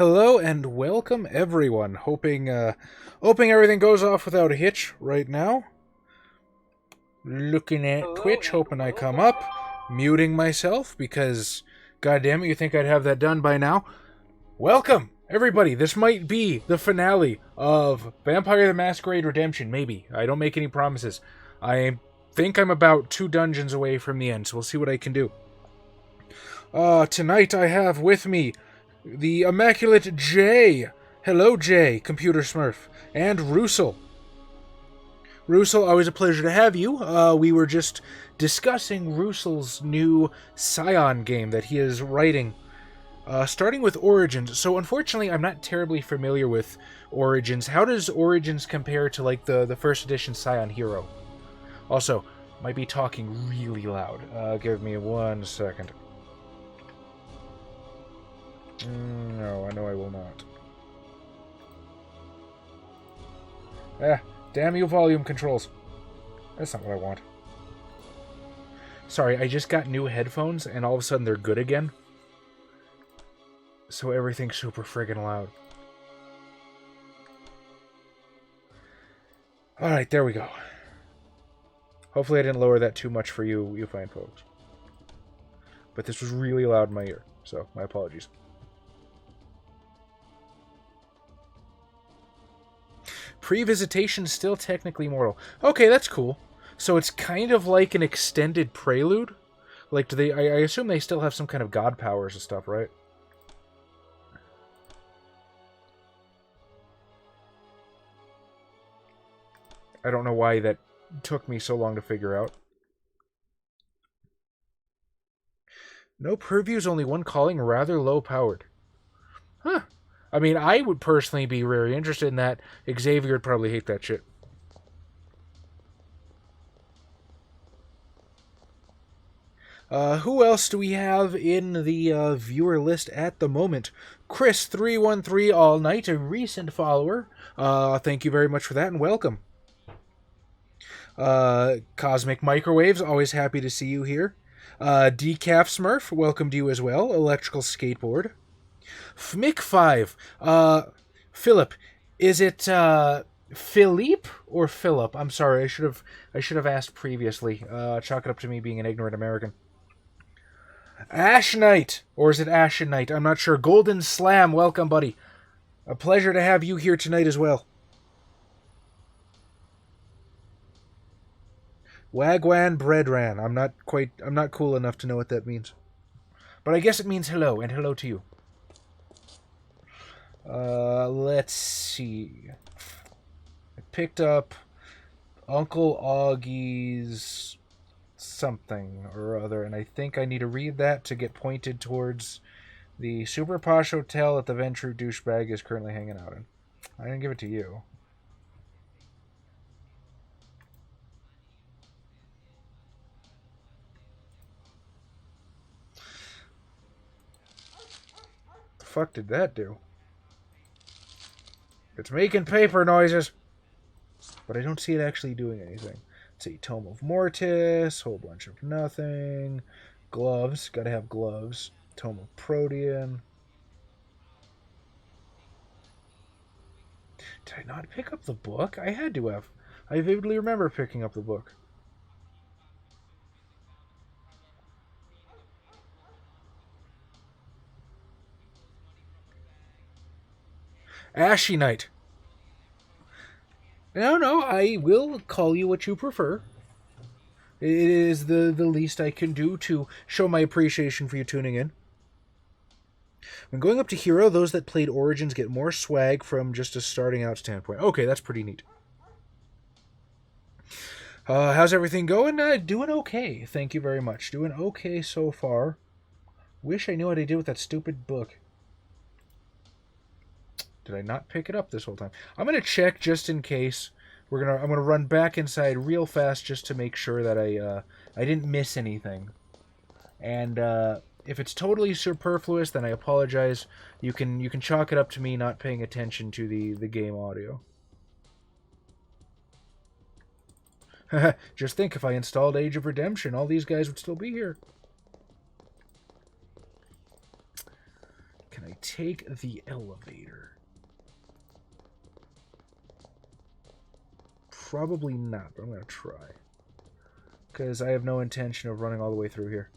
Hello and welcome everyone. Hoping everything goes off without a hitch right now. Looking at Twitch, hoping I come up. Muting myself because goddamn it, you think I'd have that done by now. Welcome everybody. This might be the finale of Vampire the Masquerade Redemption, maybe. I don't make any promises. I think I'm about 2 dungeons away from the end, so we'll see what I can do. Tonight I have with me the immaculate Jay. Hello, Jay, Computer Smurf. And Russell. Russell, always a pleasure to have you. We were just discussing Russell's new Scion game that he is writing, starting with Origins. So, unfortunately, I'm not terribly familiar with Origins. How does Origins compare to, like, the first edition Scion Hero? Also, might be talking really loud. Give me 1 second. No, I know I will not. Damn you volume controls. That's not what I want. Sorry, I just got new headphones and all of a sudden they're good again. So everything's super friggin' loud. Alright, there we go. Hopefully I didn't lower that too much for you fine folks. But this was really loud in my ear, so my apologies. Pre-visitation still technically mortal. Okay, that's cool. So it's kind of like an extended prelude? Like, do they... I assume they still have some kind of god powers and stuff, right? I don't know why that took me so long to figure out. No purviews, only one calling, rather low-powered. Huh. I mean, I would personally be very interested in that. Xavier would probably hate that shit. Who else do we have in the viewer list at the moment? Chris313 All Night, a recent follower. Thank you very much for that and welcome. Cosmic Microwaves, always happy to see you here. Decaf Smurf, welcome to you as well. Electrical Skateboard. Fmick5. Philip. Is it Philippe or Philip? I'm sorry, I should have asked previously. Chalk it up to me being an ignorant American. Ash Knight. Or is it Ashen Knight? I'm not sure. Golden Slam, welcome, buddy. A pleasure to have you here tonight as well. Wagwan Breadran. I'm not cool enough to know what that means. But I guess it means hello, and hello to you. Let's see. I picked up Uncle Augie's something or other, and I think I need to read that to get pointed towards the super posh hotel that the Ventrue douchebag is currently hanging out in. I didn't give it to you. The fuck did that do? It's making paper noises. But I don't see it actually doing anything. Let's see. Tome of Mortis. Whole bunch of nothing. Gloves. Gotta have gloves. Tome of Protean. Did I not pick up the book? I had to have. I vividly remember picking up the book. Ashy Knight. No, I will call you what you prefer. It is the least I can do to show my appreciation for you tuning in. When going up to Hero, those that played Origins get more swag from just a starting out standpoint. Okay, that's pretty neat. How's everything going? Doing okay, thank you very much. Doing okay so far. Wish I knew what I did with that stupid book. Did I not pick it up this whole time? I'm gonna check just in case. I'm gonna run back inside real fast just to make sure that I didn't miss anything. And if it's totally superfluous, then I apologize. You can chalk it up to me not paying attention to the game audio. Just think, if I installed Age of Redemption, all these guys would still be here. Can I take the elevator? Probably not, but I'm going to try. Because I have no intention of running all the way through here.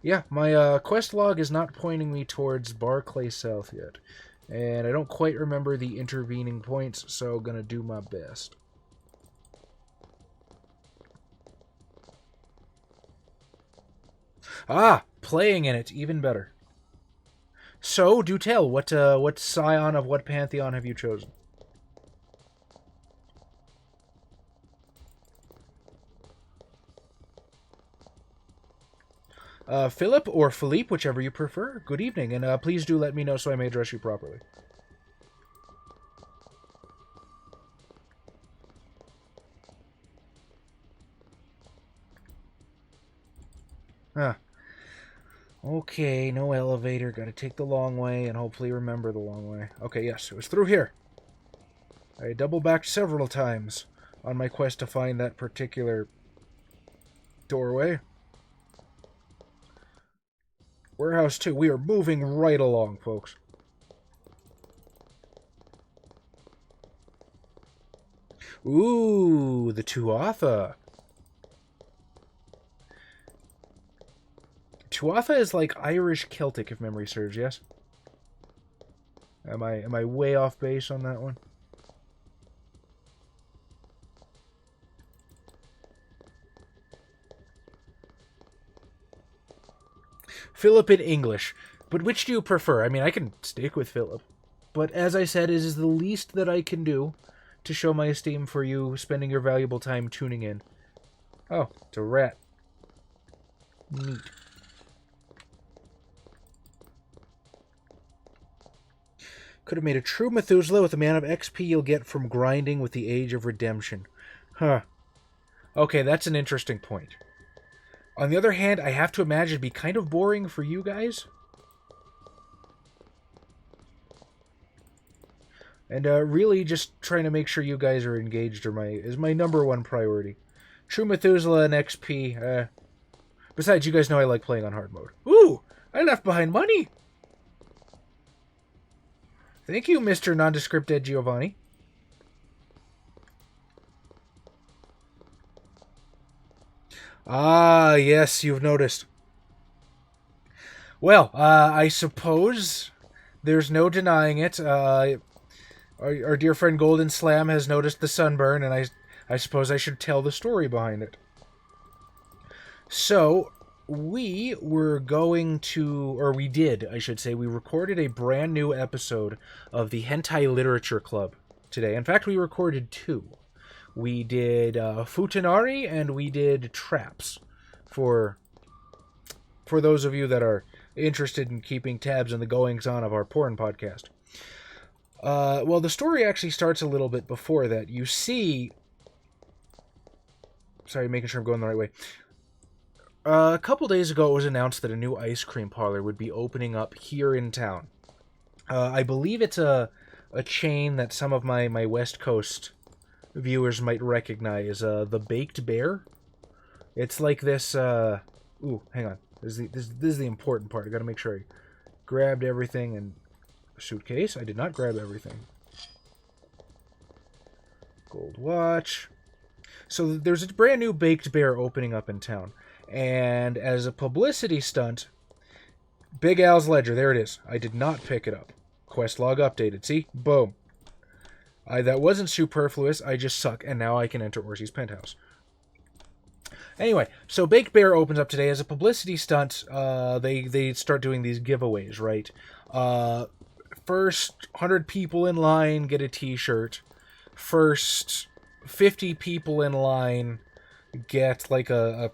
Yeah, my quest log is not pointing me towards Barclay South yet. And I don't quite remember the intervening points, so gonna do my best. Ah! Playing in it, even better. So, do tell, what scion of what pantheon have you chosen? Philip or Philippe, whichever you prefer. Good evening, and please do let me know so I may address you properly. Huh. Okay, no elevator. Gotta take the long way and hopefully remember the long way. Okay, yes, it was through here. I double-backed several times on my quest to find that particular doorway. Warehouse 2. We are moving right along, folks. Ooh, the Tuatha. Tuatha is like Irish Celtic, if memory serves, yes? Am I way off base on that one? Philip in English. But which do you prefer? I mean, I can stick with Philip. But as I said, it is the least that I can do to show my esteem for you spending your valuable time tuning in. Oh, it's a rat. Neat. Could have made a true Methuselah with the amount of XP you'll get from grinding with the Age of Redemption. Huh. Okay, that's an interesting point. On the other hand, I have to imagine it'd be kind of boring for you guys. And really just trying to make sure you guys are engaged is my number one priority. True Methuselah and XP. Besides, you guys know I like playing on hard mode. Ooh! I left behind money! Thank you, Mr. Nondescript Ed Giovanni. Ah, yes, you've noticed. Well, I suppose there's no denying it. Our dear friend Golden Slam has noticed the sunburn, and I suppose I should tell the story behind it. So, we were going to, or we did, I should say, we recorded a brand new episode of the Hentai Literature Club today. In fact, we recorded 2. We did Futanari and we did Traps for those of you that are interested in keeping tabs on the goings-on of our porn podcast. Well, the story actually starts a little bit before that. You see... Sorry, making sure I'm going the right way. A couple days ago, it was announced that a new ice cream parlor would be opening up here in town. I believe it's a chain that some of my West Coast viewers might recognize, the Baked Bear. It's like this, ooh, hang on. This is the important part. I gotta make sure I grabbed everything in a suitcase. I did not grab everything. Gold watch. So there's a brand new Baked Bear opening up in town. And as a publicity stunt, Big Al's Ledger, there it is. I did not pick it up. Quest log updated. See? Boom. That wasn't superfluous. I just suck, and now I can enter Orsi's penthouse. Anyway, so Baked Bear opens up today as a publicity stunt. They start doing these giveaways, right? First 100 people in line get a t-shirt. First 50 people in line get like a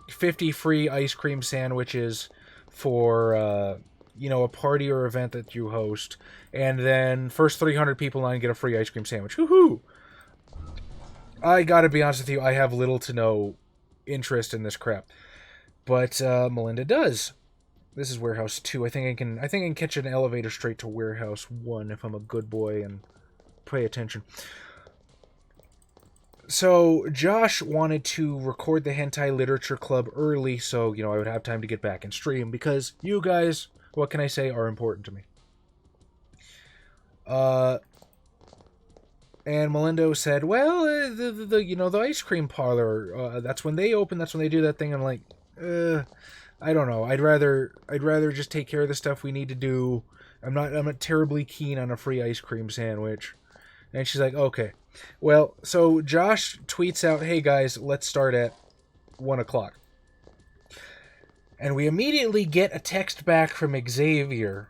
50 free ice cream sandwiches for a party or event that you host. And then first 300 people in line get a free ice cream sandwich. Woohoo! I gotta be honest with you, I have little to no interest in this crap. But Melinda does. This is Warehouse 2. I think I can catch an elevator straight to Warehouse 1 if I'm a good boy and pay attention. So Josh wanted to record the Hentai Literature Club early so, I would have time to get back and stream, because you guys what can I say, are important to me. And Melinda said, well, the ice cream parlor, that's when they open, that's when they do that thing. I'm like, I don't know. I'd rather just take care of the stuff we need to do. I'm not terribly keen on a free ice cream sandwich. And she's like, okay. Well, so Josh tweets out, hey guys, let's start at 1 o'clock. And we immediately get a text back from Xavier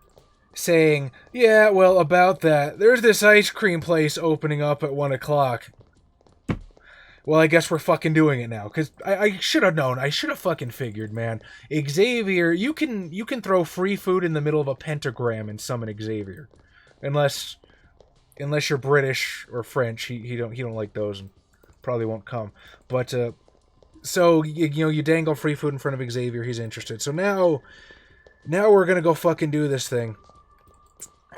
saying, yeah, well, about that, there's this ice cream place opening up at 1 o'clock. Well, I guess we're fucking doing it now, because I should have known. I should have fucking figured, man. Xavier, you can throw free food in the middle of a pentagram and summon Xavier. Unless you're British or French, he don't like those and probably won't come. But so you dangle free food in front of Xavier, he's interested. So now we're gonna go fucking do this thing.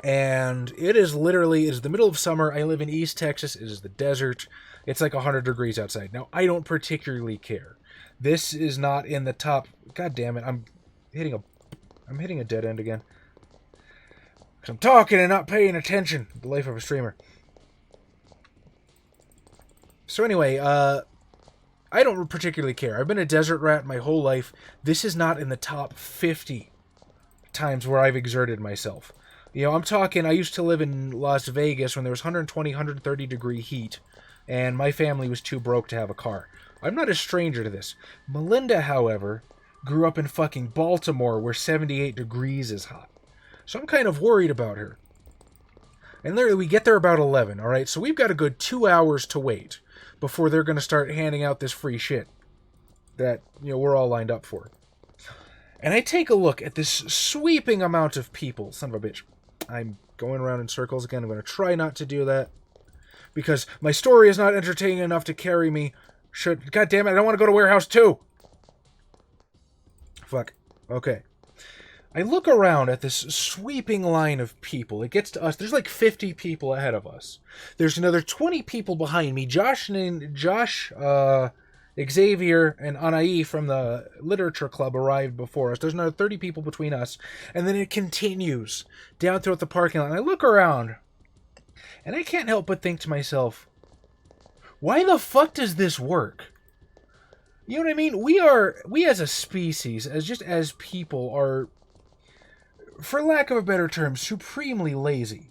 And it is the middle of summer. I live in East Texas. It is the desert. It's like 100 degrees outside. Now, I don't particularly care. This is not in the top. God damn it! I'm hitting a dead end again. 'Cause I'm talking and not paying attention. The life of a streamer. So anyway, I don't particularly care. I've been a desert rat my whole life. This is not in the top 50 times where I've exerted myself. I'm talking, I used to live in Las Vegas when there was 120, 130 degree heat, and my family was too broke to have a car. I'm not a stranger to this. Melinda, however, grew up in fucking Baltimore where 78 degrees is hot. So I'm kind of worried about her. And literally, we get there about 11, alright? So we've got a good 2 hours to wait before they're going to start handing out this free shit that, we're all lined up for. And I take a look at this sweeping amount of people. Son of a bitch. I'm going around in circles again. I'm going to try not to do that. Because my story is not entertaining enough to carry me. God damn it, I don't want to go to Warehouse 2. Fuck. Okay. I look around at this sweeping line of people. It gets to us. There's like 50 people ahead of us. There's another 20 people behind me. Josh, Xavier, and Anai from the Literature Club arrived before us. There's another 30 people between us. And then it continues down throughout the parking lot. And I look around, and I can't help but think to myself, why the fuck does this work? You know what I mean? We as a species, as people, are, for lack of a better term, supremely lazy.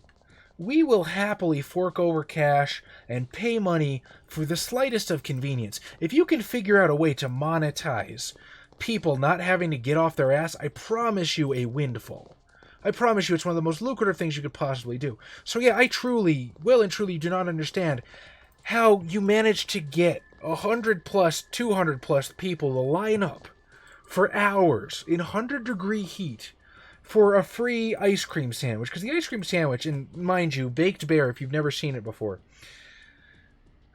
We will happily fork over cash and pay money for the slightest of convenience. If you can figure out a way to monetize people not having to get off their ass, I promise you a windfall. I promise you it's one of the most lucrative things you could possibly do. So yeah, I truly do not understand how you manage to get 100 plus, 200 plus people to line up for hours in 100-degree heat for a free ice cream sandwich. Because the ice cream sandwich, and mind you, Baked Bear, if you've never seen it before,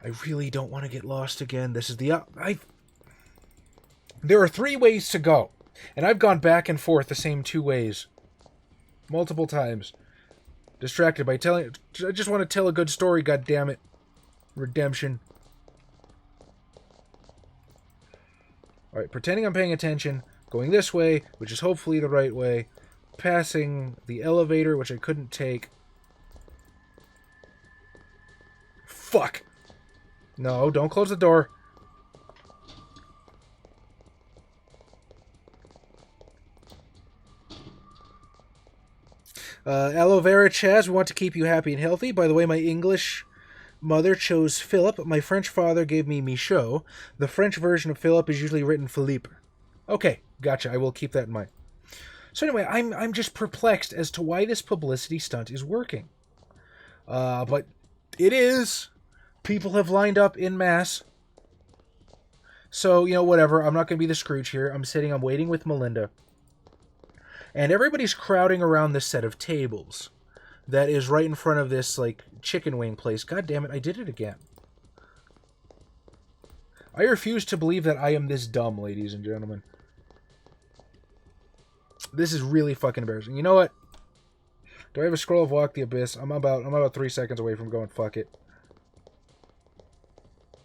I really don't want to get lost again. This is there are 3 ways to go, and I've gone back and forth the same 2 ways multiple times. Distracted by I just want to tell a good story, goddammit. Redemption. Alright, pretending I'm paying attention, going this way, which is hopefully the right way, passing the elevator, which I couldn't take. Fuck! No, don't close the door. Aloe Vera Chaz, we want to keep you happy and healthy. By the way, my English mother chose Philip. My French father gave me Michaud. The French version of Philip is usually written Philippe. Okay, gotcha. I will keep that in mind. So anyway, I'm just perplexed as to why this publicity stunt is working. But it is. People have lined up en masse. So, whatever. I'm not going to be the Scrooge here. I'm waiting with Melinda. And everybody's crowding around this set of tables that is right in front of this, chicken wing place. God damn it, I did it again. I refuse to believe that I am this dumb, ladies and gentlemen. This is really fucking embarrassing. You know what? Do I have a scroll of Walk the Abyss? I'm about 3 seconds away from going fuck it.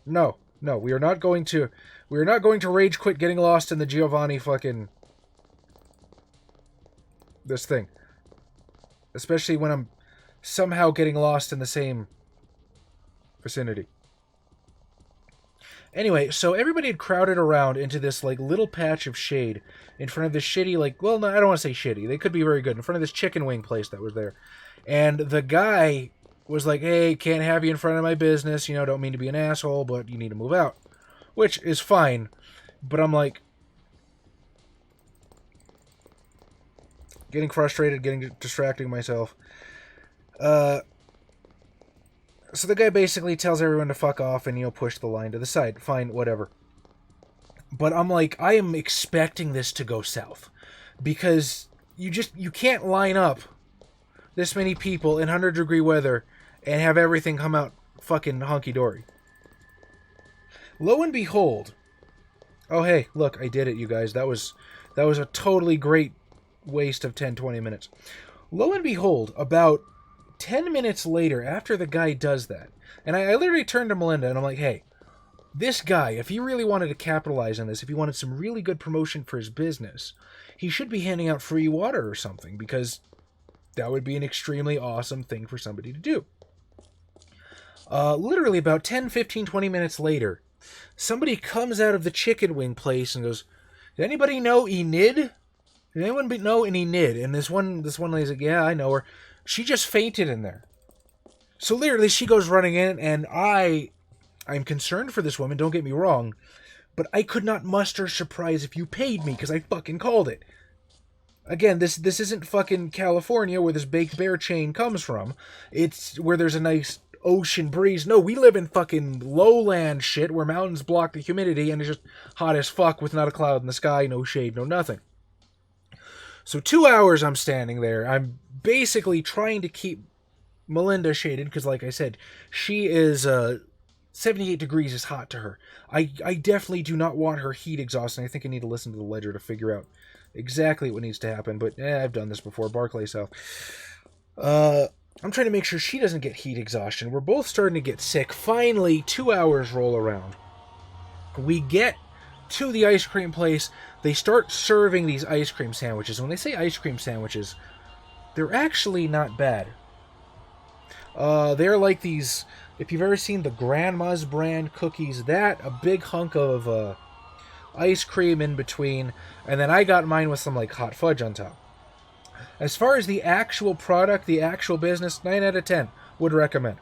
No, we are not going to rage quit getting lost in the Giovanni fucking... this thing. Especially when I'm somehow getting lost in the same vicinity. Anyway, so everybody had crowded around into this, like, little patch of shade in front of this shitty, like, well, no, I don't want to say shitty. They could be very good. In front of this chicken wing place that was there. And the guy was like, hey, can't have you in front of my business. You know, don't mean to be an asshole, but you need to move out. Which is fine. But I'm like, getting frustrated, distracting myself. So the guy basically tells everyone to fuck off and, you know, push the line to the side. Fine, whatever. But I'm like, I am expecting this to go south. Because you can't line up this many people in 100-degree weather and have everything come out fucking hunky-dory. Lo and behold, oh hey, look, I did it, you guys. That was a totally great waste of 10-20 minutes. Lo and behold, about 10 minutes later, after the guy does that, and I literally turned to Melinda and I'm like, hey, this guy, if he really wanted to capitalize on this, if he wanted some really good promotion for his business, he should be handing out free water or something, because that would be an extremely awesome thing for somebody to do. Literally about 10, 15, 20 minutes later, somebody comes out of the chicken wing place and goes, does anybody know Enid? Does anyone know an Enid? And this one lady's like, yeah, I know her. She just fainted in there. So literally, she goes running in, and I'm concerned for this woman, don't get me wrong, but I could not muster surprise if you paid me, because I fucking called it. Again, this isn't fucking California, where this baked bear chain comes from. It's where there's a nice ocean breeze. No, we live in fucking lowland shit, where mountains block the humidity, and it's just hot as fuck with not a cloud in the sky, no shade, no nothing. So 2 hours I'm standing there. I'm basically trying to keep Melinda shaded, because like I said, she is 78 degrees is hot to her. I definitely do not want her heat exhausting. I think I need to listen to the ledger to figure out exactly what needs to happen, but I've done this before. Barclay South. I'm trying to make sure she doesn't get heat exhaustion. We're both starting to get sick. Finally, 2 hours roll around. We get to the ice cream place. They start serving these ice cream sandwiches. When they say ice cream sandwiches, they're actually not bad. They're like these, if you've ever seen the Grandma's brand cookies, a big hunk of ice cream in between, and then I got mine with some like hot fudge on top. As far as the actual product, the actual business, 9 out of 10 would recommend.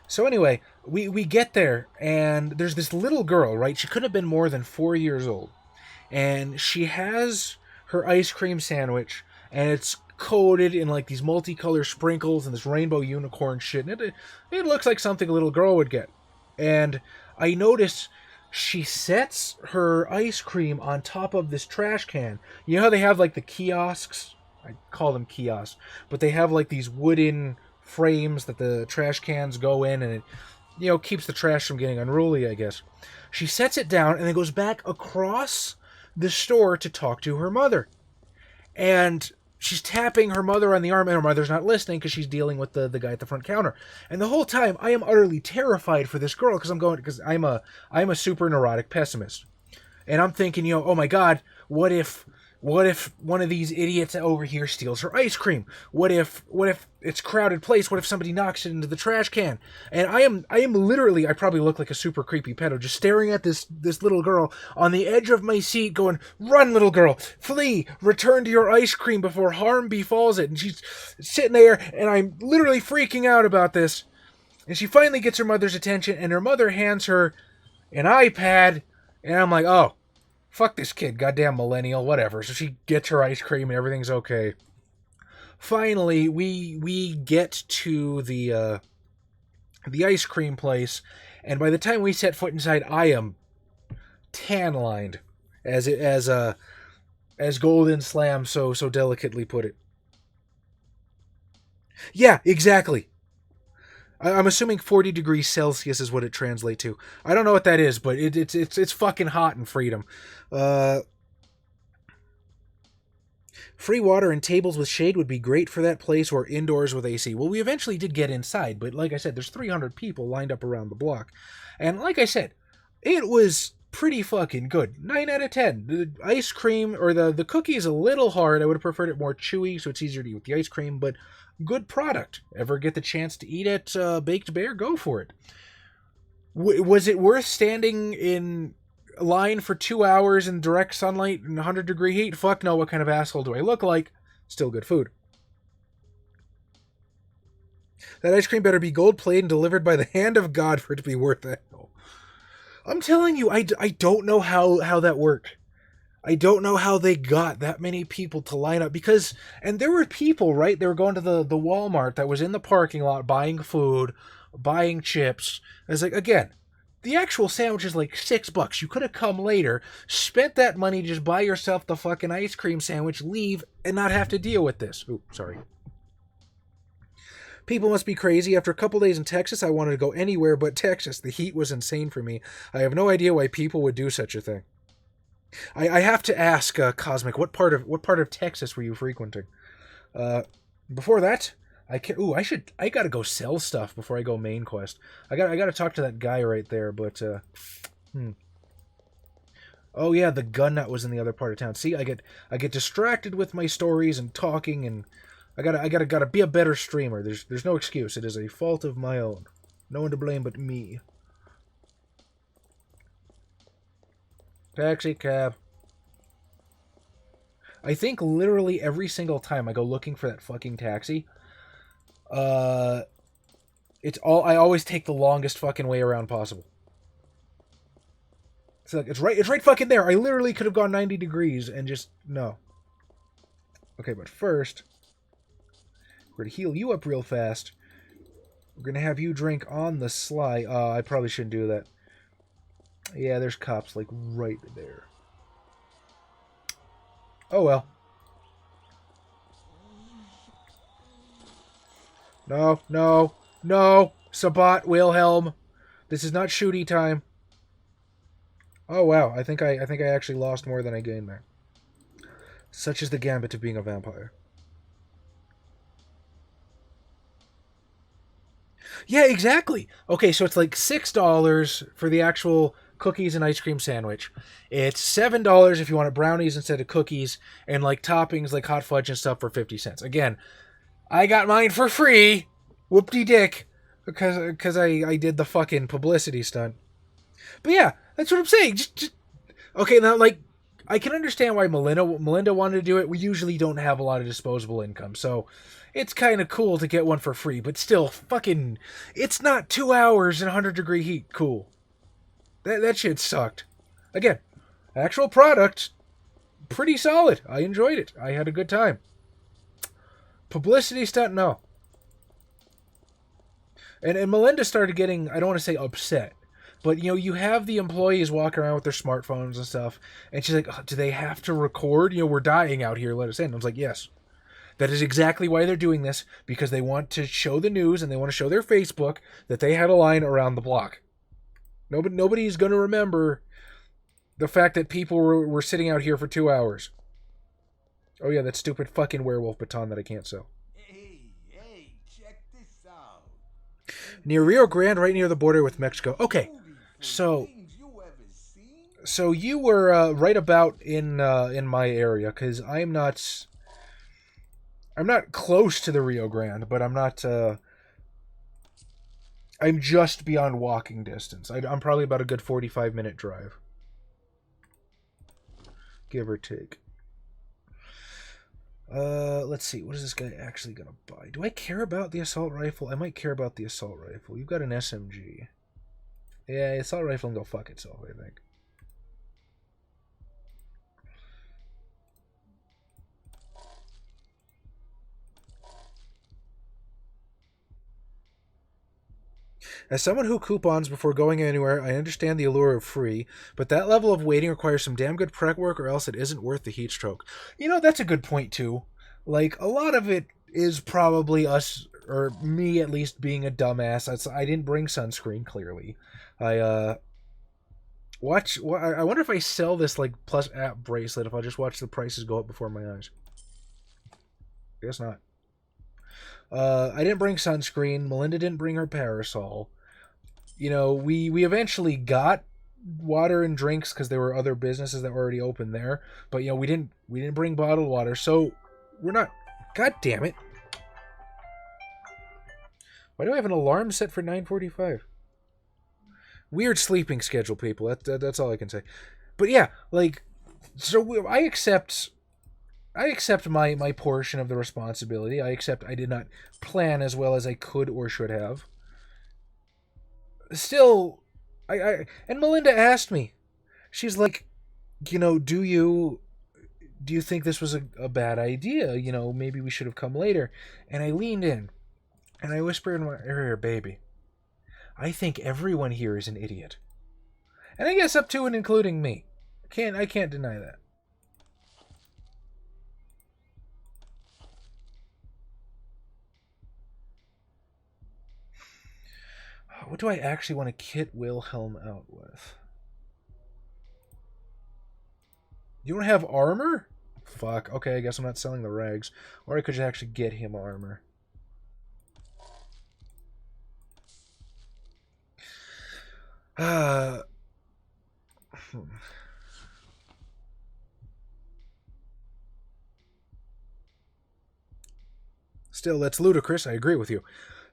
So anyway, we get there, and there's this little girl, right? She couldn't have been more than 4 years old. And she has her ice cream sandwich, and it's coated in like these multicolored sprinkles and this rainbow unicorn shit. And it looks like something a little girl would get. And I notice she sets her ice cream on top of this trash can. You know how they have like the kiosks? I call them kiosks. But they have like these wooden frames that the trash cans go in, and it, you know, keeps the trash from getting unruly, I guess. She sets it down and then goes back across the store to talk to her mother. And she's tapping her mother on the arm, and her mother's not listening because she's dealing with the guy at the front counter. And the whole time, I am utterly terrified for this girl, because I'm a super neurotic pessimist. And I'm thinking, you know, oh my God, what if one of these idiots over here steals her ice cream? What if it's a crowded place? What if somebody knocks it into the trash can? And I am literally, I probably look like a super creepy pedo, just staring at this little girl on the edge of my seat going, run, little girl, flee, return to your ice cream before harm befalls it. And she's sitting there, and I'm literally freaking out about this. And she finally gets her mother's attention, and her mother hands her an iPad, and I'm like, oh, fuck this kid, goddamn millennial, whatever. So she gets her ice cream and everything's okay. Finally, we get to the ice cream place, and by the time we set foot inside, I am tan-lined, as Golden Slam so delicately put it. Yeah, exactly. I'm assuming 40 degrees Celsius is what it translates to. I don't know what that is, but it's fucking hot in freedom. Free water and tables with shade would be great for that place, or indoors with AC. Well, we eventually did get inside, but like I said, there's 300 people lined up around the block. And like I said, it was pretty fucking good. 9 out of 10. The ice cream, or the cookie is a little hard. I would have preferred it more chewy, so it's easier to eat with the ice cream, but good product. Ever get the chance to eat it, Baked Bear? Go for it. Was it worth standing in line for 2 hours in direct sunlight and 100-degree heat? Fuck no, what kind of asshole do I look like? Still good food. That ice cream better be gold-plated and delivered by the hand of God for it to be worth it. I'm telling you, I don't know how that worked. I don't know how they got that many people to line up, because, and there were people, right? They were going to the Walmart that was in the parking lot buying food, buying chips. I was like, again, the actual sandwich is like $6. You could have come later, spent that money, just buy yourself the fucking ice cream sandwich, leave, and not have to deal with this. Ooh, sorry. People must be crazy. After a couple days in Texas, I wanted to go anywhere but Texas. The heat was insane for me. I have no idea why people would do such a thing. I have to ask, Cosmic, what part of Texas were you frequenting? Before that, I gotta go sell stuff before I go main quest. I gotta talk to that guy right there, but Oh yeah, the gun nut was in the other part of town. See, I get distracted with my stories and talking, and I gotta be a better streamer. There's no excuse. It is a fault of my own. No one to blame but me. Taxi cab. I think literally every single time I go looking for that fucking taxi, I always take the longest fucking way around possible. It's like it's right fucking there. I literally could have gone 90 degrees and just no. Okay, but first, we're gonna heal you up real fast. We're gonna have you drink on the sly. I probably shouldn't do that. Yeah, there's cops like right there. Oh well. No, Sabat, Wilhelm. This is not shooty time. Oh wow, I think I actually lost more than I gained there. Such is the gambit of being a vampire. Yeah, exactly. Okay, so it's like $6 for the actual cookies and ice cream sandwich. It's $7 if you want brownies instead of cookies, and like toppings like hot fudge and stuff for 50 cents. Again, I got mine for free. Whoop-de-dick. Because I did the fucking publicity stunt. But yeah, that's what I'm saying. Just okay, now, like, I can understand why Melinda wanted to do it. We usually don't have a lot of disposable income, so it's kind of cool to get one for free, but still, fucking, it's not 2 hours in 100-degree heat. Cool. That shit sucked. Again, actual product, pretty solid. I enjoyed it. I had a good time. Publicity stunt, no. And Melinda started getting, I don't want to say upset, but, you know, you have the employees walking around with their smartphones and stuff, and she's like, oh, do they have to record? You know, we're dying out here, let us in. I was like, yes. That is exactly why they're doing this, because they want to show the news and they want to show their Facebook that they had a line around the block. Nobody's going to remember the fact that people were sitting out here for 2 hours. Oh yeah, that stupid fucking werewolf baton that I can't sell. Hey, check this out. Near Rio Grande, right near the border with Mexico. Okay, so you were right about in my area, because I'm not close to the Rio Grande, but I'm not. I'm just beyond walking distance. I'm probably about a good 45-minute drive, give or take. Let's see. What is this guy actually gonna buy? Do I care about the assault rifle? I might care about the assault rifle. You've got an SMG. Yeah, assault rifle can go fuck itself, I think. As someone who coupons before going anywhere, I understand the allure of free, but that level of waiting requires some damn good prep work, or else it isn't worth the heat stroke. You know, that's a good point, too. Like, a lot of it is probably us, or me at least, being a dumbass. I didn't bring sunscreen, clearly. I wonder if I sell this, like, plus app bracelet, if I just watch the prices go up before my eyes. Guess not. I didn't bring sunscreen. Melinda didn't bring her parasol. You know, we eventually got water and drinks because there were other businesses that were already open there. But you know, we didn't bring bottled water, so we're not. God damn it! Why do I have an alarm set for 9:45? Weird sleeping schedule, people. That's all I can say. But yeah, like, so I accept my portion of the responsibility. I accept I did not plan as well as I could or should have. Still, and Melinda asked me. She's like, you know, do you think this was a bad idea? You know, maybe we should have come later. And I leaned in, and I whispered in my ear, baby, I think everyone here is an idiot. And I guess up to and including me. I can't deny that. What do I actually want to kit Wilhelm out with? You don't have armor? Fuck. Okay, I guess I'm not selling the rags. Or I could just actually get him armor. Still, that's ludicrous. I agree with you.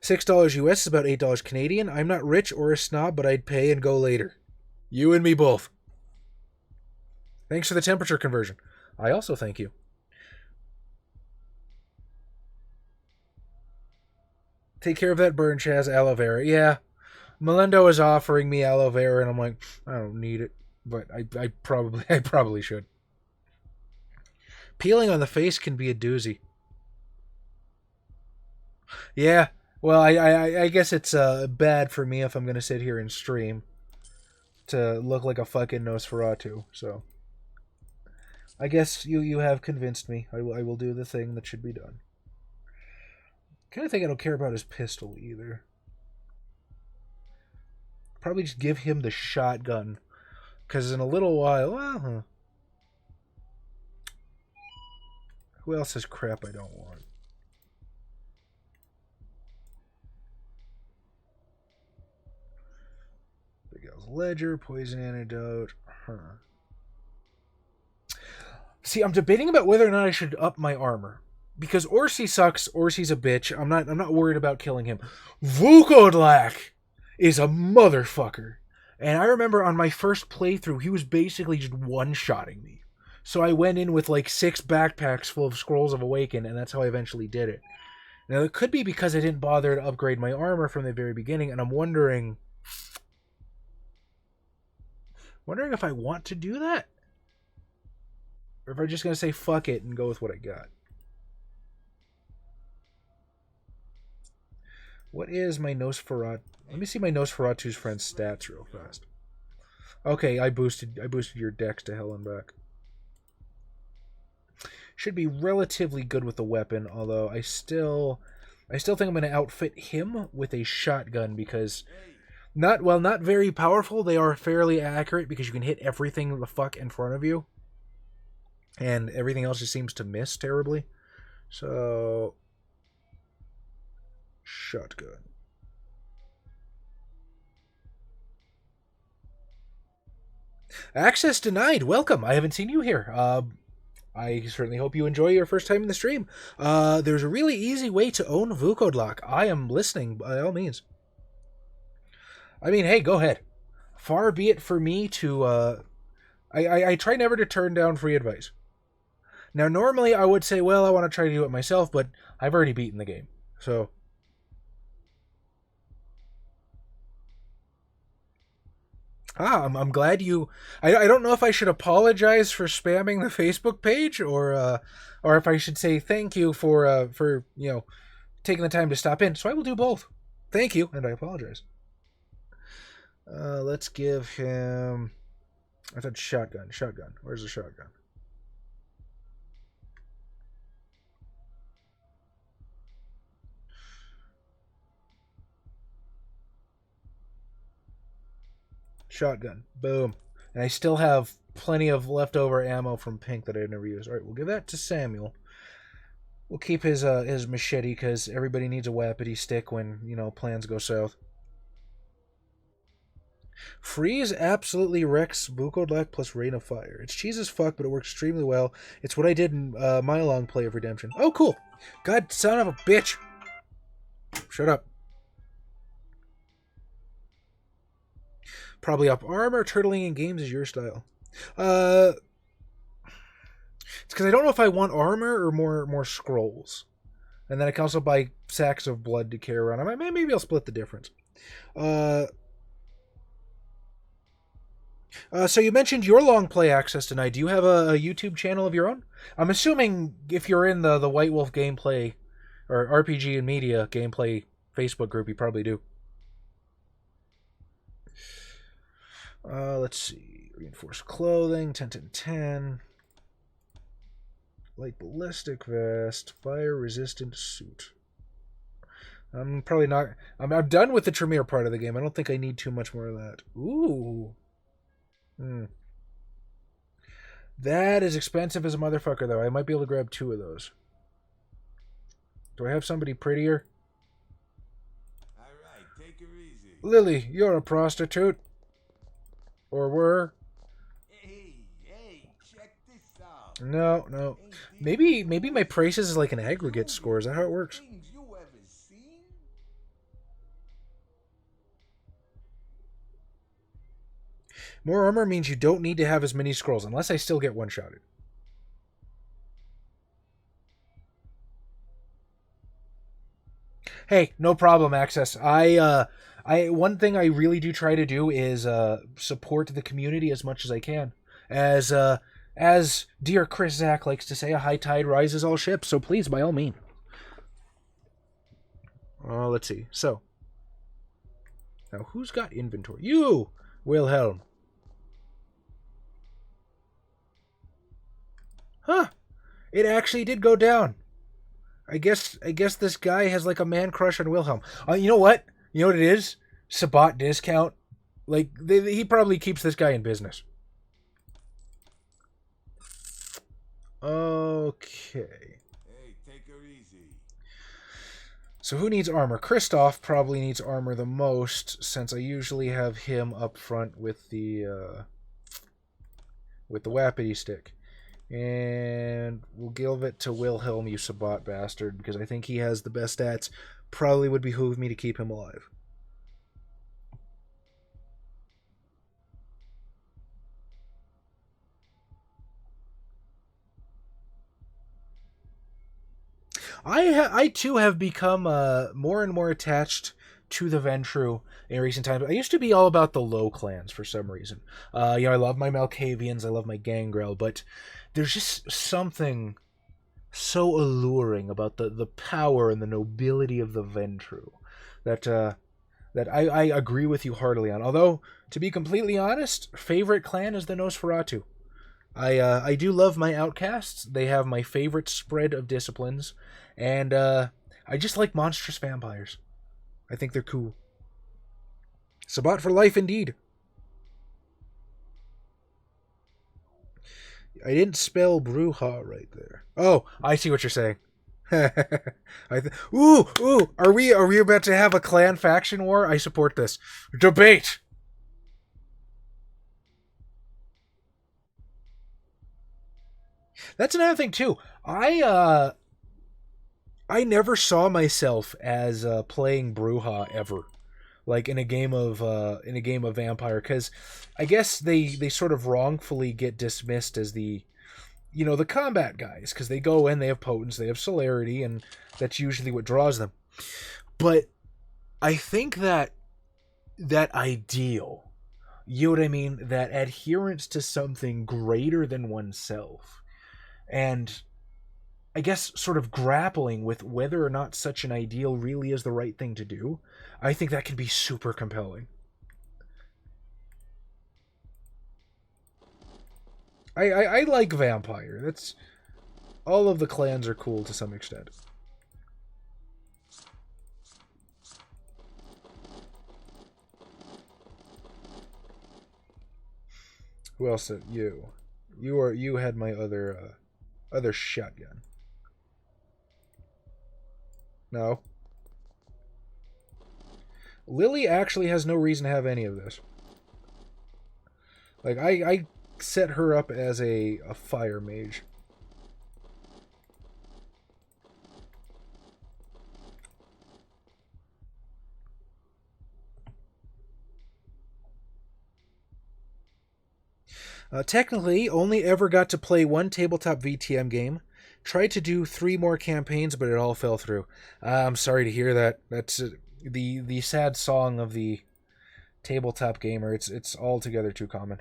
$6 US is about $8 Canadian. I'm not rich or a snob, but I'd pay and go later. You and me both. Thanks for the temperature conversion. I also thank you. Take care of that burn, Chaz. Aloe vera. Yeah. Melinda was offering me aloe vera, and I'm like, I don't need it. But I probably should. Peeling on the face can be a doozy. Yeah. Well, I guess it's bad for me if I'm going to sit here and stream to look like a fucking Nosferatu. So I guess you have convinced me. I will do the thing that should be done. Kind of think I don't care about his pistol either. Probably just give him the shotgun. Because in a little while... Well, who else has crap I don't want? Ledger, poison antidote. See, I'm debating about whether or not I should up my armor. Because Orsi sucks, Orsi's a bitch. I'm not worried about killing him. Vukodlak is a motherfucker. And I remember on my first playthrough, he was basically just one-shotting me. So I went in with like 6 backpacks full of Scrolls of Awaken, and that's how I eventually did it. Now, it could be because I didn't bother to upgrade my armor from the very beginning, and I'm wondering if I want to do that. Or if I'm just going to say fuck it and go with what I got. What is my Nosferatu? Let me see my Nosferatu's friend's stats real fast. Okay, I boosted your dex to hell and back. Should be relatively good with the weapon, although I still think I'm going to outfit him with a shotgun because not very powerful. They are fairly accurate because you can hit everything the fuck in front of you. And everything else just seems to miss terribly. So, shotgun. Access denied. Welcome. I haven't seen you here. I certainly hope you enjoy your first time in the stream. There's a really easy way to own Vukodlak. I am listening by all means. I mean, hey, go ahead. Far be it for me to... I try never to turn down free advice. Now, normally I would say, well, I want to try to do it myself, but I've already beaten the game. So... I'm glad you... I don't know if I should apologize for spamming the Facebook page, or if I should say thank you for you know, taking the time to stop in. So I will do both. Thank you, and I apologize. Let's give him... I thought shotgun. Shotgun. Where's the shotgun? Shotgun. Boom. And I still have plenty of leftover ammo from Pink that I never used. Alright, we'll give that to Samuel. We'll keep his machete because everybody needs a wappity stick when, you know, plans go south. Freeze absolutely wrecks Bukodlak plus Rain of Fire. It's cheese as fuck, but it works extremely well. It's what I did in my long play of Redemption. Oh, cool. God, son of a bitch. Shut up. Probably up armor. Turtling in games is your style. It's because I don't know if I want armor or more scrolls. And then I can also buy sacks of blood to carry around. Maybe I'll split the difference. So you mentioned your long play access tonight. Do you have a YouTube channel of your own? I'm assuming if you're in the White Wolf gameplay or RPG and media gameplay Facebook group, you probably do. Let's see. Reinforced clothing, 10-10-10. Light ballistic vest, fire resistant suit. I'm probably not. I'm done with the Tremere part of the game. I don't think I need too much more of that. Ooh. That is expensive as a motherfucker, though. I might be able to grab 2 of those. Do I have somebody prettier? Alright, take her easy. Lily, you're a prostitute. Or were. Hey, check this out. No. Maybe my prices is like an aggregate score. Is that how it works? Things you ever seen? More armor means you don't need to have as many scrolls, unless I still get one-shotted. Hey, no problem, Access. One thing I really do try to do is support the community as much as I can. As dear Chris Zach likes to say, a high tide rises all ships, so please, by all means. Let's see. So, now who's got inventory? You, Wilhelm. Huh. It actually did go down. I guess this guy has like a man crush on Wilhelm. You know what? You know what it is? Sabat discount. Like, he probably keeps this guy in business. Okay. Hey, take her easy. So who needs armor? Kristoff probably needs armor the most, since I usually have him up front with the Wapiti stick. And we'll give it to Wilhelm, you Sabat bastard, because I think he has the best stats. Probably would behoove me to keep him alive. I too have become more and more attached to the Ventru in recent times. I used to be all about the low clans for some reason. I love my Malkavians, I love my Gangrel, but there's just something so alluring about the power and the nobility of the Ventru that I agree with you heartily on. Although, to be completely honest, favorite clan is the Nosferatu. I do love my outcasts. They have my favorite spread of disciplines, and I just like monstrous vampires. I think they're cool. Sabat for life, indeed. I didn't spell Bruja right there. Oh, I see what you're saying. Ooh! Are we about to have a clan faction war? I support this. Debate. That's another thing too. I never saw myself as playing Bruja ever, like in a game of Vampire, because I guess they sort of wrongfully get dismissed as the combat guys, because they go in, they have potence, they have celerity, and that's usually what draws them. But I think that ideal, you know what I mean, that adherence to something greater than oneself, and I guess sort of grappling with whether or not such an ideal really is the right thing to do, I think that can be super compelling. I like Vampire. That's all of the clans are cool to some extent. Who else? You had my other shotgun. No. Lily actually has no reason to have any of this. Like, I set her up as a fire mage. Technically, only ever got to play one tabletop VTM game. Tried to do 3 more campaigns, but it all fell through. I'm sorry to hear that. That's the sad song of the tabletop gamer. It's altogether too common.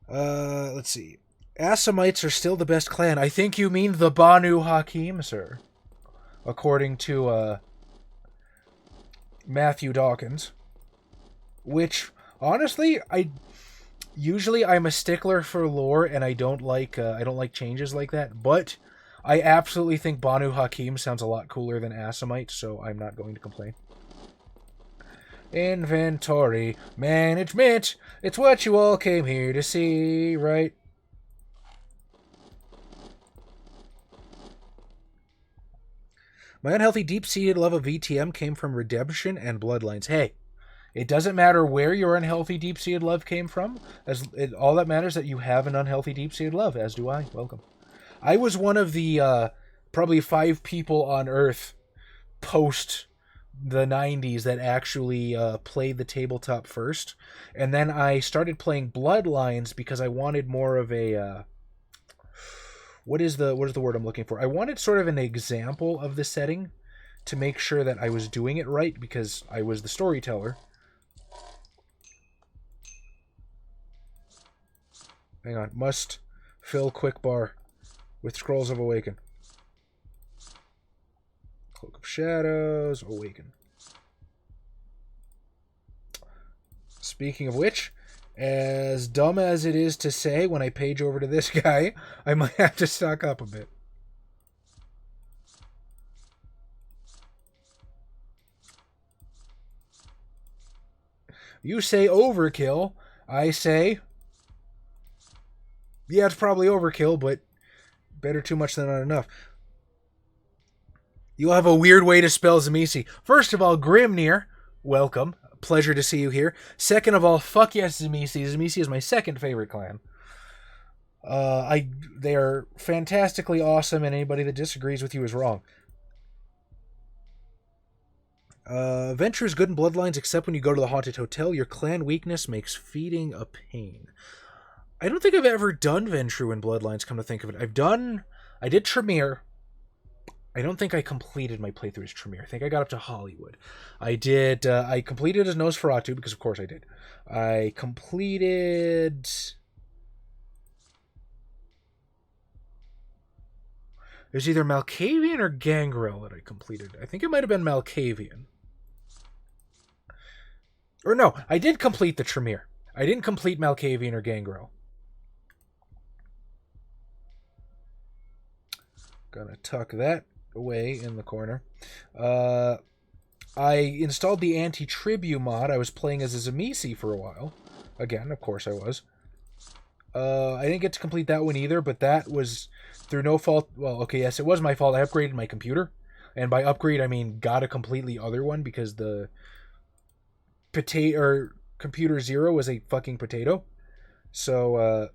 Let's see. Assamites are still the best clan. I think you mean the Banu Hakim, sir. According to Matthew Dawkins. Which, honestly, usually I'm a stickler for lore, and I don't like changes like that. But I absolutely think Banu Hakim sounds a lot cooler than Assamite, so I'm not going to complain. Inventory management. It's what you all came here to see, right? My unhealthy, deep-seated love of VTM came from Redemption and Bloodlines. Hey, it doesn't matter where your unhealthy, deep-seated love came from. All that matters is that you have an unhealthy, deep-seated love, as do I. Welcome. I was one of the probably 5 people on Earth post the 90s that actually played the tabletop first. And then I started playing Bloodlines because I wanted more of a... What is the word I'm looking for? I wanted sort of an example of the setting to make sure that I was doing it right because I was the storyteller. Hang on. Must fill quick bar with Scrolls of Awaken. Cloak of Shadows, Awaken. Speaking of which, as dumb as it is to say, when I page over to this guy, I might have to stock up a bit. You say overkill. I say... Yeah, it's probably overkill, but better too much than not enough. You'll have a weird way to spell Tzimisce. First of all, Grimnir, welcome. Pleasure to see you here. Second of all, fuck yes, Tzimisce. Tzimisce is my second favorite clan. They are fantastically awesome, and anybody that disagrees with you is wrong. Venture is good in Bloodlines, except when you go to the Haunted Hotel. Your clan weakness makes feeding a pain. I don't think I've ever done Ventrue in Bloodlines, come to think of it. I did Tremere. I don't think I completed my playthrough as Tremere. I think I got up to Hollywood. I completed as Nosferatu, because of course I did. I completed... It was either Malkavian or Gangrel that I completed. I think it might have been Malkavian. Or no, I did complete the Tremere. I didn't complete Malkavian or Gangrel. Gonna tuck that away in the corner. I installed the Anti-Tribu mod. I was playing as a Tzimisce for a while. Again, of course I was. I didn't get to complete that one either, but that was through no fault. Well, okay, yes, it was my fault. I upgraded my computer. And by upgrade, I mean got a completely other one because the computer 0 was a fucking potato. So,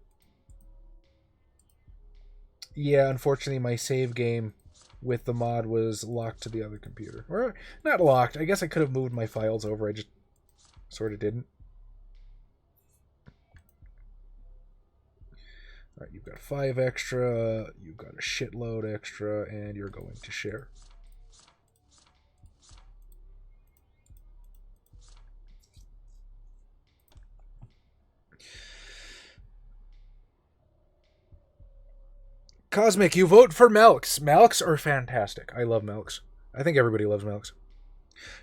yeah, unfortunately, my save game with the mod was locked to the other computer. Or, not locked. I guess I could have moved my files over. I just sort of didn't. Alright, you've got 5 extra, you've got a shitload extra, and you're going to share. Cosmic, you vote for Melks. Melks are fantastic. I love Melks. I think everybody loves Melks.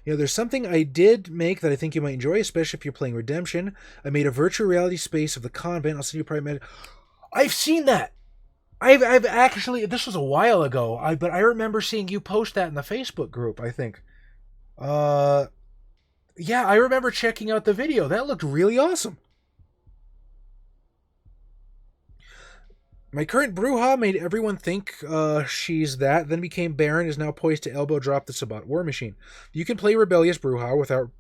You know, there's something I did make that I think you might enjoy, especially if you're playing Redemption. I made a virtual reality space of the convent. I'll send you probably... I've seen that! I've actually... This was a while ago, but I remember seeing you post that in the Facebook group, I think. Yeah, I remember checking out the video. That looked really awesome. My current Bruja made everyone think she's that, then became Baron, is now poised to elbow drop the Sabbat War Machine. You can play Rebellious Bruja without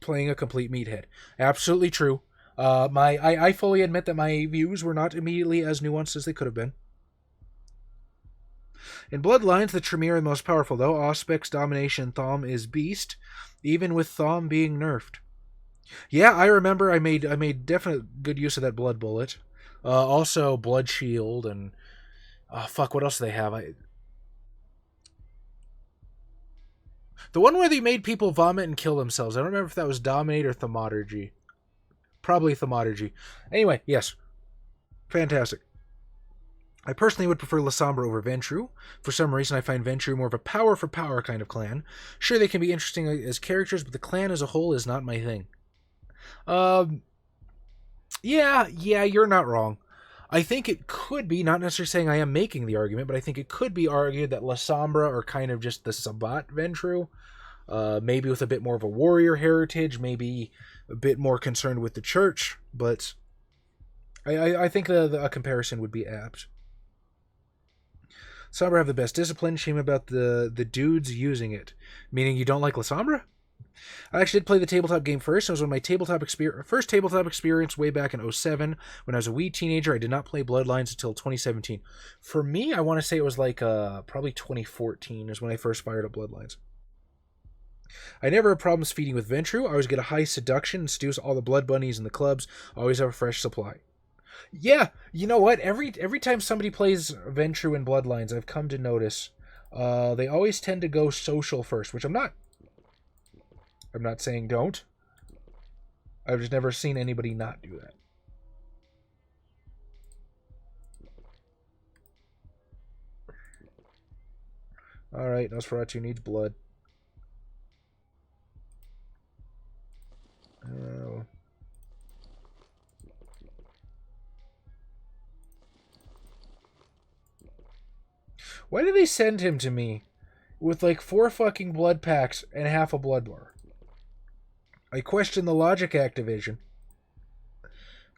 playing a complete meathead. Absolutely true. I fully admit that my views were not immediately as nuanced as they could have been. In Bloodlines, the Tremere are the most powerful, though. Auspex, Domination, Thom is Beast, even with Thom being nerfed. Yeah, I remember I made definite good use of that Blood Bullet. Also, Blood Shield, and... fuck, what else do they have? The one where they made people vomit and kill themselves. I don't remember if that was Dominate or Thaumaturgy. Probably Thaumaturgy. Anyway, yes. Fantastic. I personally would prefer Lasombra over Ventrue. For some reason, I find Ventrue more of a power-for-power kind of clan. Sure, they can be interesting as characters, but the clan as a whole is not my thing. Yeah, you're not wrong. I think it could be, not necessarily saying I am making the argument, but I think it could be argued that Lasombra are kind of just the Sabbat Ventrue. Maybe with a bit more of a warrior heritage, maybe a bit more concerned with the church, but I think a comparison would be apt. Sombra have the best discipline. Shame about the dudes using it. Meaning you don't like Lasombra? I actually did play the tabletop game first. It was one of my first tabletop experience way back in 07. When I was a wee teenager, I did not play Bloodlines until 2017. For me, I want to say it was like probably 2014 is when I first fired up Bloodlines. I never had problems feeding with Ventrue. I always get a high seduction and seduce all the blood bunnies in the clubs. Always have a fresh supply. Yeah, you know what? Every time somebody plays Ventrue in Bloodlines, I've come to notice they always tend to go social first, which I'm not saying don't. I've just never seen anybody not do that. Alright, Nosferatu needs blood. Why did they send him to me with like 4 fucking blood packs and half a blood bar? I question the logic, Activision.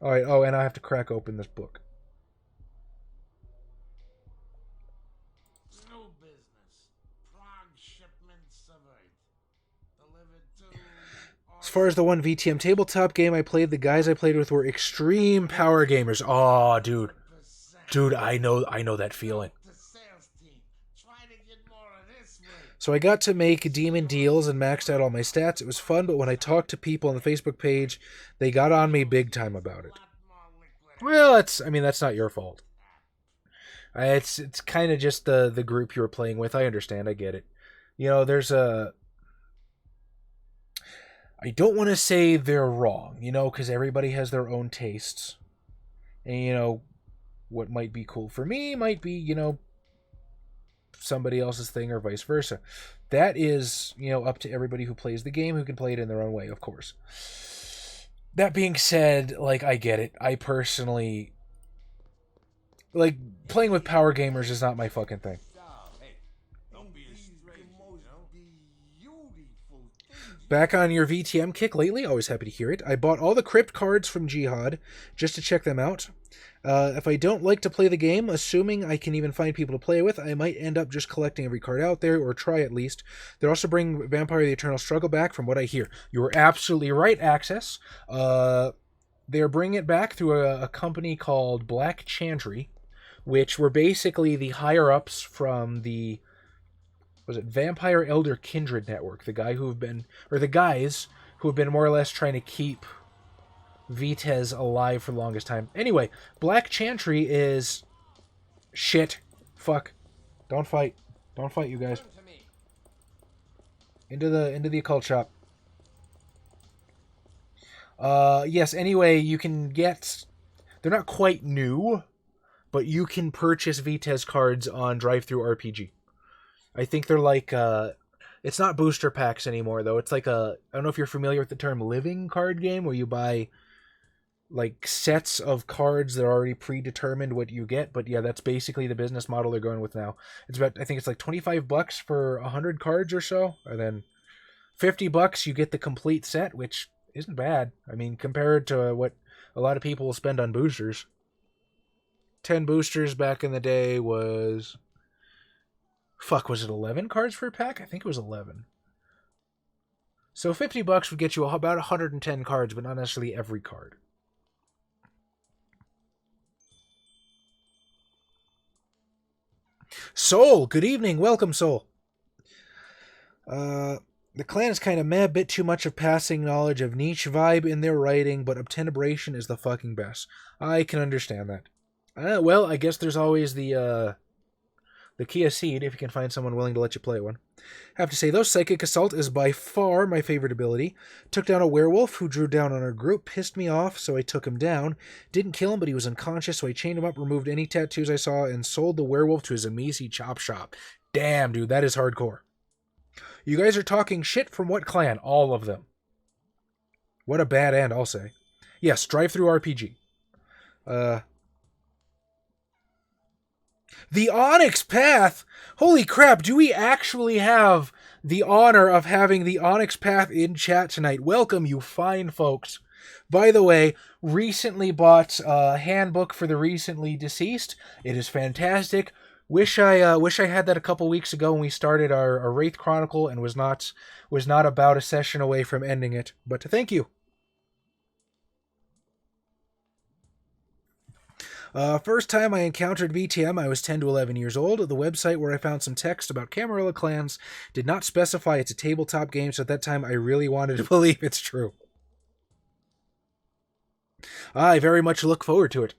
Alright, and I have to crack open this book. No business. Prague shipment surveyed. Delivered to... As far as the one VTM tabletop game I played, the guys I played with were extreme power gamers. Oh, dude. Dude, I know that feeling. So I got to make demon deals and maxed out all my stats. It was fun, but when I talked to people on the Facebook page, they got on me big time about it. Well, that's not your fault. It's kind of just the group you were playing with. I understand. I get it. You know, I don't want to say they're wrong, you know, because everybody has their own tastes. And, you know, what might be cool for me might be, you know, somebody else's thing or vice versa. That is, you know, up to everybody who plays the game, who can play it in their own way, of course. That being said, like, I get it. I personally, like, playing with power gamers is not my fucking thing. Back on your VTM kick lately? Always happy to hear it. I bought all the crypt cards from Jihad just to check them out. If I don't like to play the game, assuming I can even find people to play with, I might end up just collecting every card out there, or try at least. They'll also bring Vampire the Eternal Struggle back, from what I hear. You were absolutely right, Access. They're bringing it back through a company called Black Chantry, which were basically the higher-ups from the... was it Vampire Elder Kindred Network, the guys who have been more or less trying to keep Vitez alive for the longest time. Anyway, Black Chantry is shit. Fuck. Don't fight, you guys. Into the occult shop. Yes, anyway, you can get... they're not quite new, but you can purchase Vitez cards on DriveThru RPG. I think they're like, it's not booster packs anymore, though. It's like I don't know if you're familiar with the term living card game, where you buy, like, sets of cards that are already predetermined what you get. But yeah, that's basically the business model they're going with now. It's about, I think it's like $25 for 100 cards or so. And then $50 you get the complete set, which isn't bad. I mean, compared to what a lot of people will spend on boosters. 10 boosters back in the day was... fuck, was it 11 cards for a pack? I think it was 11. So $50 would get you about 110 cards, but not necessarily every card. Soul, good evening. Welcome, Soul. The clan is kind of meh, bit too much of passing knowledge of niche vibe in their writing, but obtenebration is the fucking best. I can understand that. Well, I guess there's always the Kia Seed, if you can find someone willing to let you play one. Have to say, though, Psychic Assault is by far my favorite ability. Took down a werewolf who drew down on our group, pissed me off, so I took him down. Didn't kill him, but he was unconscious, so I chained him up, removed any tattoos I saw, and sold the werewolf to his Amisi chop shop. Damn, dude, that is hardcore. You guys are talking shit from what clan? All of them. What a bad end, I'll say. Yes, drive-through RPG. The Onyx Path? Holy crap, do we actually have the honor of having the Onyx Path in chat tonight? Welcome, you fine folks. By the way, recently bought a handbook for the recently deceased. It is fantastic. Wish I had that a couple weeks ago when we started our Wraith Chronicle and was not about a session away from ending it. But thank you. First time I encountered VTM, I was 10 to 11 years old. The website where I found some text about Camarilla clans did not specify it's a tabletop game, so at that time I really wanted to believe it's true. I very much look forward to it.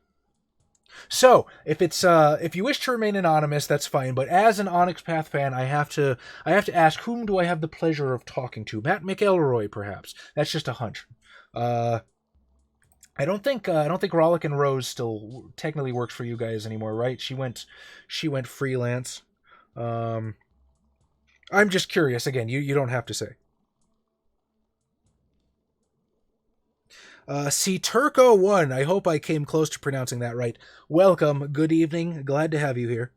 So, if you wish to remain anonymous, that's fine. But as an Onyx Path fan, I have to ask, whom do I have the pleasure of talking to? Matt McElroy, perhaps. That's just a hunch. I don't think Rollick and Rose still technically works for you guys anymore, right? She went freelance. I'm just curious. Again, you don't have to say. See Turco 1. I hope I came close to pronouncing that right. Welcome. Good evening. Glad to have you here.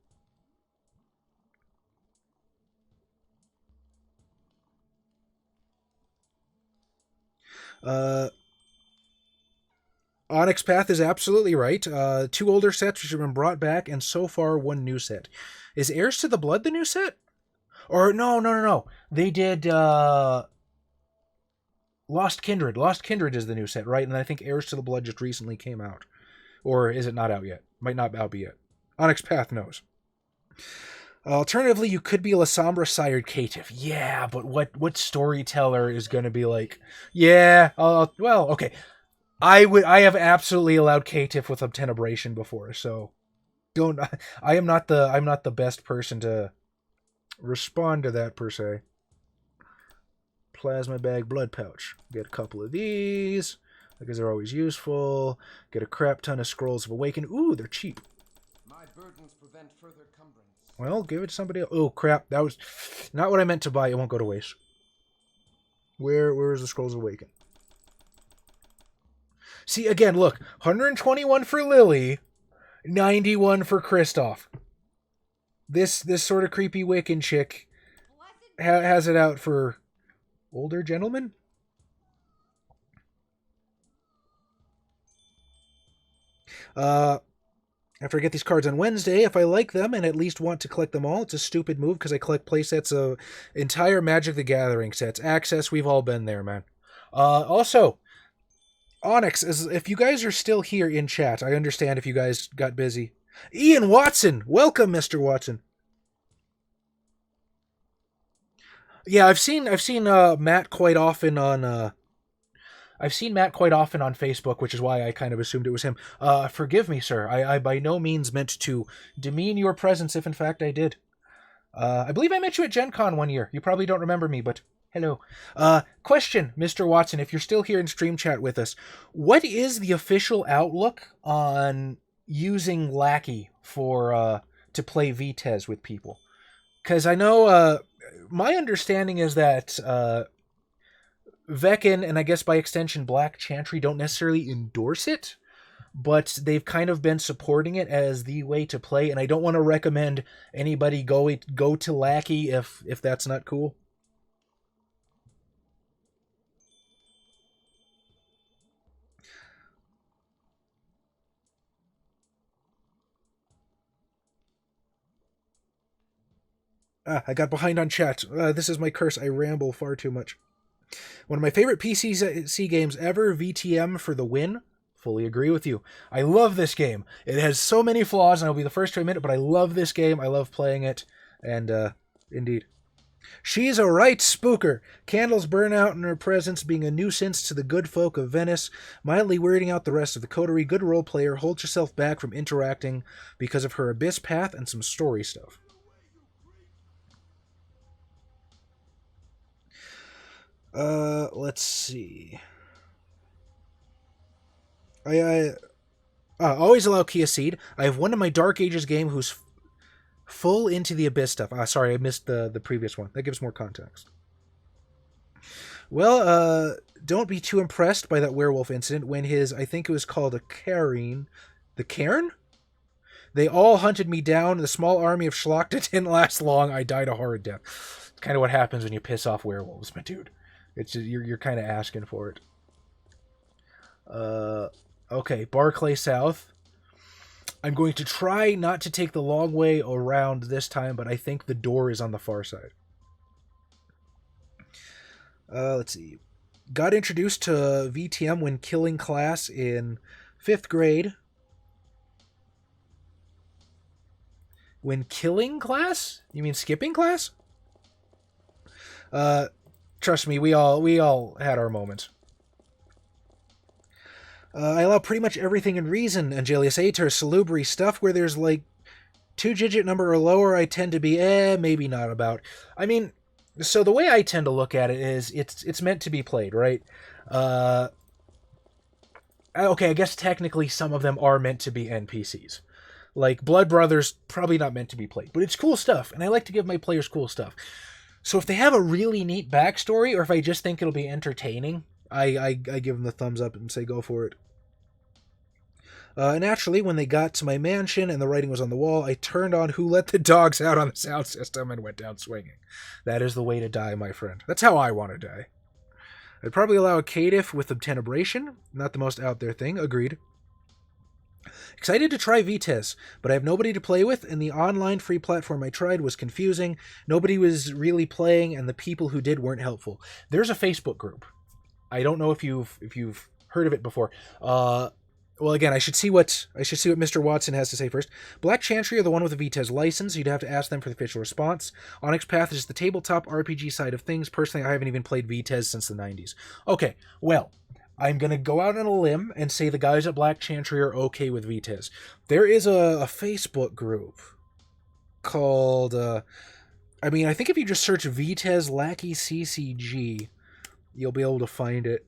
Onyx Path is absolutely right. 2 older sets which have been brought back, and so far 1 new set. Is Heirs to the Blood the new set? Or no. They did Lost Kindred. Lost Kindred is the new set, right? And I think Heirs to the Blood just recently came out. Or is it not out yet? Might not out be yet. Onyx Path knows. Alternatively, you could be a Lasombra sired caitiff. Yeah, but what storyteller is going to be like, yeah, well, okay. I have absolutely allowed caitiff with obtenebration before, so I'm not the best person to respond to that per se. Plasma bag, blood pouch. Get a couple of these because they're always useful. Get a crap ton of scrolls of awaken. Ooh, they're cheap. My burdens prevent further cumbrance. Well, give it to somebody else. Oh crap, that was not what I meant to buy. It won't go to waste. Where is the scrolls of awaken? See, again, look, 121 for Lily, 91 for Kristoff. This sort of creepy Wiccan chick has it out for older gentlemen? After I get these cards on Wednesday, if I like them and at least want to collect them all, it's a stupid move because I collect playsets of entire Magic the Gathering sets. Access, we've all been there, man. Also, Onyx, if you guys are still here in chat, I understand if you guys got busy. Ian Watson, welcome, Mr. Watson. Yeah, I've seen Matt quite often on Facebook, which is why I kind of assumed it was him. Forgive me, sir. I by no means meant to demean your presence, if in fact I did. I believe I met you at Gen Con one year. You probably don't remember me, but hello. Question, Mr. Watson, if you're still here in stream chat with us, what is the official outlook on using Lackey for to play VTES with people? Because I know my understanding is that Vecin, and I guess by extension Black Chantry, don't necessarily endorse it, but they've kind of been supporting it as the way to play, and I don't want to recommend anybody go to Lackey if that's not cool. I got behind on chat. This is my curse. I ramble far too much. One of my favorite PC games ever, VTM for the win. fully agree with you. I love this game. It has so many flaws, and I'll be the first to admit it, but I love this game. I love playing it, and indeed. She's a right spooker. Candles burn out in her presence, being a nuisance to the good folk of Venice, mildly weirding out the rest of the coterie. Good role player, holds yourself back from interacting because of her abyss path and some story stuff. Let's see. I always allow Kia Seed. I have one in my Dark Ages game who's full into the abyss stuff. Sorry, I missed the previous one. That gives more context. Well, don't be too impressed by that werewolf incident when I think it was called a Cairn. The Cairn? They all hunted me down. The small army of Schlachta didn't last long. I died a horrid death. It's kind of what happens when you piss off werewolves, my dude. It's just, you're kind of asking for it. Okay, Barclay South. I'm going to try not to take the long way around this time, but I think the door is on the far side. Let's see. Got introduced to VTM when killing class in 5th grade. When killing class? You mean skipping class? Trust me, we all had our moments. I allow pretty much everything in reason, Angelius Ater, Salubri, stuff where there's like 2-digit number or lower I tend to be, maybe not about. I mean, so the way I tend to look at it is it's meant to be played, right? Okay, I guess technically some of them are meant to be NPCs. Like Blood Brothers, probably not meant to be played, but it's cool stuff, and I like to give my players cool stuff. So if they have a really neat backstory, or if I just think it'll be entertaining, I give them the thumbs up and say go for it. Naturally, when they got to my mansion and the writing was on the wall, I turned on Who Let the Dogs Out on the sound system and went down swinging. That is the way to die, my friend. That's how I want to die. I'd probably allow a caitiff with obtenebration. Not the most out there thing. Agreed. Excited to try Vitesse, but I have nobody to play with, and the online free platform I tried was confusing. Nobody was really playing, and the people who did weren't helpful. There's a Facebook group. I don't know if you've heard of it before. Well, again, I should see what Mr. Watson has to say first. Black Chantry are the one with the Vitesse license. You'd have to ask them for the official response. Onyx Path is the tabletop RPG side of things. Personally, I haven't even played Vitesse since the 90s. Okay, well, I'm going to go out on a limb and say the guys at Black Chantry are okay with Vitesse. There is a Facebook group called, I think if you just search Vitesse Lackey CCG, you'll be able to find it.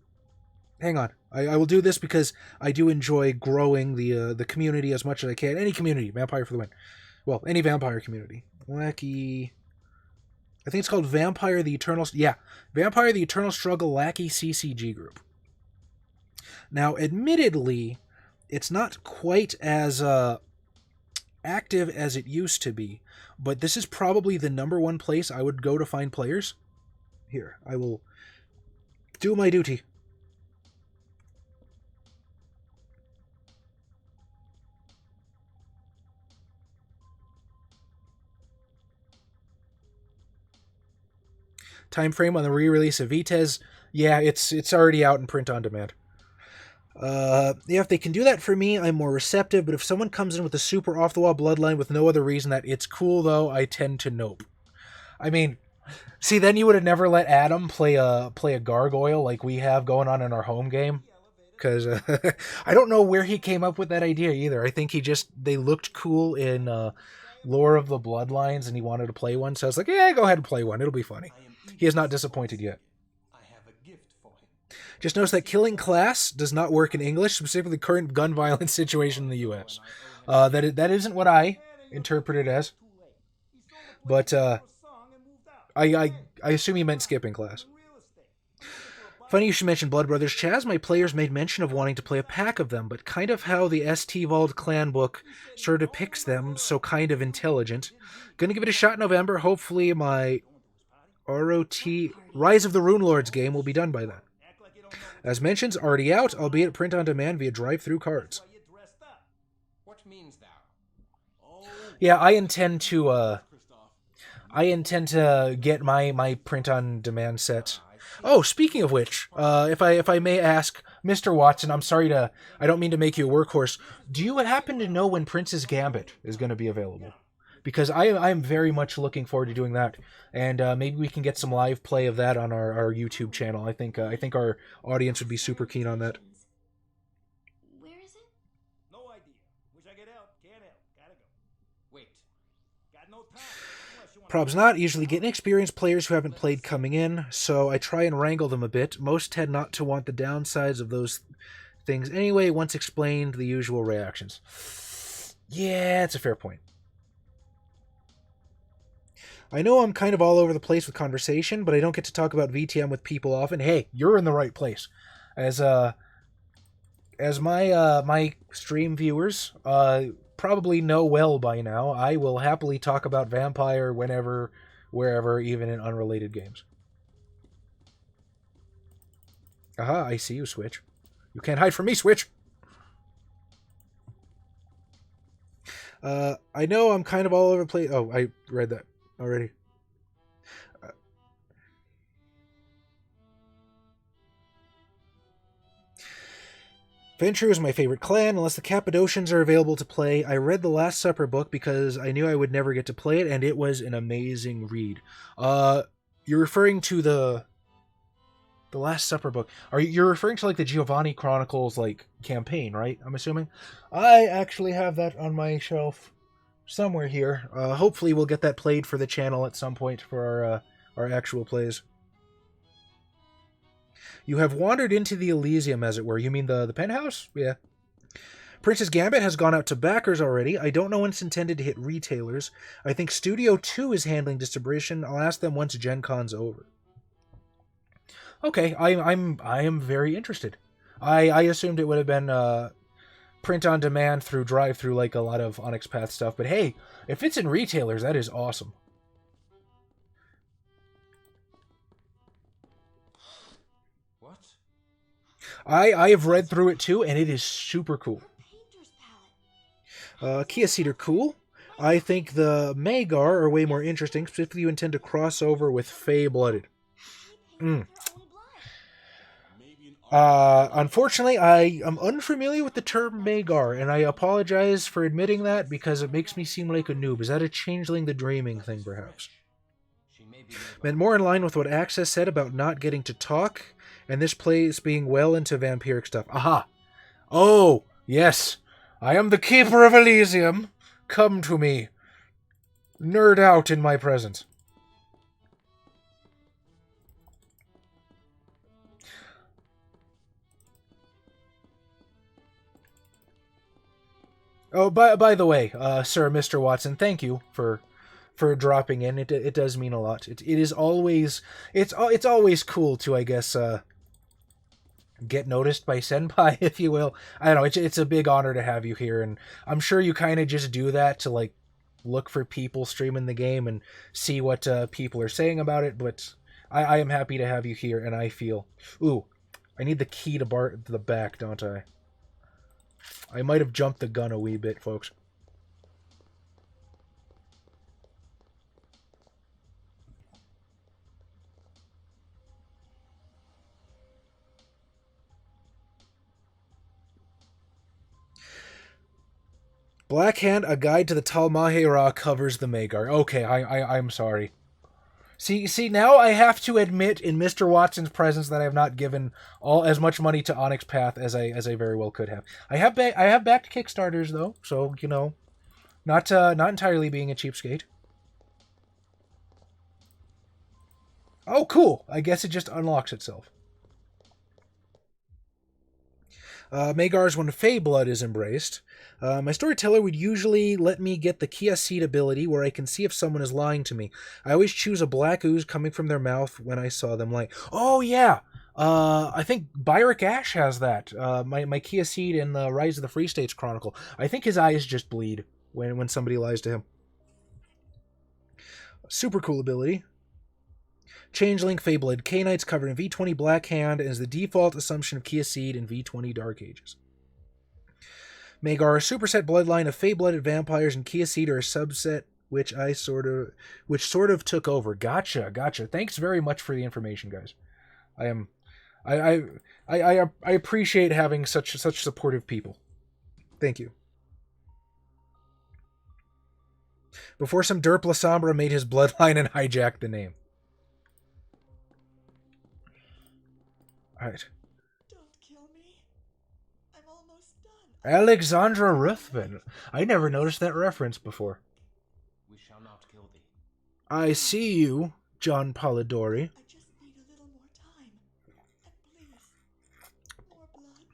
Hang on. I will do this because I do enjoy growing the community as much as I can. Any community. Vampire for the win. Well, any vampire community. Lackey. I think it's called Vampire the Eternal... Yeah. Vampire the Eternal Struggle Lackey CCG group. Now, admittedly, it's not quite as active as it used to be. But this is probably the #1 place I would go to find players. Here. I will do my duty. Time frame on the re-release of Vitesse, yeah, it's already out in print on demand. Yeah, if they can do that for me, I'm more receptive, but if someone comes in with a super off-the-wall bloodline with no other reason that it's cool, though, I tend to nope. I mean, see, then you would have never let Adam play a gargoyle like we have going on in our home game. Because I don't know where he came up with that idea either. I think they looked cool in Lore of the Bloodlines, and he wanted to play one, so I was like, yeah, go ahead and play one. It'll be funny. He has not disappointed yet. I have a gift for him. Just notice that killing class does not work in English, specifically the current gun violence situation in the U.S. That isn't what I interpret it as. But I assume he meant skipping class. Funny you should mention Blood Brothers. Chaz, my players made mention of wanting to play a pack of them, but kind of how the St-Vald clan book sort of depicts them, so kind of intelligent. Gonna give it a shot in November. Hopefully my ROT Rise of the Rune Lords game will be done by then. As mentioned, already out, albeit print on demand via drive-through cards. What means thou? Yeah, I intend to get my print on demand set. Oh, speaking of which, if I may ask, Mr. Watson, I'm sorry to... I don't mean to make you a workhorse. Do you happen to know when Prince's Gambit is going to be available? Because I am very much looking forward to doing that. And maybe we can get some live play of that on our YouTube channel. I think our audience would be super keen on that. Where is it? No idea. Wish I could help. Can't help. Gotta go. Wait. Got no time. Unless you want Probs not, usually get inexperienced players who haven't played coming in, so I try and wrangle them a bit. Most tend not to want the downsides of those things anyway, once explained the usual reactions. Yeah, it's a fair point. I know I'm kind of all over the place with conversation, but I don't get to talk about VTM with people often. Hey, you're in the right place. As my stream viewers probably know well by now, I will happily talk about Vampire whenever, wherever, even in unrelated games. Aha, I see you, Switch. You can't hide from me, Switch! I know I'm kind of all over the place. Oh, I read that already. Venture is my favorite clan, unless the Cappadocians are available to play. I read the Last Supper book because I knew I would never get to play it, and it was an amazing read. You're referring to the Last Supper book. You're referring to like the Giovanni Chronicles like campaign, right? I'm assuming. I actually have that on my shelf somewhere here. Hopefully we'll get that played for the channel at some point for our actual plays. You have wandered into the Elysium, as it were. You mean the penthouse? Yeah. Prince's Gambit has gone out to backers already. I don't know when it's intended to hit retailers. I think Studio 2 is handling distribution. I'll ask them once Gen Con's over. Okay, I am very interested. I assumed it would have been print on demand through drive-through like a lot of Onyx Path stuff, but hey, if it's in retailers, that is awesome. What? I have read through it too, and it is super cool. Painter's palette. Kia Seed are cool. I think the Magar are way more interesting, specifically you intend to cross over with Fey-Blooded. Unfortunately, I am unfamiliar with the term Magar, and I apologize for admitting that because it makes me seem like a noob. Is that a Changeling the Dreaming thing, perhaps? She may be Meant more in line with what Access said about not getting to talk, and this place being well into vampiric stuff. Aha! Oh, yes. I am the Keeper of Elysium. Come to me. Nerd out in my presence. Oh, by the way, Sir Mr. Watson, thank you for dropping in. It does mean a lot. It is always it's always cool to, I guess, get noticed by Senpai, if you will. I don't know. It's a big honor to have you here, and I'm sure you kind of just do that to like look for people streaming the game and see what people are saying about it. But I am happy to have you here, and I feel I need the key to the back, don't I? I might have jumped the gun a wee bit, folks. Blackhand, A Guide to the Talmahera covers the Magar. Okay, I'm sorry. See, now I have to admit in Mr. Watson's presence that I have not given as much money to Onyx Path as I very well could have. I have backed Kickstarters though, so you know, not entirely being a cheapskate. Oh, cool! I guess it just unlocks itself. Magar's when Fey Blood is embraced. My storyteller would usually let me get the Kia Seed ability where I can see if someone is lying to me. I always choose a black ooze coming from their mouth when I saw them lie. Oh, yeah! I think Byrick Ash has that. My Kia Seed in the Rise of the Free States Chronicle. I think his eyes just bleed when somebody lies to him. Super cool ability. Changeling Feyblade. K-Knight's covered in V20 Black Hand and is the default assumption of Kia Seed in V20 Dark Ages. Magar, a superset bloodline of Fey-blooded vampires, and Kia Seed are a subset which sort of took over. Gotcha. Thanks very much for the information, guys. I appreciate having such supportive people. Thank you. Before some derp La Sombra made his bloodline and hijacked the name. Alright. Don't kill me. I'm almost done. Alexandra Ruthven. I never noticed that reference before. We shall not kill thee. I see you, John Polidori. I just need a little more time. And please, more blood.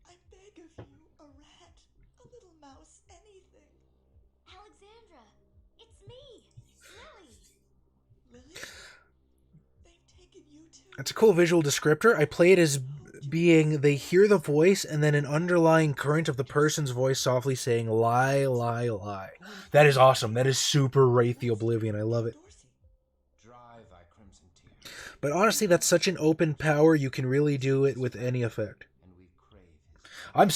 I beg of you, a rat, a little mouse, anything. Alexandra, it's me, Lily. Lily? They've taken you too. That's a cool visual descriptor. I play it as being they hear the voice and then an underlying current of the person's voice softly saying lie, lie, lie. That is awesome. That is super Wraith the Oblivion. I love it. Dry thy crimson tears, But honestly, that's such an open power. You can really do it with any effect. and we crave his I'm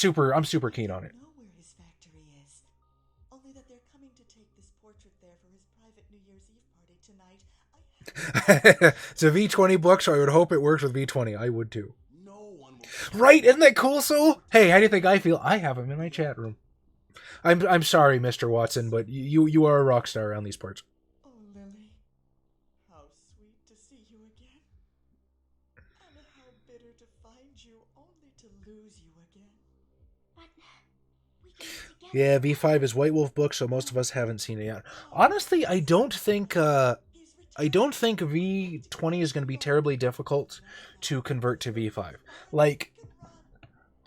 super keen on it. I know where his factory is. Only that they're coming to take this portrait there for his private New Year's Eve party tonight. It's a V20 book, so I would hope it works with V20. I would too. No one will. Right? Isn't that cool, Soul? Hey, how do you think I feel? I have him in my chat room. I'm sorry, Mr. Watson, but you are a rock star around these parts. Oh, Lily. How sweet to see you again. And how bitter to find you, only to lose you again. But we can be together. Yeah, V5 is White Wolf book, so most of us haven't seen it yet. Honestly, I don't think V20 is going to be terribly difficult to convert to V5. Like,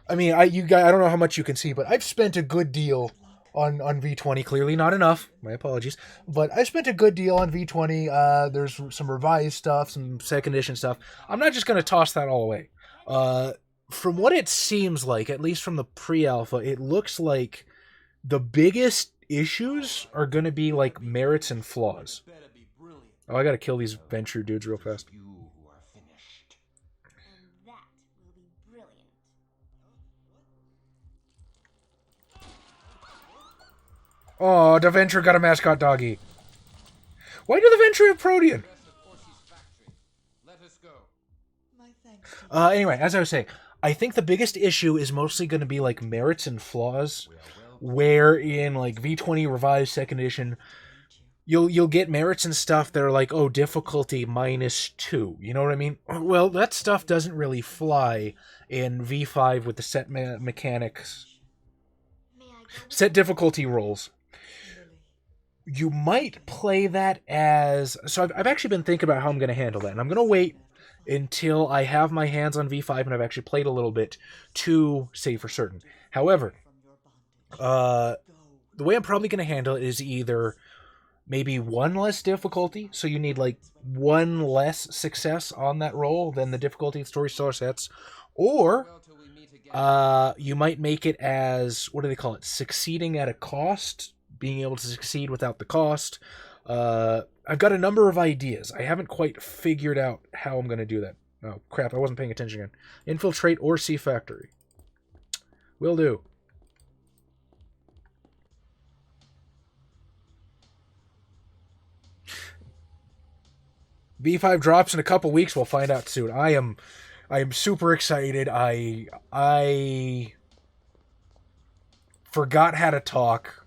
I mean, I don't know how much you can see, but I've spent a good deal on V20. Clearly not enough. My apologies. But I spent a good deal on V20. There's some revised stuff, some second edition stuff. I'm not just going to toss that all away. From what it seems like, at least from the pre-alpha, it looks like the biggest issues are going to be like merits and flaws. Better be brilliant. Oh, I got to kill these Venture dudes real fast. you who are finished. And that will be brilliant. Oh, the Venture got a mascot doggy. Why do the Venture have Protean? Rest of Orsi's factory. Let us go. My thanks to you. Anyway, as I was saying, I think the biggest issue is mostly going to be like merits and flaws, where in like V20 revised second edition, you'll get merits and stuff that are like, oh, difficulty -2. You know what I mean? Well, that stuff doesn't really fly in V5 with the set mechanics, May I go with set difficulty rolls. Lily. You might play that as... So I've actually been thinking about how I'm going to handle that, and I'm going to wait until I have my hands on V5 and I've actually played a little bit to say for certain. However, From your bondage. Go. the way I'm probably going to handle it is either maybe one less difficulty, so you need like one less success on that roll than the difficulty Story Star sets, or Well, till we meet again. you might make it as, what do they call it, succeeding at a cost, being able to succeed without the cost. I've got a number of ideas. I haven't quite figured out how I'm going to do that. Oh, crap, I wasn't paying attention again. Infiltrate or see factory. Will do. V5 drops in a couple weeks. We'll find out soon. I am super excited. I forgot how to talk,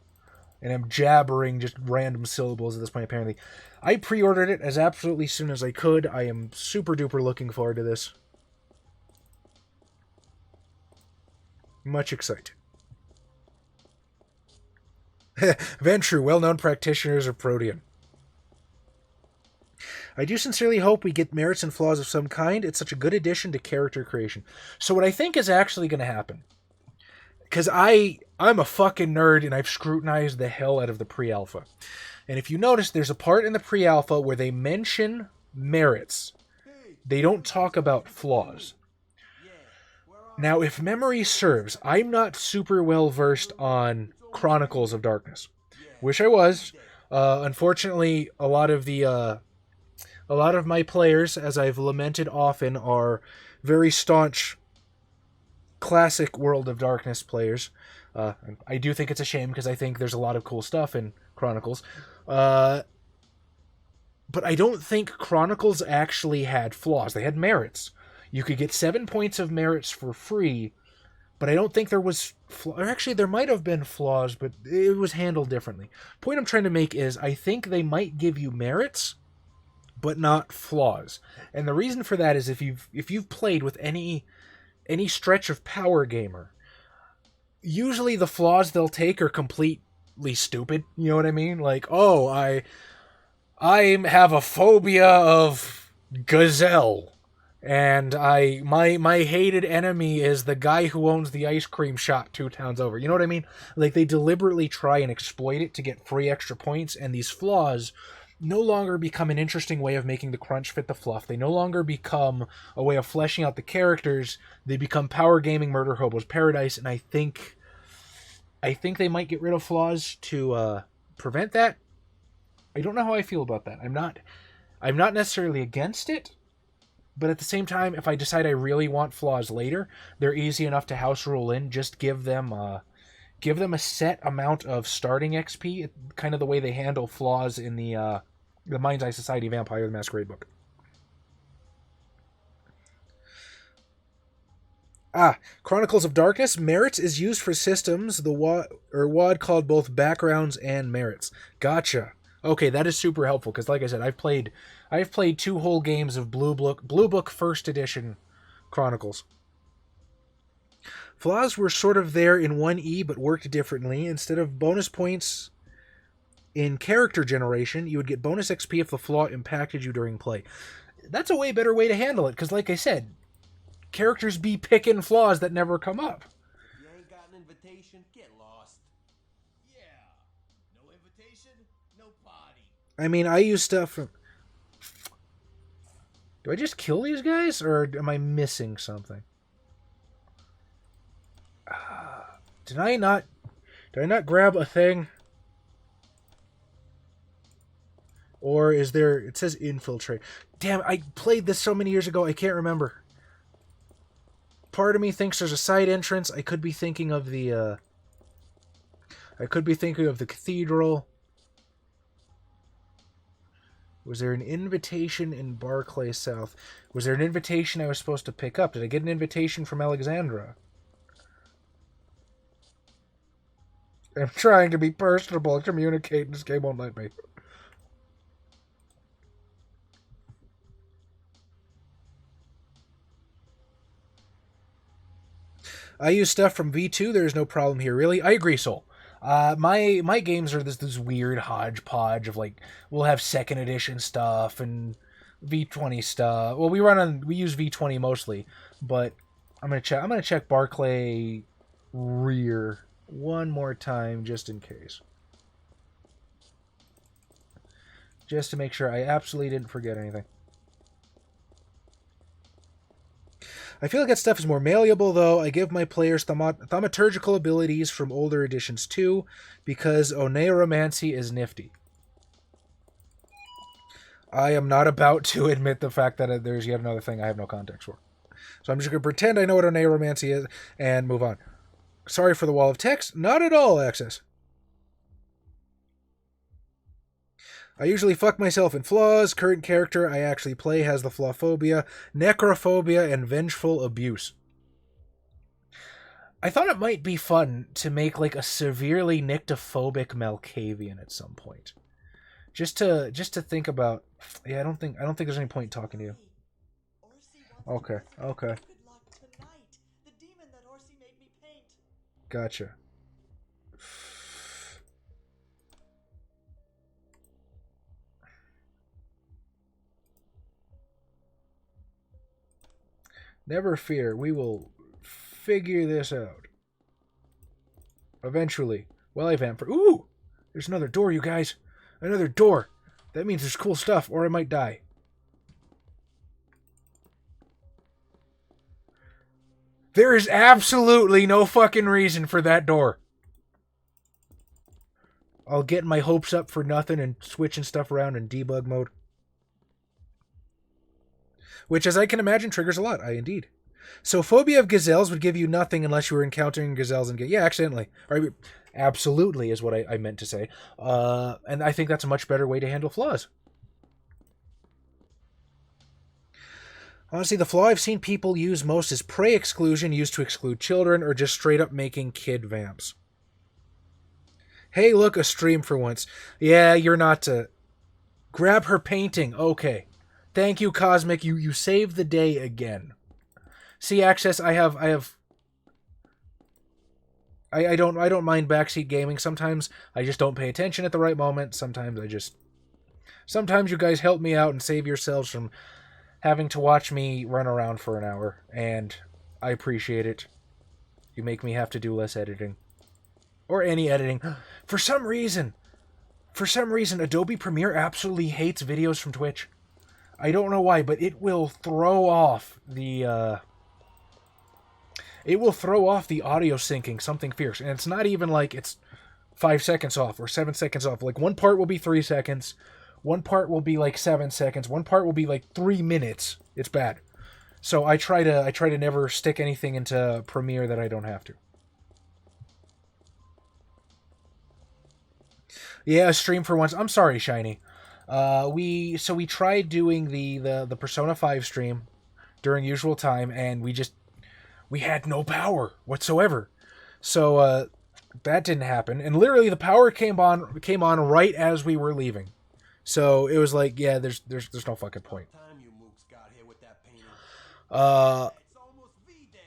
and I'm jabbering just random syllables at this point, apparently. I pre-ordered it as absolutely soon as I could. I am super duper looking forward to this. Much excited. Ventru, well-known practitioners of Protean. I do sincerely hope we get merits and flaws of some kind. It's such a good addition to character creation. So what I think is actually going to happen, because I'm a fucking nerd and I've scrutinized the hell out of the pre-alpha. And if you notice, there's a part in the pre-alpha where they mention merits. They don't talk about flaws. Now, if memory serves, I'm not super well versed on Chronicles of Darkness. Wish I was. Unfortunately, a lot of my players, as I've lamented often, are very staunch classic World of Darkness players. I do think it's a shame because I think there's a lot of cool stuff in Chronicles. But I don't think Chronicles actually had flaws. They had merits. You could get 7 points of merits for free, but I don't think there was... Or actually, there might have been flaws, but it was handled differently. Point I'm trying to make is I think they might give you merits, but not flaws. And the reason for that is if you've played with any stretch of Power Gamer, usually the flaws they'll take are completely stupid. You know what I mean? Like, oh, I have a phobia of gazelle. And my hated enemy is the guy who owns the ice cream shop 2 towns over. You know what I mean? Like, they deliberately try and exploit it to get free extra points, and these flaws no longer become an interesting way of making the crunch fit the fluff. They no longer become a way of fleshing out the characters. They become power gaming Murder Hobo's Paradise, and I think they might get rid of flaws to prevent that. I don't know how I feel about that. I'm not necessarily against it. But at the same time, if I decide I really want flaws later, they're easy enough to house rule in. Just give them a set amount of starting XP, kind of the way they handle flaws in the Mind's Eye Society Vampire the Masquerade book. Chronicles of Darkness. Merits is used for systems. The WAD called both backgrounds and merits. Gotcha. Okay, that is super helpful because, like I said, I've played 2 whole games of Blue Book First Edition Chronicles. Flaws were sort of there in 1E, but worked differently. Instead of bonus points in character generation, you would get bonus XP if the flaw impacted you during play. That's a way better way to handle it because, like I said, characters be picking flaws that never come up. You ain't got an invitation? Get lost. Yeah. No invitation, no party. I mean, I use stuff from... Do I just kill these guys, or am I missing something? Did I not grab a thing? Or is there... It says infiltrate. Damn, I played this so many years ago, I can't remember. Part of me thinks there's a side entrance. I could be thinking of the... cathedral. Was there an invitation in Barclay South? Was there an invitation I was supposed to pick up? Did I get an invitation from Alexandra? I'm trying to be personable and communicate, and this game won't let me. I use stuff from V2. There's no problem here, really. I agree, Soul. My games are this weird hodgepodge of, like, we'll have 2nd edition stuff and V20 stuff. Well, we use V20 mostly, but I'm gonna check Barclay rear one more time just in case. Just to make sure I absolutely didn't forget anything. I feel like that stuff is more malleable, though. I give my players thaumaturgical abilities from older editions, too, because Oneiromancy is nifty. I am not about to admit the fact that there's yet another thing I have no context for. So I'm just going to pretend I know what Oneiromancy is and move on. Sorry for the wall of text. Not at all, Access. I usually fuck myself in flaws. Current character I actually play has the flawphobia, necrophobia, and vengeful abuse. I thought it might be fun to make like a severely nyctophobic Malkavian at some point. Just to think about. Yeah, I don't think there's any point talking to you. Okay. Gotcha. Never fear, we will figure this out. Eventually. Well, I vamp for... Ooh! There's another door, you guys. Another door. That means there's cool stuff, or I might die. There is absolutely no fucking reason for that door. I'll get my hopes up for nothing and switching stuff around in debug mode. Which, as I can imagine, triggers a lot. Indeed. So, phobia of gazelles would give you nothing unless you were encountering gazelles and... Yeah, accidentally. Or, absolutely is what I meant to say. And I think that's a much better way to handle flaws. Honestly, the flaw I've seen people use most is prey exclusion used to exclude children or just straight up making kid vamps. Hey, look, a stream for once. Yeah, you're not grab her painting. Okay. Thank you, Cosmic. You saved the day again. See, Access, I don't mind backseat gaming. Sometimes I just don't pay attention at the right moment. Sometimes you guys help me out and save yourselves from having to watch me run around for an hour, and I appreciate it. You make me have to do less editing. Or any editing. For some reason, Adobe Premiere absolutely hates videos from Twitch. I don't know why, but it will throw off the audio syncing something fierce. And it's not even like it's 5 seconds off or 7 seconds off. Like, one part will be 3 seconds, one part will be like 7 seconds, one part will be like 3 minutes. It's bad. So I try to never stick anything into Premiere that I don't have to. Yeah, a stream for once. I'm sorry, Shiny. We tried doing the Persona 5 stream during usual time, and we had no power whatsoever. So that didn't happen. And literally the power came on right as we were leaving. So it was like, yeah, there's no fucking point. Time you mooks got here with that painting. It's almost V-Day.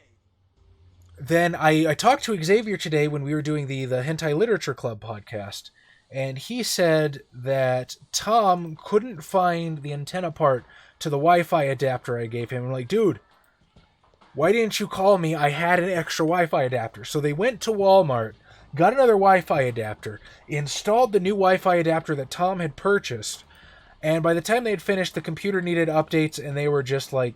Then I talked to Xavier today when we were doing the Hentai Literature Club podcast, and he said that Tom couldn't find the antenna part to the Wi-Fi adapter I gave him. I'm like, dude, why didn't you call me? I had an extra Wi-Fi adapter. So they went to Walmart, got another Wi-Fi adapter, installed the new Wi-Fi adapter that Tom had purchased, and by the time they had finished, the computer needed updates, and they were just like,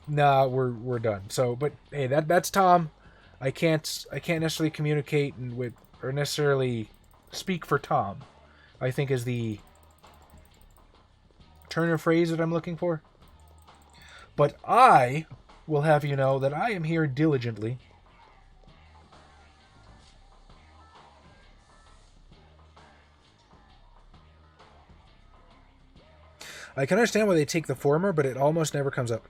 nah, we're done. So, but hey, that's Tom. I can't necessarily communicate with, or necessarily speak for Tom, I think is the turn of phrase that I'm looking for. But I will have you know that I am here diligently. I can understand why they take the former, but it almost never comes up.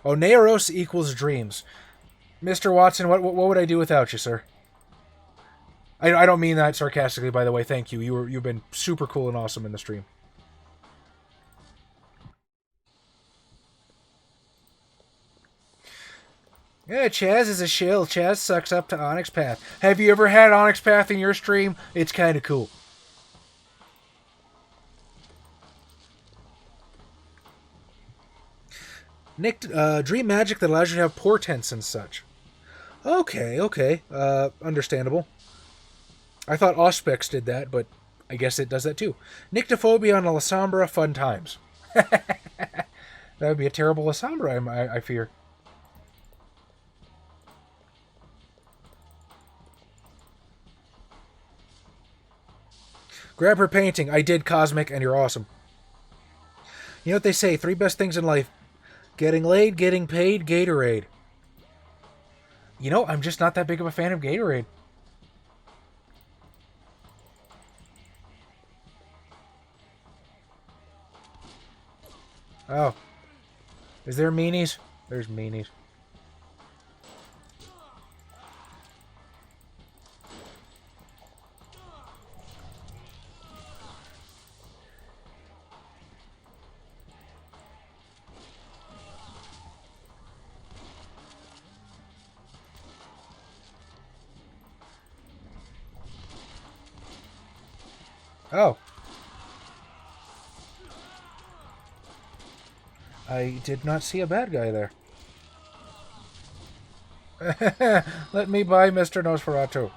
Oh, Neoros equals dreams. Mr. Watson, what would I do without you, sir? I don't mean that sarcastically, by the way. Thank you. You've been super cool and awesome in the stream. Yeah, Chaz is a shill. Chaz sucks up to Onyx Path. Have you ever had Onyx Path in your stream? It's kind of cool. Nick, dream magic that allows you to have portents and such. Okay. Understandable. I thought Auspex did that, but I guess it does that too. Nyctophobia on a Lasombra, fun times. That would be a terrible Lasombra, I fear. Grab her painting. I did, Cosmic, and you're awesome. You know what they say, 3 best things in life. Getting laid, getting paid, Gatorade. You know, I'm just not that big of a fan of Gatorade. Oh. Is there meanies? There's meanies. Oh. I did not see a bad guy there. Let me by, Mr. Nosferatu.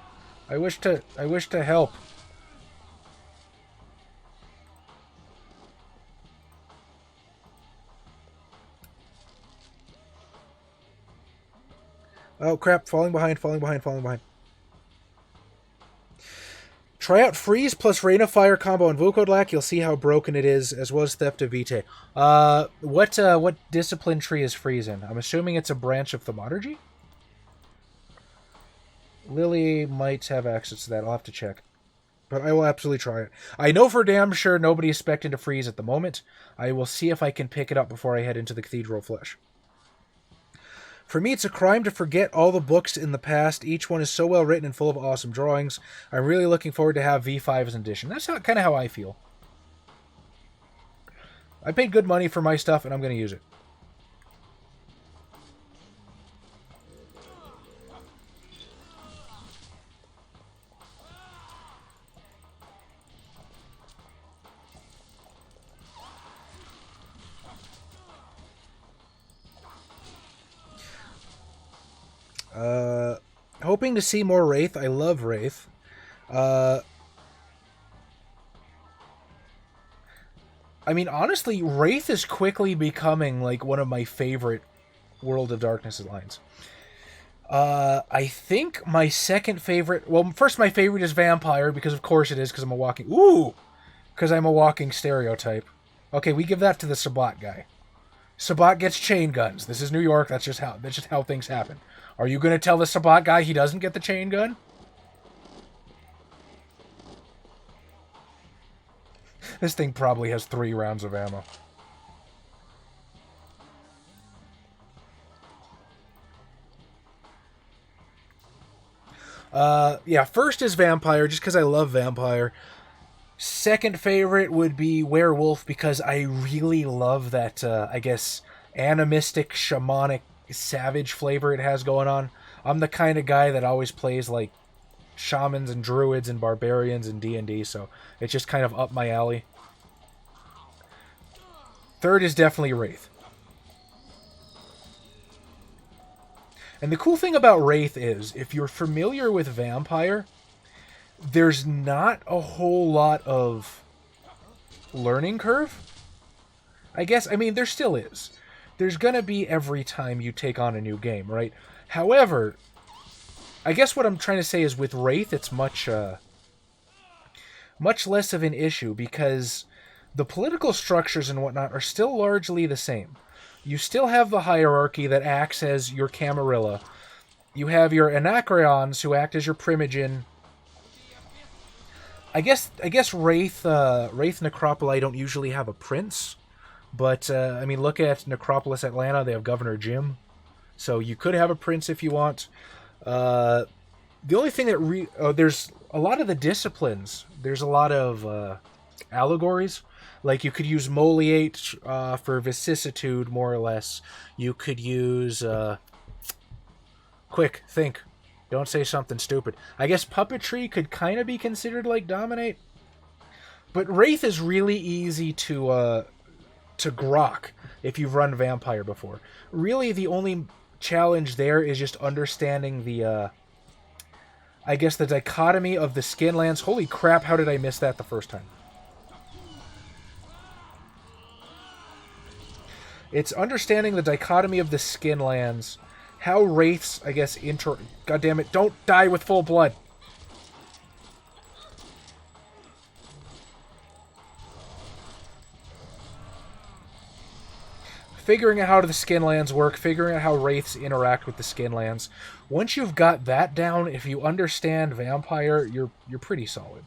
I wish to help. Oh crap, falling behind. Try out Freeze plus Rain of Fire combo on Vukodlak. You'll see how broken it is, as well as Theft of Vitae. What discipline tree is Freeze in? I'm assuming it's a branch of Thaumaturgy? Lily might have access to that. I'll have to check. But I will absolutely try it. I know for damn sure nobody is expecting to Freeze at the moment. I will see if I can pick it up before I head into the Cathedral Flesh. For me, it's a crime to forget all the books in the past. Each one is so well written and full of awesome drawings. I'm really looking forward to have V5 as an edition. That's kind of how I feel. I paid good money for my stuff, and I'm going to use it. Hoping to see more Wraith. I love Wraith. I mean, honestly, Wraith is quickly becoming like one of my favorite World of Darkness lines. I think my second favorite... Well, first my favorite is Vampire, because of course it is, because I'm a walking... Ooh! Because I'm a walking stereotype. Okay, we give that to the Sabbat guy. Sabbat gets chain guns. This is New York. That's just how things happen. Are you going to tell the Sabbat guy he doesn't get the chain gun? This thing probably has 3 rounds of ammo. Yeah, first is Vampire, just because I love Vampire. Second favorite would be Werewolf, because I really love that, I guess, animistic, shamanic, savage flavor it has going on. I'm the kind of guy that always plays, like, shamans and druids and barbarians and D&D, so it's just kind of up my alley. Third is definitely Wraith. And the cool thing about Wraith is, if you're familiar with Vampire, there's not a whole lot of learning curve. I guess, I mean, there still is. There's gonna be every time you take on a new game, right? However, I guess what I'm trying to say is with Wraith, it's much less of an issue, because the political structures and whatnot are still largely the same. You still have the hierarchy that acts as your Camarilla. You have your Anacreons, who act as your Primogen. I guess Wraith Necropoli don't usually have a prince, but I mean, look at Necropolis Atlanta. They have Governor Jim, so you could have a prince if you want. The only thing that there's a lot of the disciplines. There's a lot of allegories. Like, you could use Moliate for vicissitude, more or less. You could use... Quick, think. Don't say something stupid. I guess puppetry could kind of be considered like dominate. But Wraith is really easy to grok if you've run Vampire before. Really, the only challenge there is just understanding the... I guess the dichotomy of the skin lands. Holy crap, how did I miss that the first time? It's understanding the dichotomy of the skin lands, how Wraiths, I guess, God damn it, don't die with full blood. Figuring out how the skin lands work, figuring out how Wraiths interact with the skin lands. Once you've got that down, if you understand Vampire, you're pretty solid.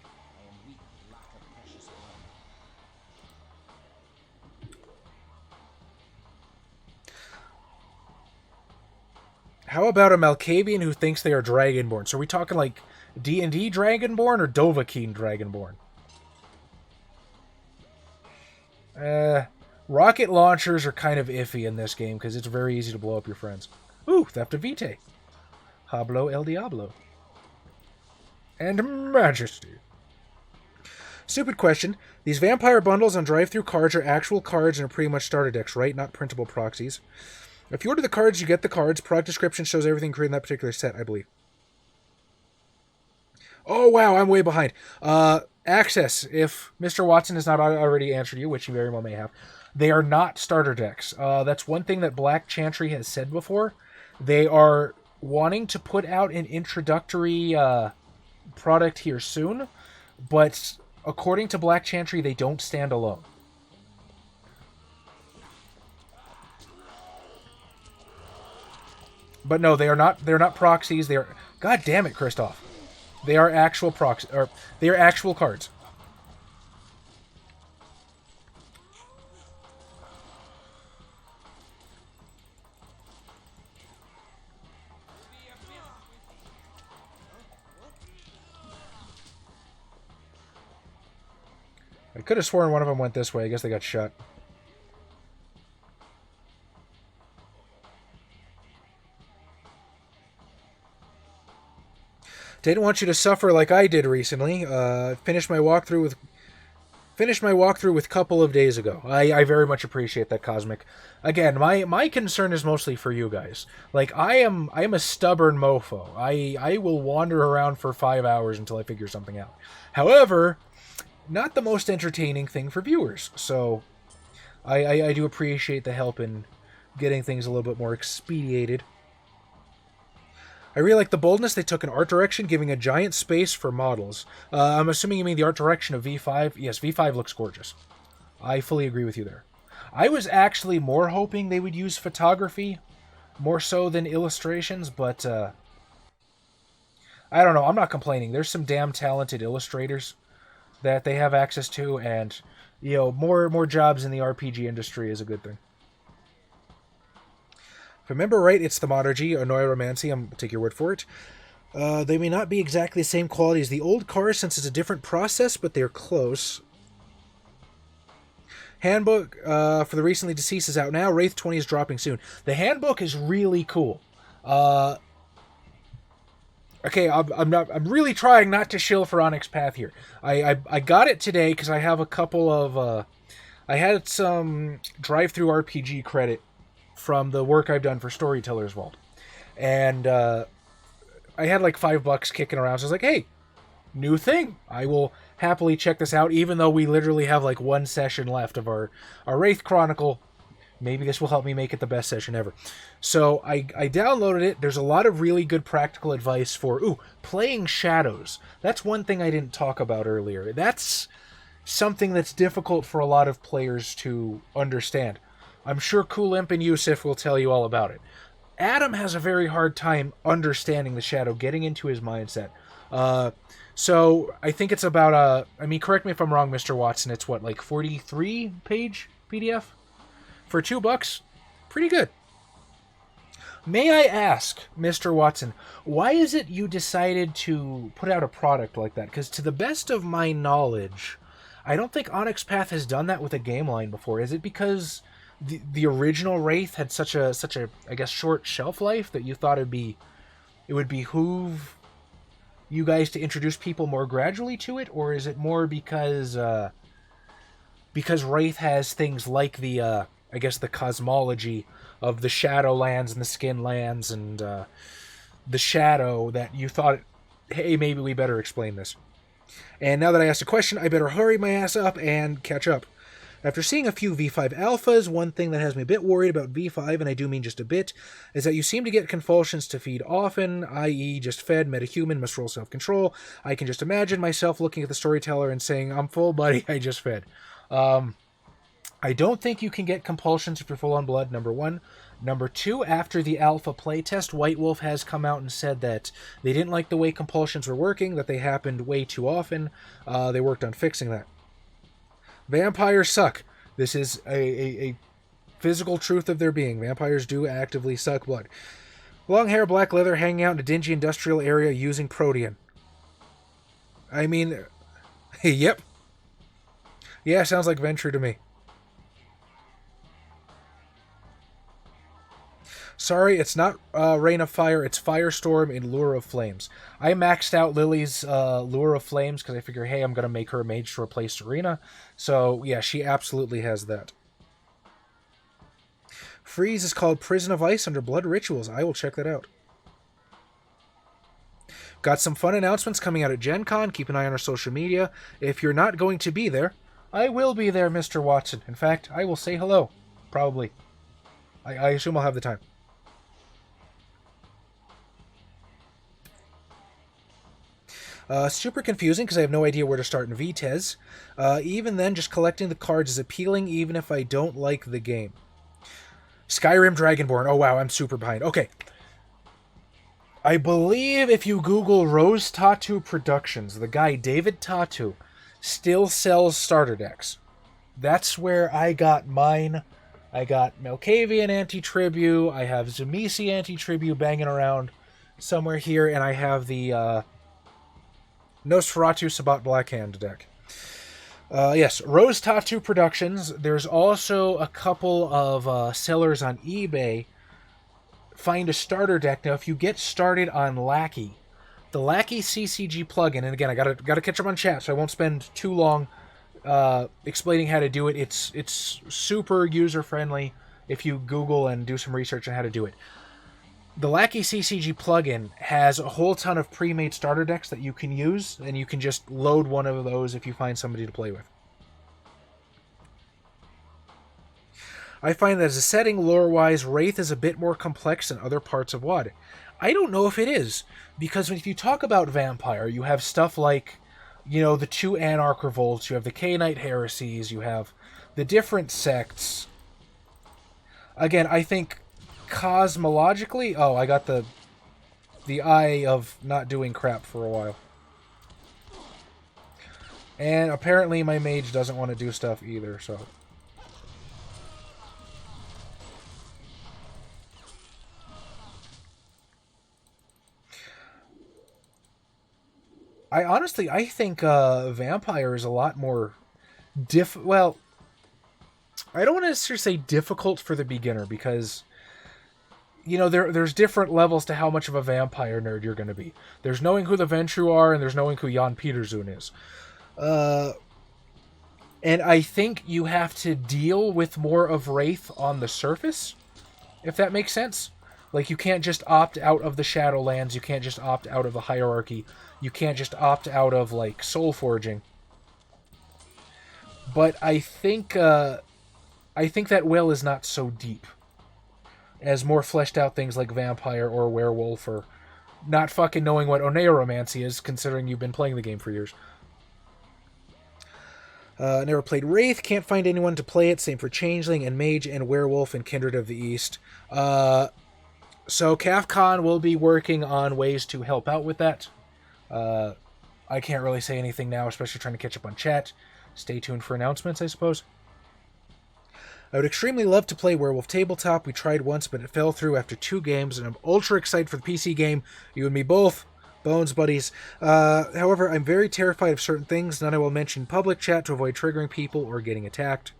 How about a Malkavian who thinks they are Dragonborn? So are we talking like D&D Dragonborn or Dovahkiin Dragonborn? Rocket launchers are kind of iffy in this game because it's very easy to blow up your friends. Ooh, Theft of Vitae. Hablo el Diablo. And Majesty. Stupid question. These vampire bundles on drive-thru cards are actual cards and are pretty much starter decks, right? Not printable proxies. If you order the cards, you get the cards. Product description shows everything created in that particular set, I believe. Oh, wow, I'm way behind. Access, if Mr. Watson has not already answered you, which he very well may have, they are not starter decks. That's one thing that Black Chantry has said before. They are wanting to put out an introductory product here soon, but according to Black Chantry, they don't stand alone. But no, they are not. They're not proxies. They are. God damn it, Christoph. They are actual proxy, or they are actual cards. I could have sworn one of them went this way. I guess they got shot. Didn't want you to suffer like I did recently. Finished my walkthrough with a couple of days ago. I very much appreciate that, Cosmic. Again, my concern is mostly for you guys. Like, I am a stubborn mofo. I will wander around for 5 hours until I figure something out. However, not the most entertaining thing for viewers. So I do appreciate the help in getting things a little bit more expedited. I really like the boldness they took in art direction, giving a giant space for models. I'm assuming you mean the art direction of V5. Yes, V5 looks gorgeous. I fully agree with you there. I was actually more hoping they would use photography, more so than illustrations, but I don't know. I'm not complaining. There's some damn talented illustrators that they have access to, and you know, more jobs in the RPG industry is a good thing. If I remember right, it's the Monergy, or Neuromancy, I'll take your word for it. They may not be exactly the same quality as the old cars since it's a different process, but they're close. Handbook for the recently deceased is out now. Wraith 20 is dropping soon. The handbook is really cool. Okay, I'm really trying not to shill for Onyx Path here. I got it today because I have a couple of... I had some drive-through RPG credit from the work I've done for Storyteller's Vault. And I had like $5 kicking around, so I was like, hey, new thing. I will happily check this out, even though we literally have like one session left of our Wraith Chronicle. Maybe this will help me make it the best session ever. So I downloaded it. There's a lot of really good practical advice for, playing shadows. That's one thing I didn't talk about earlier. That's something that's difficult for a lot of players to understand. I'm sure Cool Imp and Yusuf will tell you all about it. Adam has a very hard time understanding the shadow, getting into his mindset. So I think it's about, correct me if I'm wrong, Mr. Watson, it's what, like 43-page PDF? For $2? Pretty good. May I ask, Mr. Watson, why is it you decided to put out a product like that? Because to the best of my knowledge, I don't think Onyx Path has done that with a game line before. Is it because the original Wraith had such a I guess short shelf life that you thought it would behoove you guys to introduce people more gradually to it, or is it more because Wraith has things like the I guess the cosmology of the Shadowlands and the Skinlands and the Shadow that you thought, hey, maybe we better explain this. And now that I asked a question, I better hurry my ass up and catch up. After seeing a few V5 alphas, one thing that has me a bit worried about V5, and I do mean just a bit, is that you seem to get compulsions to feed often, i.e. just fed, metahuman, must roll self-control. I can just imagine myself looking at the storyteller and saying, I'm full, buddy, I just fed. I don't think you can get compulsions if you're full on blood, number one. Number two, after the alpha playtest, White Wolf has come out and said that they didn't like the way compulsions were working, that they happened way too often. They worked on fixing that. Vampires suck. This is a physical truth of their being. Vampires do actively suck blood. Long hair, black leather, hanging out in a dingy industrial area using Protean. I mean, yep. Yeah, sounds like Ventrue to me. Sorry, it's not Rain of Fire, it's Firestorm in Lure of Flames. I maxed out Lily's Lure of Flames because I figure, hey, I'm going to make her a mage to replace Serena. So, yeah, she absolutely has that. Freeze is called Prison of Ice under Blood Rituals. I will check that out. Got some fun announcements coming out at Gen Con. Keep an eye on our social media. If you're not going to be there, I will be there, Mr. Watson. In fact, I will say hello. Probably. I assume I'll have the time. Super confusing because I have no idea where to start in VTES. Even then, just collecting the cards is appealing even if I don't like the game. Skyrim Dragonborn. Oh, wow, I'm super behind. Okay. I believe if you Google Rose Tattoo Productions, the guy David Tattoo still sells starter decks. That's where I got mine. I got Malkavian Anti-Tribu. I have Zamisi Anti-Tribu banging around somewhere here, and I have the Nosferatu Sabat Blackhand deck. Yes, Rose Tattoo Productions. There's also a couple of sellers on eBay. Find a starter deck. Now, if you get started on Lackey, the Lackey CCG plugin, and again, I gotta catch up on chat, so I won't spend too long explaining how to do it. It's super user friendly if you Google and do some research on how to do it. The Lackey CCG plugin has a whole ton of pre-made starter decks that you can use, and you can just load one of those if you find somebody to play with. I find that as a setting, lore-wise, Wraith is a bit more complex than other parts of WoD. I don't know if it is, because if you talk about Vampire, you have stuff like, the 2 Anarch Revolts, you have the K-Knight Heresies, you have the different sects. Again, I think cosmologically... Oh, I got the eye of not doing crap for a while. And apparently my mage doesn't want to do stuff either, so... I think Vampire is a lot more well, I don't want to necessarily say difficult for the beginner, because there's different levels to how much of a vampire nerd you're going to be. There's knowing who the Ventru are, and there's knowing who Jan Peterzoon is. And I think you have to deal with more of Wraith on the surface, if that makes sense. Like, you can't just opt out of the Shadowlands, you can't just opt out of the Hierarchy, you can't just opt out of, like, Soul Forging. But I think that well is not so deep as more fleshed out things like Vampire or Werewolf, or not fucking knowing what Oneomancy is, considering you've been playing the game for years. Never played Wraith, can't find anyone to play it, same for Changeling and Mage and Werewolf and Kindred of the East. So CAFCON will be working on ways to help out with that. I can't really say anything now, especially trying to catch up on chat. Stay tuned for announcements, I suppose. I would extremely love to play Werewolf Tabletop. We tried once, but it fell through after 2 games, and I'm ultra excited for the PC game. You and me both. Bones, buddies. However, I'm very terrified of certain things. None I will mention in public chat to avoid triggering people or getting attacked.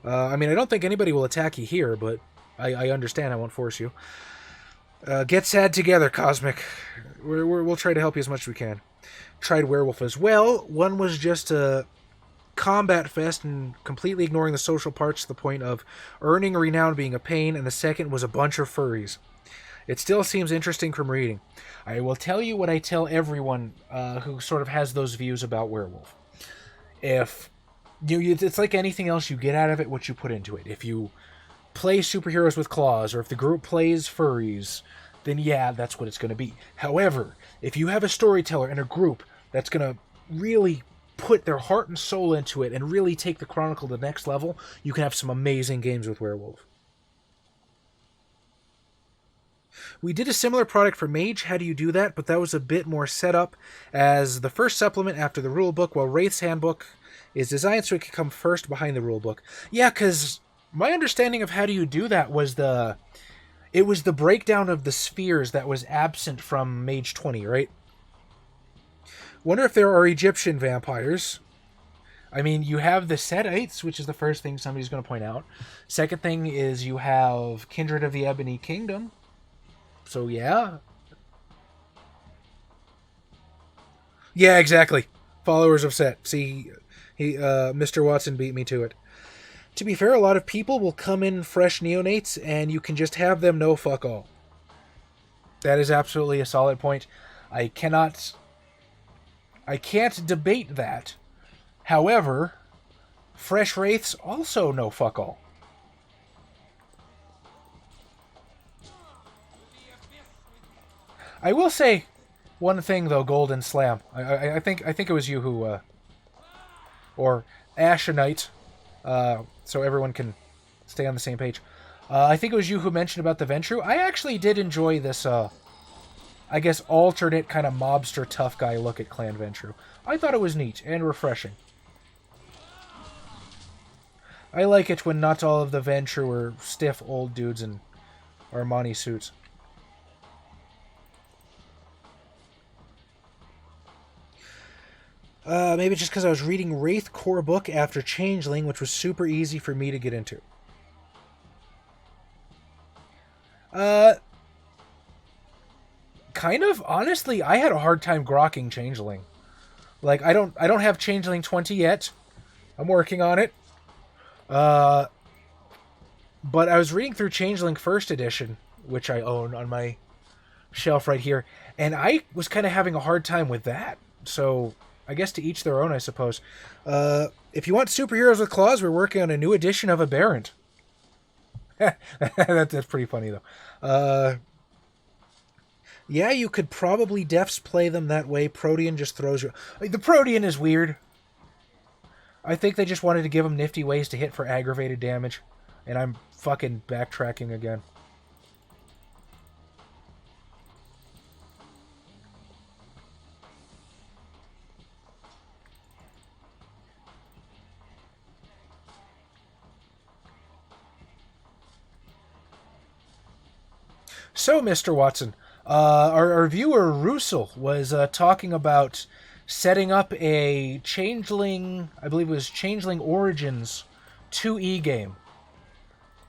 I don't think anybody will attack you here, but I understand. I won't force you. Get sad together, Cosmic. We'll try to help you as much as we can. Tried Werewolf as well. One was just a combat fest and completely ignoring the social parts to the point of earning renown being a pain, and the second was a bunch of furries. It still seems interesting from reading. I will tell you what I tell everyone who sort of has those views about Werewolf. If it's like anything else, you get out of it what you put into it. If you play superheroes with claws, or if the group plays furries, then yeah, that's what it's going to be. However, if you have a storyteller in a group that's going to really put their heart and soul into it and really take the Chronicle to the next level, you can have some amazing games with Werewolf. We did a similar product for Mage. How do you do that? But that was a bit more set up as the first supplement after the rulebook, while Wraith's Handbook is designed so it can come first behind the rulebook. Yeah, because my understanding of how do you do that was it was the breakdown of the spheres that was absent from Mage 20, right? Wonder if there are Egyptian vampires. You have the Setites, which is the first thing somebody's going to point out. Second thing is you have Kindred of the Ebony Kingdom. So, yeah. Yeah, exactly. Followers of Set. See, Mr. Watson beat me to it. To be fair, a lot of people will come in fresh neonates, and you can just have them know fuck all. That is absolutely a solid point. I can't debate that. However, fresh wraiths also know fuck all. I will say one thing though, Golden Slam. I think it was you who, or Ashenite, so everyone can stay on the same page. I think it was you who mentioned about the Ventru. I actually did enjoy this, I guess, alternate kind of mobster tough guy look at Clan Ventru. I thought it was neat and refreshing. I like it when not all of the Ventru are stiff old dudes in Armani suits. Maybe just because I was reading Wraith core book after Changeling, which was super easy for me to get into. Kind of. Honestly, I had a hard time grokking Changeling. Like, I don't have Changeling 20 yet. I'm working on it. But I was reading through Changeling First Edition, which I own on my shelf right here, and I was kind of having a hard time with that. So I guess to each their own, I suppose. If you want superheroes with claws, we're working on a new edition of Aberrant. That's pretty funny, though. Yeah, you could probably defs play them that way. Protean just throws you... The Protean is weird. I think they just wanted to give him nifty ways to hit for aggravated damage. And I'm fucking backtracking again. So, Mr. Watson, our viewer Russell was talking about setting up a Changeling, I believe it was Changeling Origins 2E game.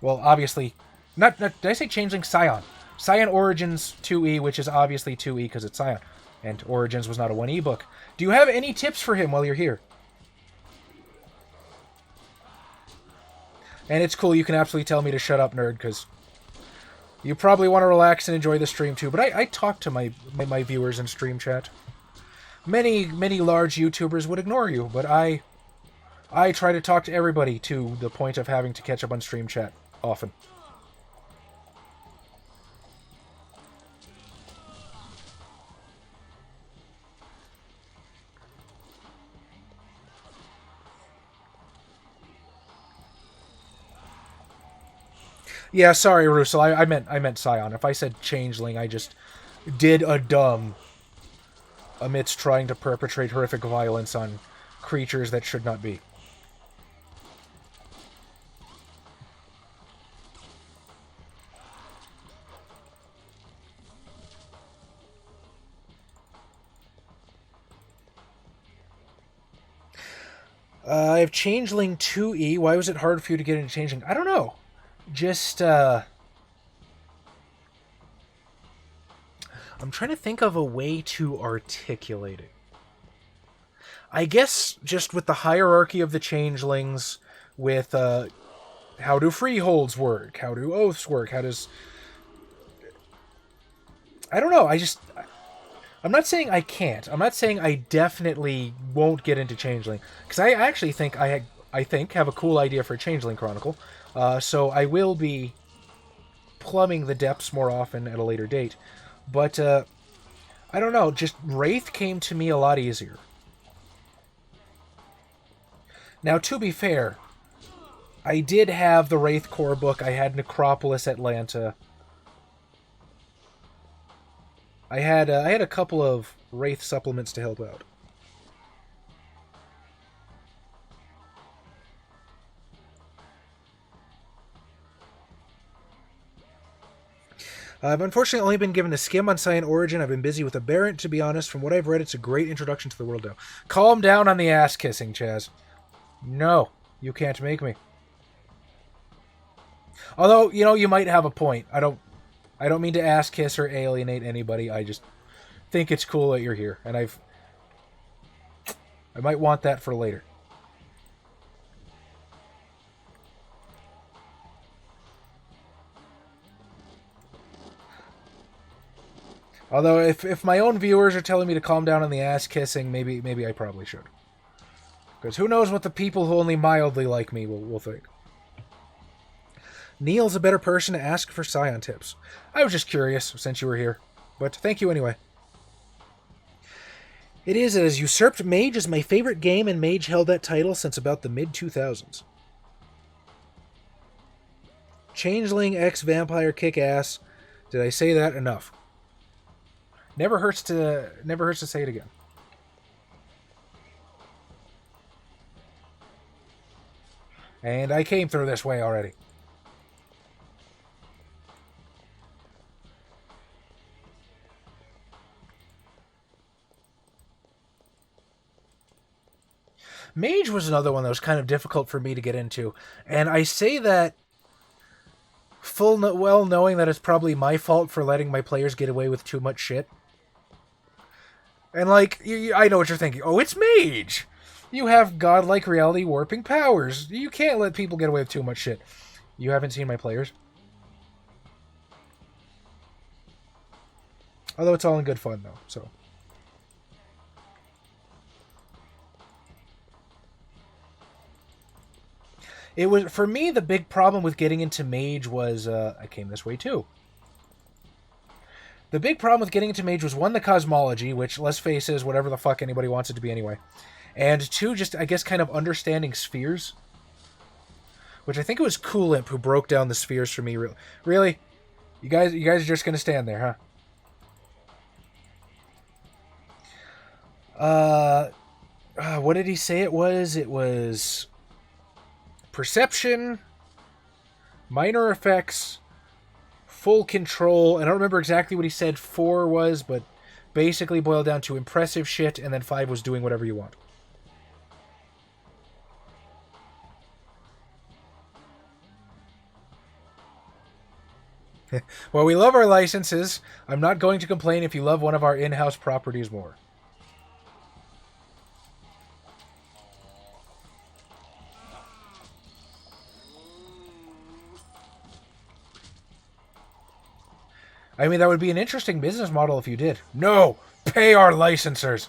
Well, obviously, not did I say Changeling? Scion. Scion Origins 2E, which is obviously 2E because it's Scion. And Origins was not a 1E book. Do you have any tips for him while you're here? And it's cool, you can absolutely tell me to shut up, nerd, because you probably want to relax and enjoy the stream too. But I talk to my viewers in stream chat. Many large YouTubers would ignore you, but I try to talk to everybody to the point of having to catch up on stream chat often. Yeah, sorry, Russell. I meant Scion. If I said Changeling, I just did a dumb amidst trying to perpetrate horrific violence on creatures that should not be. I have Changeling 2E. Why was it hard for you to get into Changeling? I don't know. Just, I'm trying to think of a way to articulate it. I guess just with the hierarchy of the changelings, with how do freeholds work, how do oaths work, how does... I don't know, I'm not saying I can't. I'm not saying I definitely won't get into Changeling, because I actually think I have a cool idea for a Changeling Chronicle, so I will be plumbing the depths more often at a later date. But, I don't know, just Wraith came to me a lot easier. Now, to be fair, I did have the Wraith core book, I had Necropolis Atlanta. I had a couple of Wraith supplements to help out. I've unfortunately only been given a skim on Scion Origin. I've been busy with Aberrant, to be honest. From what I've read, it's a great introduction to the world now. Calm down on the ass-kissing, Chaz. No, you can't make me. Although, you know, you might have a point. I don't mean to ass-kiss or alienate anybody. I just think it's cool that you're here. And I might want that for later. Although, if my own viewers are telling me to calm down on the ass-kissing, maybe I probably should. Because who knows what the people who only mildly like me will think. Neil's a better person to ask for Scion tips. I was just curious, since you were here. But thank you anyway. It is as Usurped Mage is my favorite game, and Mage held that title since about the mid-2000s. Changeling X Vampire kick ass. Did I say that enough? Never hurts to say it again. And I came through this way already. Mage was another one that was kind of difficult for me to get into. And I say that well knowing that it's probably my fault for letting my players get away with too much shit. And, like, I know what you're thinking. Oh, it's Mage! You have godlike reality warping powers. You can't let people get away with too much shit. You haven't seen my players? Although it's all in good fun, though, so... It was, for me, the big problem with getting into Mage was, I came this way too. The big problem with getting into Mage was, one, the cosmology, which, let's face it, is whatever the fuck anybody wants it to be anyway. And two, just, I guess, kind of understanding spheres. Which I think it was Coolimp who broke down the spheres for me. Really? You guys are just gonna stand there, huh? What did he say it was? It was... Perception, minor effects, full control. I don't remember exactly what he said 4 was, but basically boiled down to impressive shit, and then 5 was doing whatever you want. Well, we love our licenses. I'm not going to complain if you love one of our in-house properties more. I mean, that would be an interesting business model if you did. No! Pay our licensors!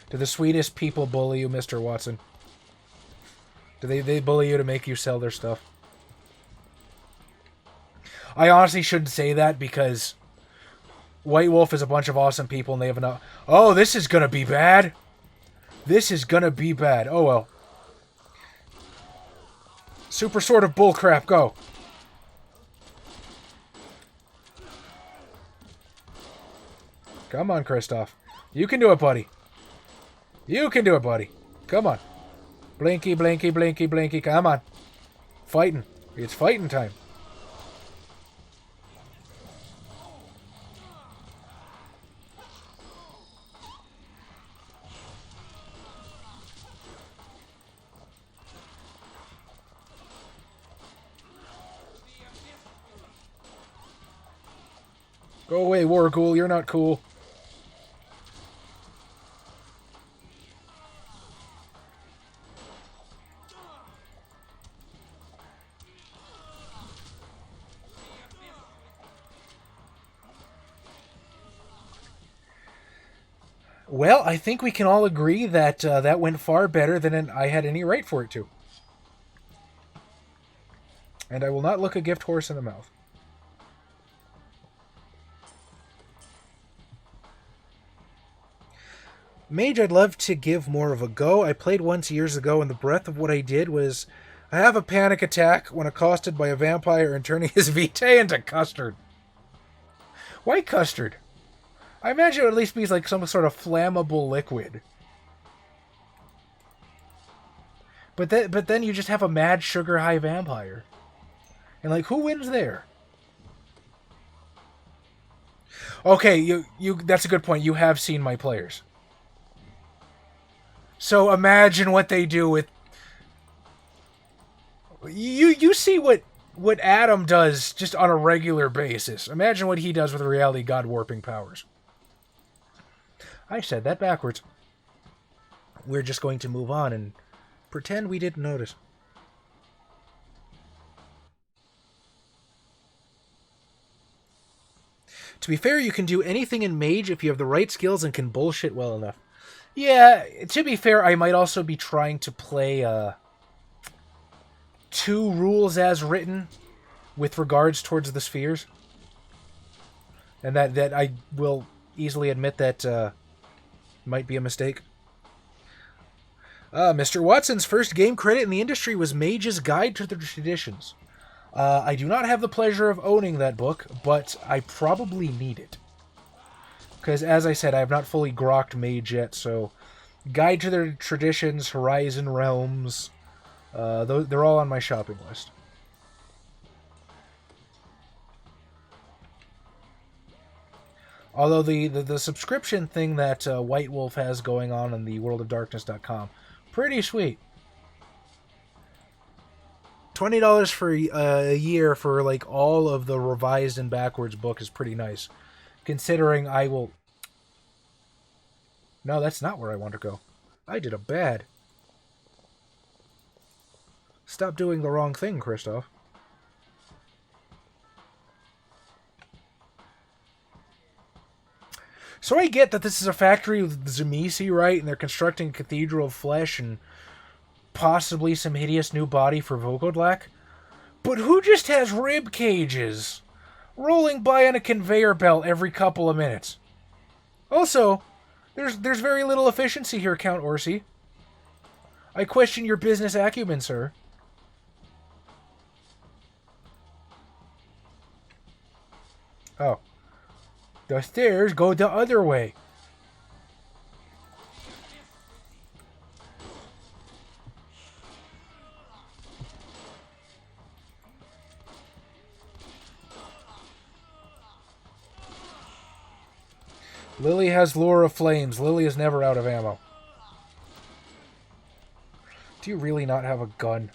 Do the sweetest people bully you, Mr. Watson? Do they bully you to make you sell their stuff? I honestly shouldn't say that because White Wolf is a bunch of awesome people and they have enough... Oh, this is gonna be bad! This is gonna be bad. Oh well. Super Sword of Bullcrap, go! Come on, Kristoff. You can do it, buddy. You can do it, buddy. Come on. Blinky, blinky, blinky, blinky. Come on. Fighting. It's fighting time. Go away, Warghoul. You're not cool. Well, I think we can all agree that that went far better than I had any right for it to. And I will not look a gift horse in the mouth. Mage, I'd love to give more of a go. I played once years ago, and the breadth of what I did was... I have a panic attack when accosted by a vampire and turning his vitae into custard. Why custard? I imagine it would at least be like some sort of flammable liquid. But then you just have a mad sugar high vampire. And like, who wins there? Okay, you that's a good point. You have seen my players. So imagine what they do with... You see what Adam does just on a regular basis. Imagine what he does with reality god warping powers. I said that backwards. We're just going to move on and pretend we didn't notice. To be fair, you can do anything in Mage if you have the right skills and can bullshit well enough. Yeah, to be fair, I might also be trying to play 2 rules as written with regards towards the spheres. And that I will easily admit that might be a mistake. Mr. Watson's first game credit in the industry was Mage's Guide to the Traditions. I do not have the pleasure of owning that book, but I probably need it. Because, as I said, I have not fully grokked Mage yet, so... Guide to the Traditions, Horizon Realms... they're all on my shopping list. Although the subscription thing that White Wolf has going on the worldofdarkness.com, pretty sweet. $20 for a year for like all of the revised and backwards book is pretty nice. Considering I will... No, that's not where I want to go. I did a bad. Stop doing the wrong thing, Christoph. So I get that this is a factory with Tzimisce, right? And they're constructing a cathedral of flesh and possibly some hideous new body for Vokodlak. But who just has rib cages rolling by on a conveyor belt every couple of minutes? Also, there's very little efficiency here, Count Orsi. I question your business acumen, sir. Oh. The stairs go the other way. Lily has lure of flames. Lily is never out of ammo. Do you really not have a gun?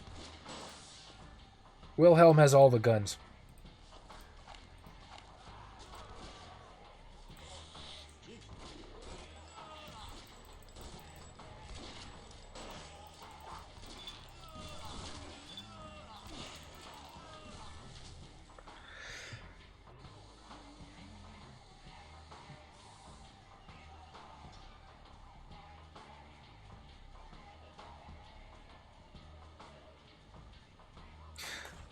Wilhelm has all the guns.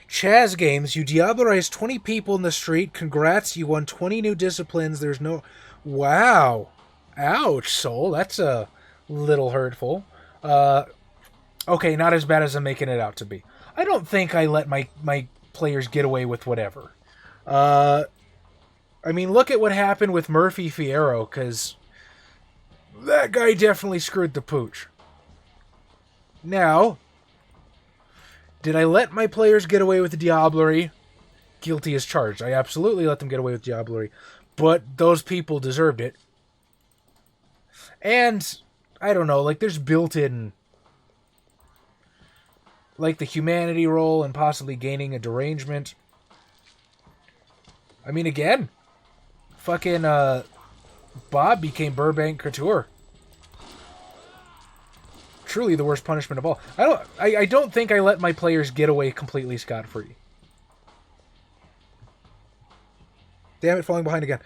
Chaz Games, you diablerized 20 people in the street. Congrats, you won 20 new disciplines. There's no... Wow. Ouch, Soul. That's a little hurtful. Okay, not as bad as I'm making it out to be. I don't think I let my players get away with whatever. I mean, look at what happened with Murphy Fierro, because that guy definitely screwed the pooch. Now... Did I let my players get away with the diablerie? Guilty as charged. I absolutely let them get away with diablerie. But those people deserved it. And, I don't know, like there's built-in... Like the humanity roll and possibly gaining a derangement. I mean, again, fucking Bob became Burbank Couture. Truly the worst punishment of all. I don't think I let my players get away completely scot-free. Damn it, falling behind again.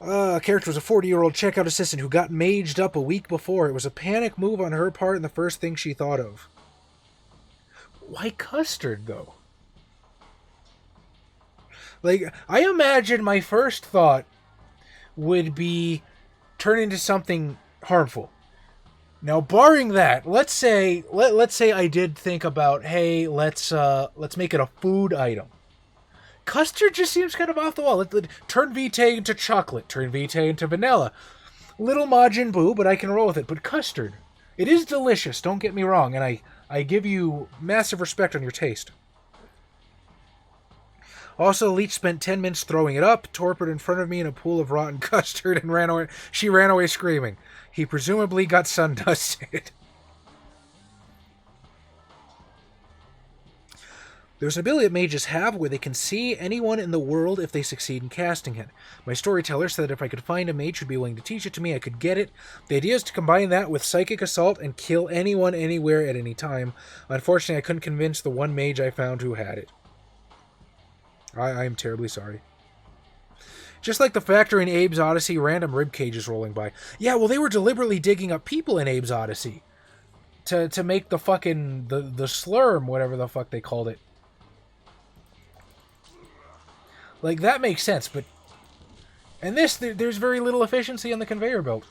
Character was a 40-year-old checkout assistant who got maged up a week before. It was a panic move on her part and the first thing she thought of. Why custard, though? Like, I imagine my first thought would be turn into something harmful. Now, barring that, let's say I did think about, hey, let's make it a food item. Custard just seems kind of off the wall. Turn Vitae into chocolate. Turn Vitae into vanilla. Little Majin Buu, but I can roll with it. But custard, it is delicious. Don't get me wrong, and I give you massive respect on your taste. Also, Leech spent 10 minutes throwing it up, torpid in front of me in a pool of rotten custard, and ran away. She ran away screaming. He presumably got sun-dusted. There's an ability that mages have where they can see anyone in the world if they succeed in casting it. My storyteller said that if I could find a mage who'd be willing to teach it to me, I could get it. The idea is to combine that with psychic assault and kill anyone anywhere at any time. Unfortunately, I couldn't convince the one mage I found who had it. I am terribly sorry. Just like the factory in Abe's Odyssey, random rib cages rolling by. Yeah, well, they were deliberately digging up people in Abe's Odyssey to make the fucking the slurm, whatever the fuck they called it. Like, that makes sense, but in this, there's very little efficiency on the conveyor belt.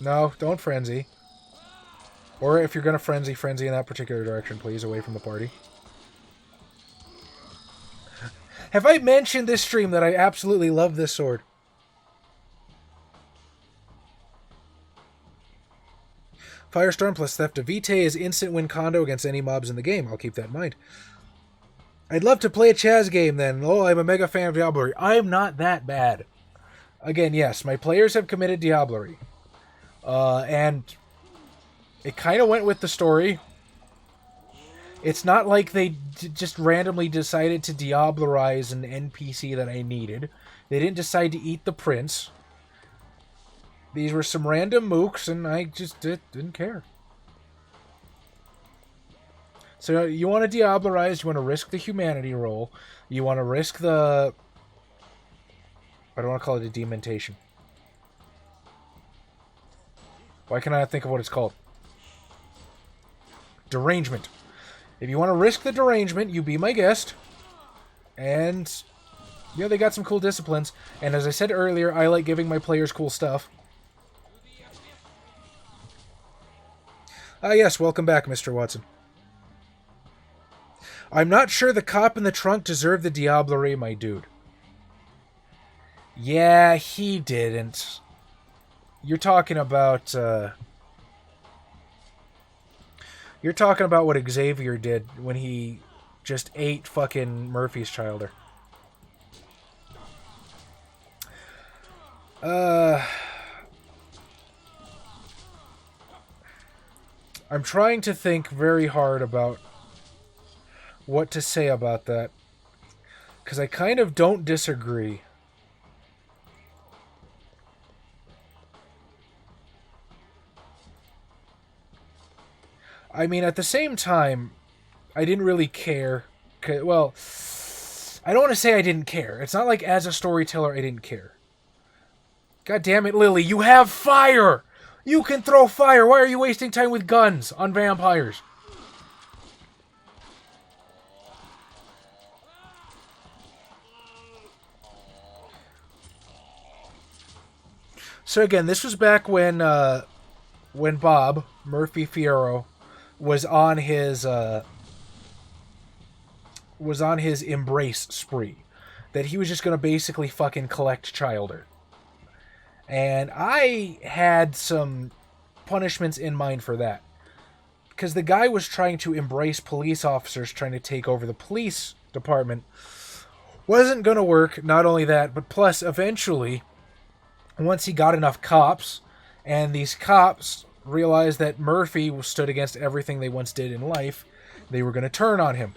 No, don't frenzy. Or if you're going to frenzy in that particular direction, please, away from the party. Have I mentioned this stream that I absolutely love this sword? Firestorm plus Theft of Vitae is instant win condo against any mobs in the game. I'll keep that in mind. I'd love to play a Chaz game then. Oh, I'm a mega fan of Diablerie. I'm not that bad. Again, yes, my players have committed Diablerie. And it kind of went with the story. It's not like they just randomly decided to Diablerize an NPC that I needed. They didn't decide to eat the prince. These were some random mooks, and I just didn't care. So you want to Diablerize, you want to risk the humanity roll, you want to risk the... I don't want to call it a dementation. Why can I not think of what it's called? Derangement. If you want to risk the derangement, you be my guest. And, yeah, they got some cool disciplines. And as I said earlier, I like giving my players cool stuff. Ah, yes, welcome back, Mr. Watson. I'm not sure the cop in the trunk deserved the Diablerie, my dude. Yeah, he didn't. You're talking about, You're talking about what Xavier did when he just ate fucking Murphy's childer. I'm trying to think very hard about what to say about that, because I kind of don't disagree. I mean, at the same time, I didn't really care. Well, I don't want to say I didn't care. It's not like as a storyteller I didn't care. God damn it, Lily, you have fire! You can throw fire! Why are you wasting time with guns on vampires? So again, this was back when Bob, Murphy Fierro, was on his embrace spree. That he was just going to basically fucking collect childer. And I had some punishments in mind for that. Because the guy was trying to embrace police officers trying to take over the police department. Wasn't going to work. Not only that, but plus eventually, once he got enough cops, and these cops realized that Murphy stood against everything they once did in life, they were going to turn on him.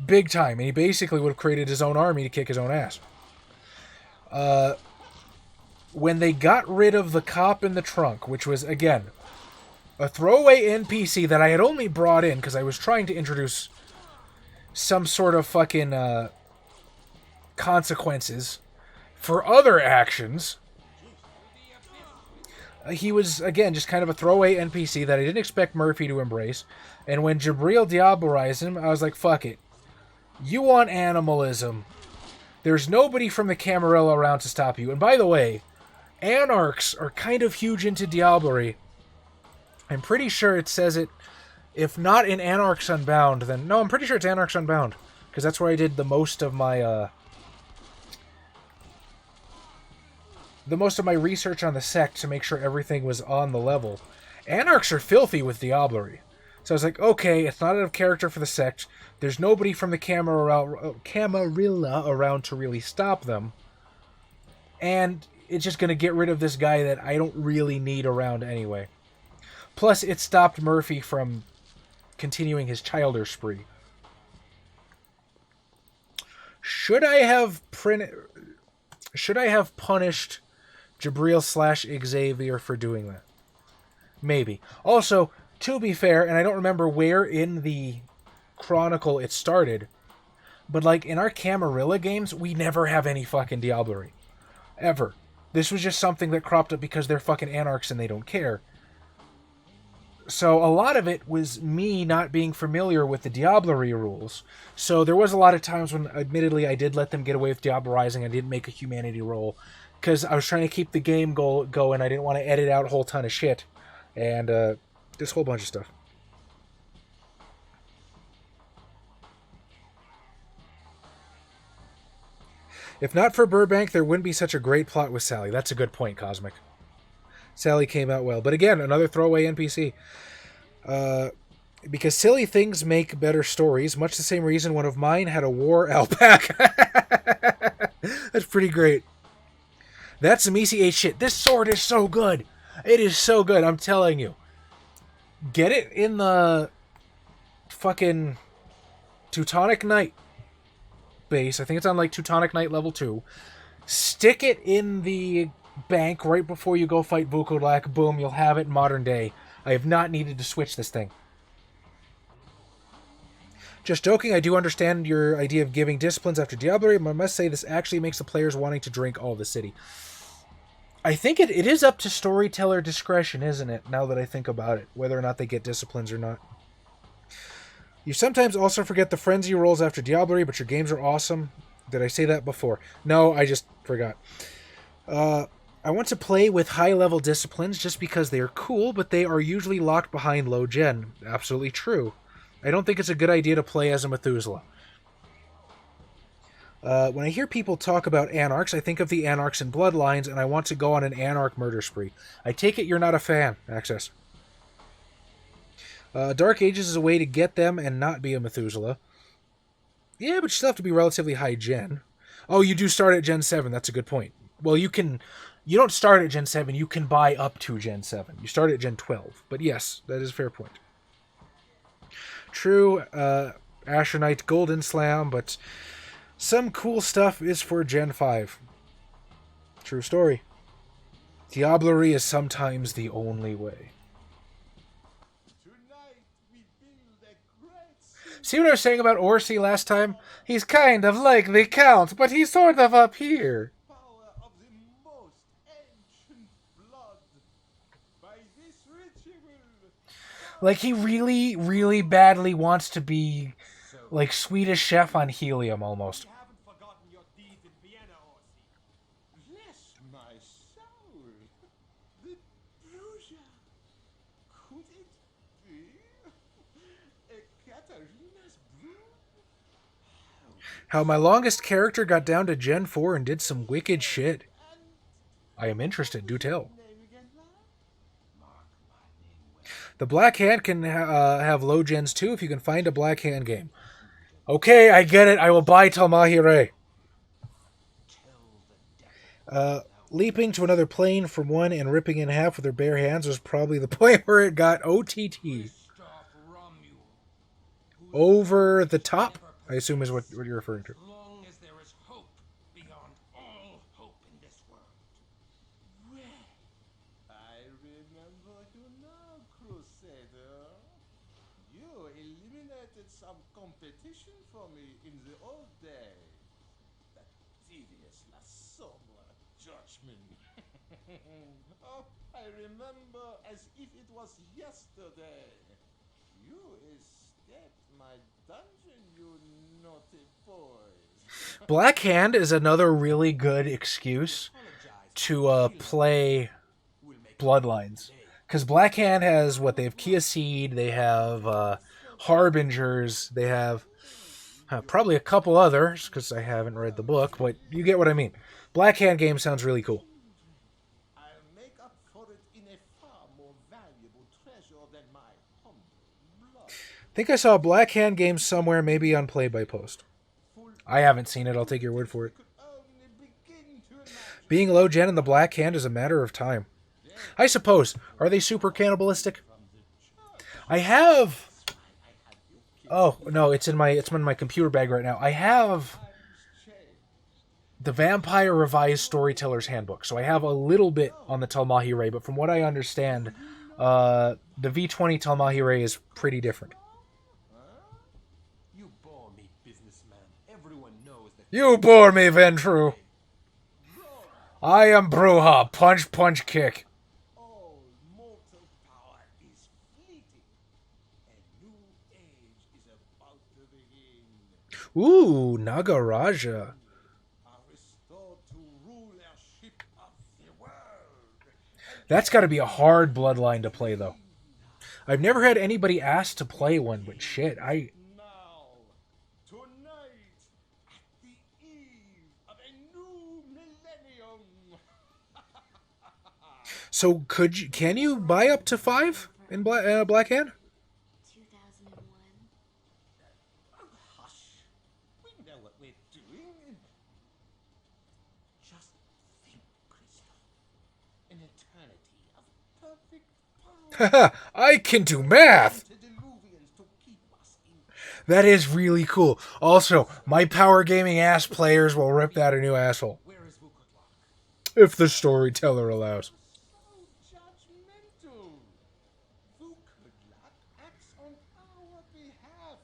Big time. And he basically would have created his own army to kick his own ass. When they got rid of the cop in the trunk, which was, again, a throwaway NPC that I had only brought in because I was trying to introduce some sort of fucking consequences for other actions. He was, again, just kind of a throwaway NPC that I didn't expect Murphy to embrace. And when Jabril Diablerized him, I was like, fuck it. You want animalism. There's nobody from the Camarilla around to stop you. And by the way, Anarchs are kind of huge into Diablerie. I'm pretty sure it says it, if not in Anarchs Unbound, then... No, I'm pretty sure it's Anarchs Unbound. Because that's where I did the most of my, research on the sect to make sure everything was on the level. Anarchs are filthy with Diablerie. So I was like, okay, it's not out of character for the sect. There's nobody from the Camarilla around to really stop them. And it's just going to get rid of this guy that I don't really need around anyway. Plus, it stopped Murphy from continuing his childer spree. Should I have punished Jabril / Xavier for doing that? Maybe. Also, to be fair, and I don't remember where in the Chronicle it started, but like in our Camarilla games, we never have any fucking Diablerie. Ever. This was just something that cropped up because they're fucking anarchs and they don't care. So a lot of it was me not being familiar with the Diablerie rules. So there was a lot of times when, admittedly, I did let them get away with Diablerizing. I didn't make a humanity roll because I was trying to keep the game going. I didn't want to edit out a whole ton of shit. And this whole bunch of stuff. If not for Burbank, there wouldn't be such a great plot with Sally. That's a good point, Cosmic. Sally came out well. But again, another throwaway NPC. Because silly things make better stories, much the same reason one of mine had a war alpaca. That's pretty great. That's some ECH shit. This sword is so good. It is so good, I'm telling you. Get it in the fucking Teutonic Knight base. I think it's on like Teutonic Knight level 2. Stick it in the bank right before you go fight Vukodlak. Boom, you'll have it in modern day. I have not needed to switch this thing. Just joking, I do understand your idea of giving disciplines after Diablerie, but I must say this actually makes the players wanting to drink all the city. I think it is up to storyteller discretion, isn't it, now that I think about it, whether or not they get disciplines or not. You sometimes also forget the frenzy rolls after Diablerie, but your games are awesome. Did I say that before? No, I just forgot. I want to play with high-level disciplines just because they are cool, but they are usually locked behind low gen. Absolutely true. I don't think it's a good idea to play as a Methuselah. When I hear people talk about Anarchs, I think of the Anarchs in Bloodlines, and I want to go on an Anarch murder spree. I take it you're not a fan, Access. Dark Ages is a way to get them and not be a Methuselah. Yeah, but you still have to be relatively high gen. Oh, you do start at Gen 7, that's a good point. Well, you don't start at Gen 7, you can buy up to Gen 7. You start at Gen 12, but yes, that is a fair point. True, Asher Knight Golden Slam, but some cool stuff is for Gen 5. True story. Diablerie is sometimes the only way. See what I was saying about Orsi last time? He's kind of like the Count, but he's sort of up here. Like, he really, really badly wants to be like Swedish Chef on helium, almost. You haven't forgotten your deeds in Vienna, Orsi. Bless my soul. The Bruja. Could it be? Katarina's brew? How my longest character got down to Gen 4 and did some wicked shit. I am interested, do tell. The Black Hand can have low gens too if you can find a Black Hand game. Okay, I get it. I will buy Talmahire. Leaping to another plane from one and ripping in half with her bare hands was probably the point where it got OTT. Over the top, I assume is what you're referring to. Long as there is hope beyond all hope in this world. I remember you now, Crusader. You eliminated some competition for me in the old days. That devious La Sombra judgment. Oh, I remember as if it was yesterday. You escaped my dungeon, you naughty boys. Black Hand is another really good excuse to play Bloodlines. Because Black Hand has what? They have Kia Seed, they have Harbingers, they have probably a couple others, because I haven't read the book, but you get what I mean. Black Hand game sounds really cool. I'll make up for it in a far more valuable treasure than my humble blood. I think I saw a Black Hand game somewhere, maybe on Play by Post. I haven't seen it, I'll take your word for it. Only begin to imagine. Being low gen in the Black Hand is a matter of time. I suppose. Are they super cannibalistic? I have... Oh, no, it's in my computer bag right now. I have the Vampire Revised Storyteller's Handbook, so I have a little bit on the Talmahire, but from what I understand, the V20 Talmahire is pretty different. You bore me, businessman. Everyone knows that. You bore me, Ventru. I am Bruja. Punch, punch, kick. All mortal power is fleeting. A new age is about to begin. Ooh, Nagaraja. Are restored to rulership of the world. That's got to be a hard bloodline to play, though. I've never had anybody ask to play one, but shit, Now, tonight, at the eve of a new millennium. So can you buy up to 5 in Black Hand? I can do math! Antediluvians to keep us in That is really cool. Also, my power gaming ass players will rip that a new asshole. Where is Vukotlok? If the storyteller allows. so judgmental. Vukodlak acts on our behalf.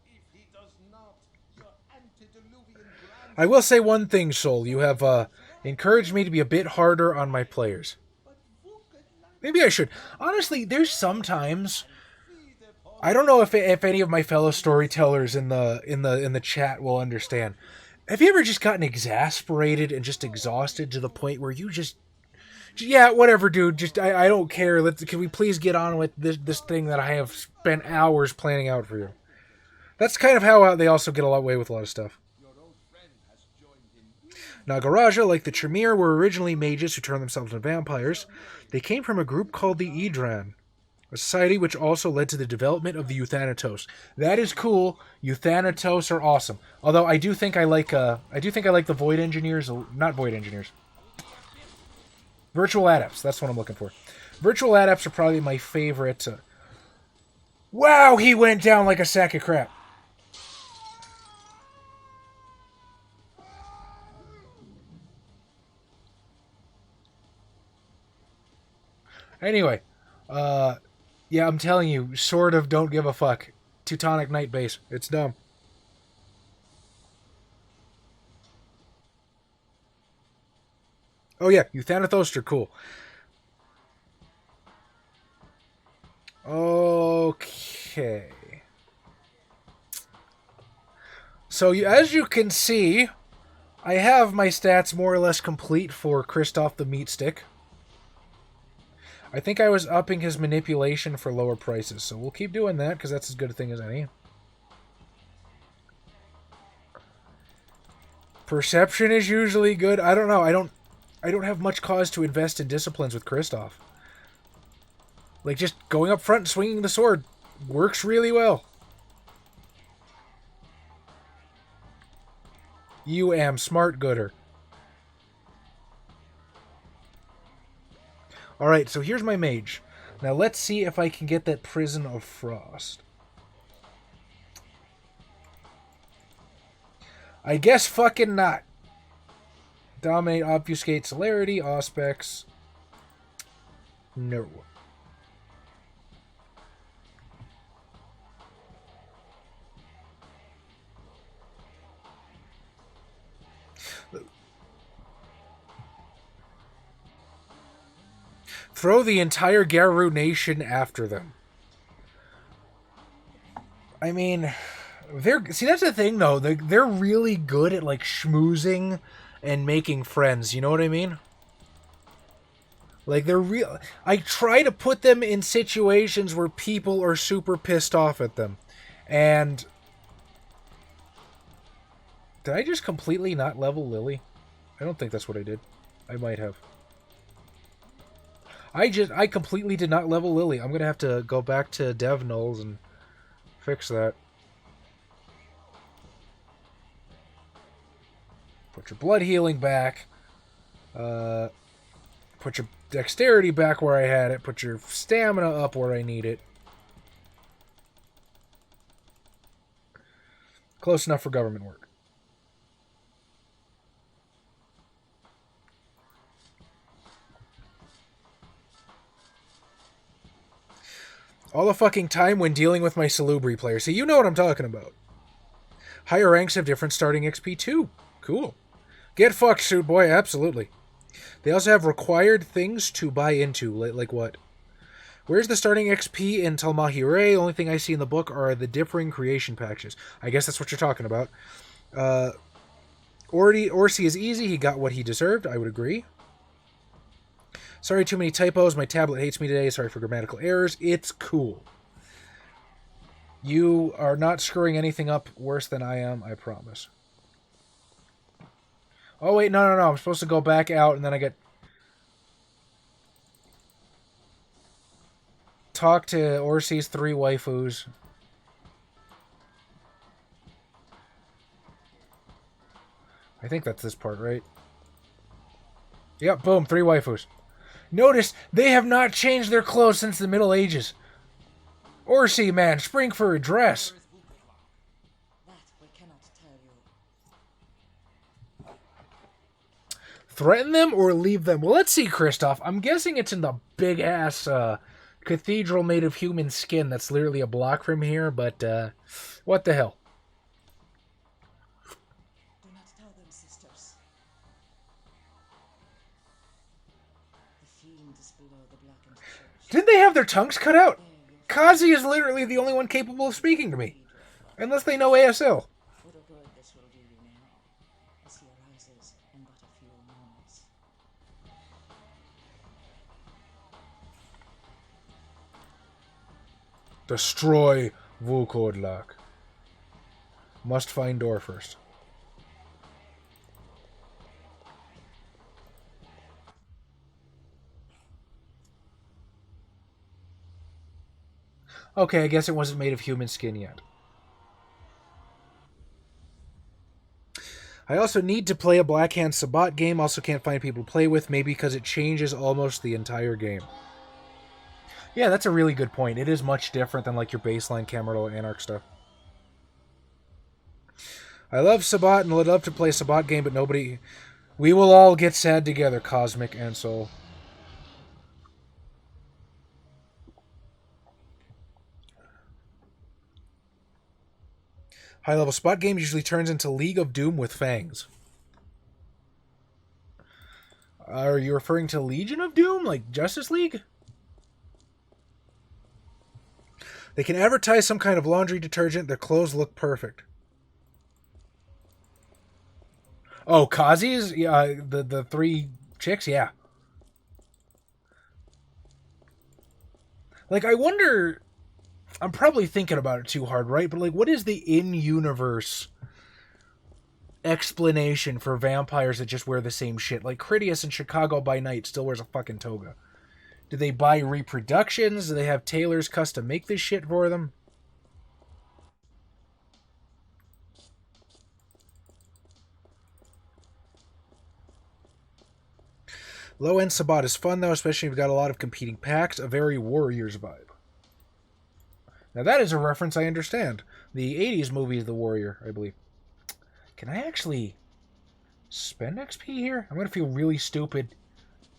If he does not, your antediluvian brand. I will say one thing, Soul. You have encouraged me to be a bit harder on my players. But Vukodlak Maybe I should. Honestly, there's sometimes I don't know if any of my fellow storytellers in the chat will understand. Have you ever just gotten exasperated and just exhausted to the point where you just yeah, whatever, dude. Just I don't care. Can we please get on with this thing that I have spent hours planning out for you? That's kind of how they also get away with a lot of stuff. your old friend has joined in. Nagaraja, like the Tremere, were originally mages who turned themselves into vampires. They came from a group called the Idran, a society which also led to the development of the Euthanatos. That is cool. Euthanatos are awesome. Although I do think I like the Void Engineers, not Void Engineers. Virtual Adepts. That's what I'm looking for. Virtual Adepts are probably my favorite. Wow, he went down like a sack of crap. Anyway, yeah, I'm telling you, sort of don't give a fuck. Teutonic Night Base. It's dumb. Oh yeah, Euthanatos are cool. Okay. So as you can see, I have my stats more or less complete for Christoph the Meat Stick. I think I was upping his manipulation for lower prices, so we'll keep doing that because that's as good a thing as any. Perception is usually good. I don't know. I don't have much cause to invest in disciplines with Christoph. Like, just going up front and swinging the sword works really well. You am smart gooder. Alright, so here's my mage. Now let's see if I can get that Prison of Frost. I guess fucking not. Dominate, obfuscate, celerity, auspex. No. Throw the entire Garu nation after them. I mean, see, that's the thing though. They're really good at like schmoozing and making friends. You know what I mean? Like, they're real. I try to put them in situations where people are super pissed off at them. And did I just completely not level Lily? I don't think that's what I did. I might have. I completely did not level Lily. I'm gonna have to go back to dev nulls and fix that. Put your blood healing back. Put your dexterity back where I had it. Put your stamina up where I need it. Close enough for government work. All the fucking time when dealing with my Salubri player. So you know what I'm talking about. Higher ranks have different starting XP too. Cool. Get fucked, Suit Boy. Absolutely. They also have required things to buy into. Like what? Where's the starting XP in Talmahire? The only thing I see in the book are the differing creation patches. I guess that's what you're talking about. Orsi is easy. He got what he deserved. I would agree. Sorry, too many typos. My tablet hates me today. Sorry for grammatical errors. It's cool. You are not screwing anything up worse than I am, I promise. Oh, wait, no. I'm supposed to go back out, and then I get... Talk to Orsi's 3 waifus. I think that's this part, right? Yep, boom, 3 waifus. Notice they have not changed their clothes since the Middle Ages. Orsi, man, spring for a dress. That we cannot tell you. Threaten them or leave them? Well, let's see, Kristoff. I'm guessing it's in the big-ass cathedral made of human skin that's literally a block from here, but what the hell? Do not tell them, sisters. The fiend is below the blackened church. Didn't they have their tongues cut out? Kazi is literally the only one capable of speaking to me. Unless they know ASL. For the good this will do you now, as he arises in but a few moments. Destroy Vukodlak. Must find door first. Okay, I guess it wasn't made of human skin yet. I also need to play a Blackhand Sabbat game. Also can't find people to play with. Maybe because it changes almost the entire game. Yeah, that's a really good point. It is much different than like your baseline Camarilla Anarch stuff. I love Sabbat and would love to play a Sabbat game, but nobody... We will all get sad together, Cosmic and Soul. High-level Spot games usually turns into League of Doom with fangs. Are you referring to Legion of Doom, like Justice League? They can advertise some kind of laundry detergent. Their clothes look perfect. Oh, Kazi's? Yeah, the three chicks? Yeah. Like, I wonder... I'm probably thinking about it too hard, right? But, like, what is the in-universe explanation for vampires that just wear the same shit? Like, Critias in Chicago by Night still wears a fucking toga. Do they buy reproductions? Do they have tailors custom make this shit for them? Low-end Sabbat is fun, though, especially if you've got a lot of competing packs. A very Warriors vibe. Now that is a reference I understand. The 80s movie is The Warrior, I believe. Can I actually spend XP here? I'm going to feel really stupid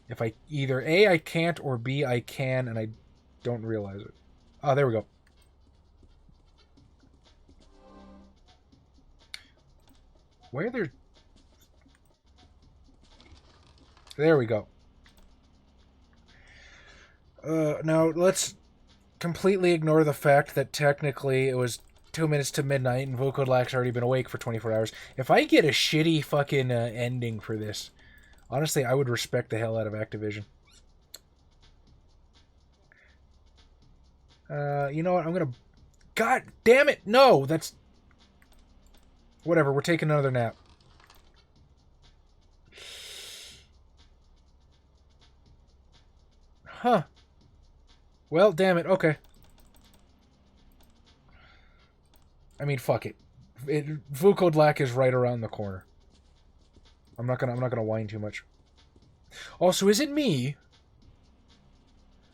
if I either A, I can't, or B, I can, and I don't realize it. Oh, there we go. Where there... There we go. Now, let's completely ignore the fact that technically it was 2 minutes to midnight and Vukodlak's already been awake for 24 hours. If I get a shitty fucking ending for this, honestly, I would respect the hell out of Activision. You know what? I'm gonna... God damn it! No! That's... Whatever, we're taking another nap. Huh. Well, damn it. Okay. I mean, fuck it. Vukodlak is right around the corner. I'm not gonna whine too much. Also, is it me?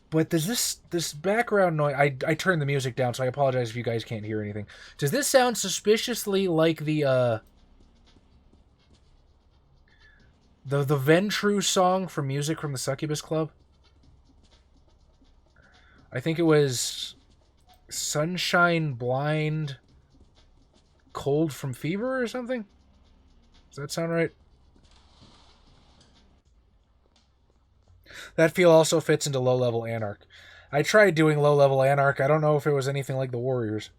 But does this background noise... I turned the music down, so I apologize if you guys can't hear anything. Does this sound suspiciously like the Ventru song from Music from the Succubus Club? I think it was Sunshine Blind Cold from Fever or something? Does that sound right? That feel also fits into low-level Anarch. I tried doing low-level Anarch. I don't know if it was anything like the Warriors.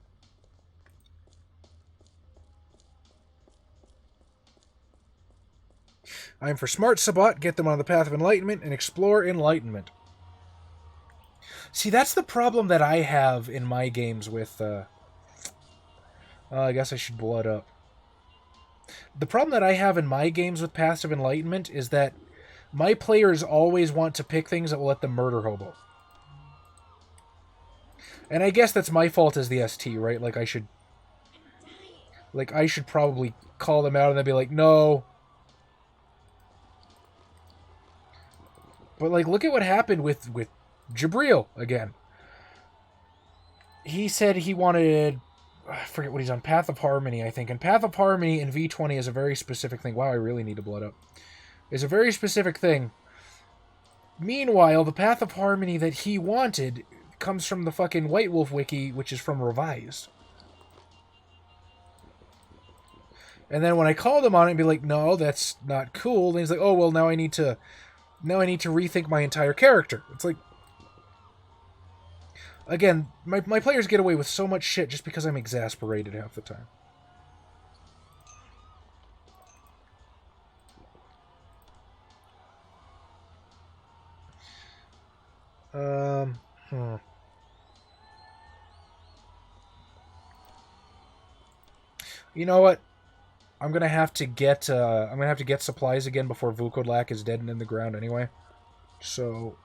I'm for smart Sabbat, get them on the path of enlightenment, and explore enlightenment. See, that's the problem that I have in my games with... I guess I should blood up. The problem that I have in my games with Paths of Enlightenment is that my players always want to pick things that will let them murder Hobo. And I guess that's my fault as the ST, right? Like, I should probably call them out and then be like, no. But, like, look at what happened with Jabril again. He said he wanted... I forget what he's on. Path of Harmony, I think. And Path of Harmony in V20 is a very specific thing. Wow, I really need to blood up. It's a very specific thing. Meanwhile, the Path of Harmony that he wanted comes from the fucking White Wolf wiki, which is from Revised. And then when I called him on it and be like, no, that's not cool, then he's like, oh, well, now I need to rethink my entire character. It's like, again, my players get away with so much shit just because I'm exasperated half the time. You know what? I'm gonna have to get supplies again before Vukodlak is dead and in the ground anyway. So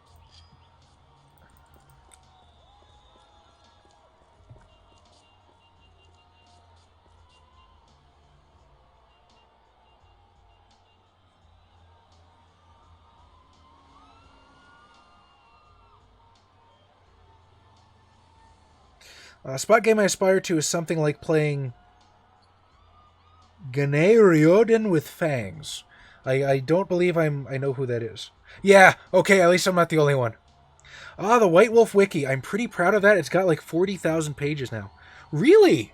spot game I aspire to is something like playing Ganaerioden with fangs. I don't believe I know who that is. Yeah, okay, at least I'm not the only one. Ah, the White Wolf Wiki. I'm pretty proud of that. It's got like 40,000 pages now. Really?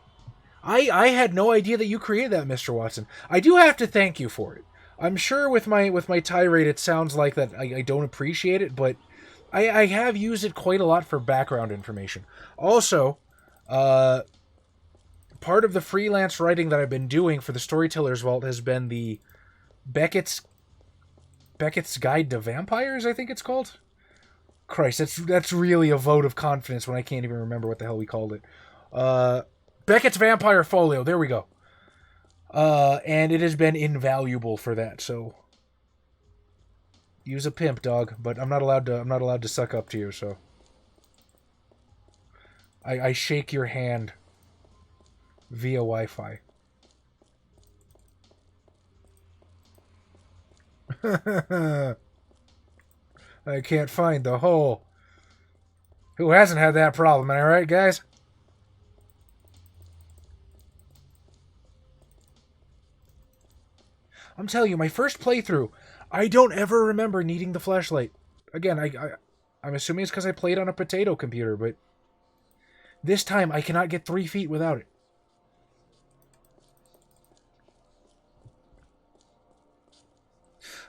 I had no idea that you created that, Mr. Watson. I do have to thank you for it. I'm sure with my tirade it sounds like that I don't appreciate it, but I have used it quite a lot for background information. Also, part of the freelance writing that I've been doing for the Storyteller's Vault has been the Beckett's Guide to Vampires, I think it's called. Christ, that's really a vote of confidence when I can't even remember what the hell we called it. Beckett's Vampire Folio, there we go. And it has been invaluable for that, so use a pimp, dog, but I'm not allowed to suck up to you, so I shake your hand via Wi-Fi. I can't find the hole. Who hasn't had that problem, am I right, guys? I'm telling you, my first playthrough, I don't ever remember needing the flashlight. Again, I'm assuming it's because I played on a potato computer, but this time I cannot get 3 feet without it.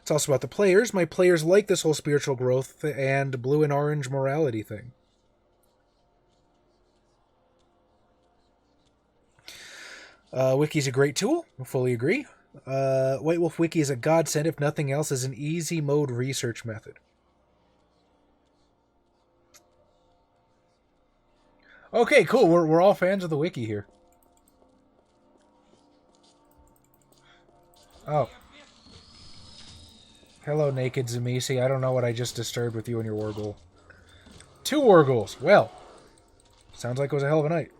It's also about the players. My players like this whole spiritual growth and blue and orange morality thing. Wiki's a great tool. I fully agree. White Wolf Wiki is a godsend, if nothing else, as an easy mode research method. Okay, cool. We're all fans of the wiki here. Oh. Hello, Naked Zamisi. I don't know what I just disturbed with you and your war goal. 2 war goals. Well, sounds like it was a hell of a night.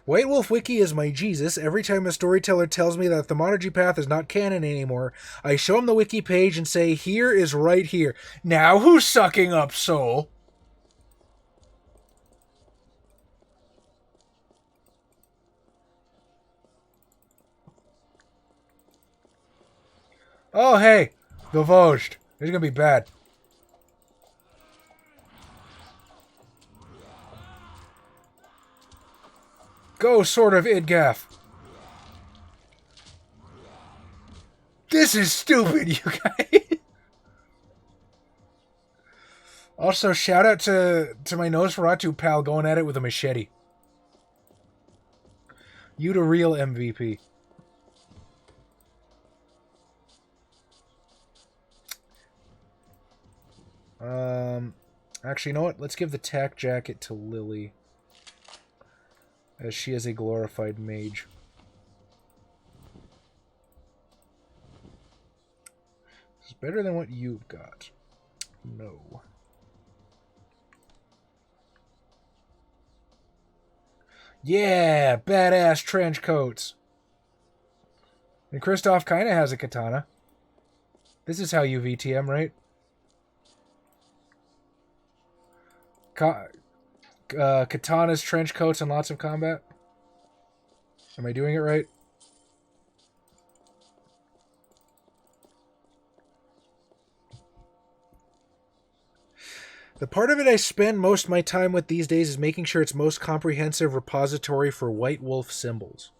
White Wolf Wiki is my Jesus. Every time a storyteller tells me that the Monergy Path is not canon anymore, I show him the wiki page and say, here is right here. Now, who's sucking up soul? Oh, hey, the Vosged. It's gonna be bad. Go, Sword of Idgaf. This is stupid, you guys. Also, shout out to my Nosferatu pal going at it with a machete. You the real MVP. Actually, you know what? Let's give the tack jacket to Lily, as she is a glorified mage. It's better than what you've got. No. Yeah, badass trench coats. And Kristoff kind of has a katana. This is how you VTM, right? Katanas, trench coats, and lots of combat. Am I doing it right? The part of it I spend most of my time with these days is making sure it's most comprehensive repository for White Wolf symbols.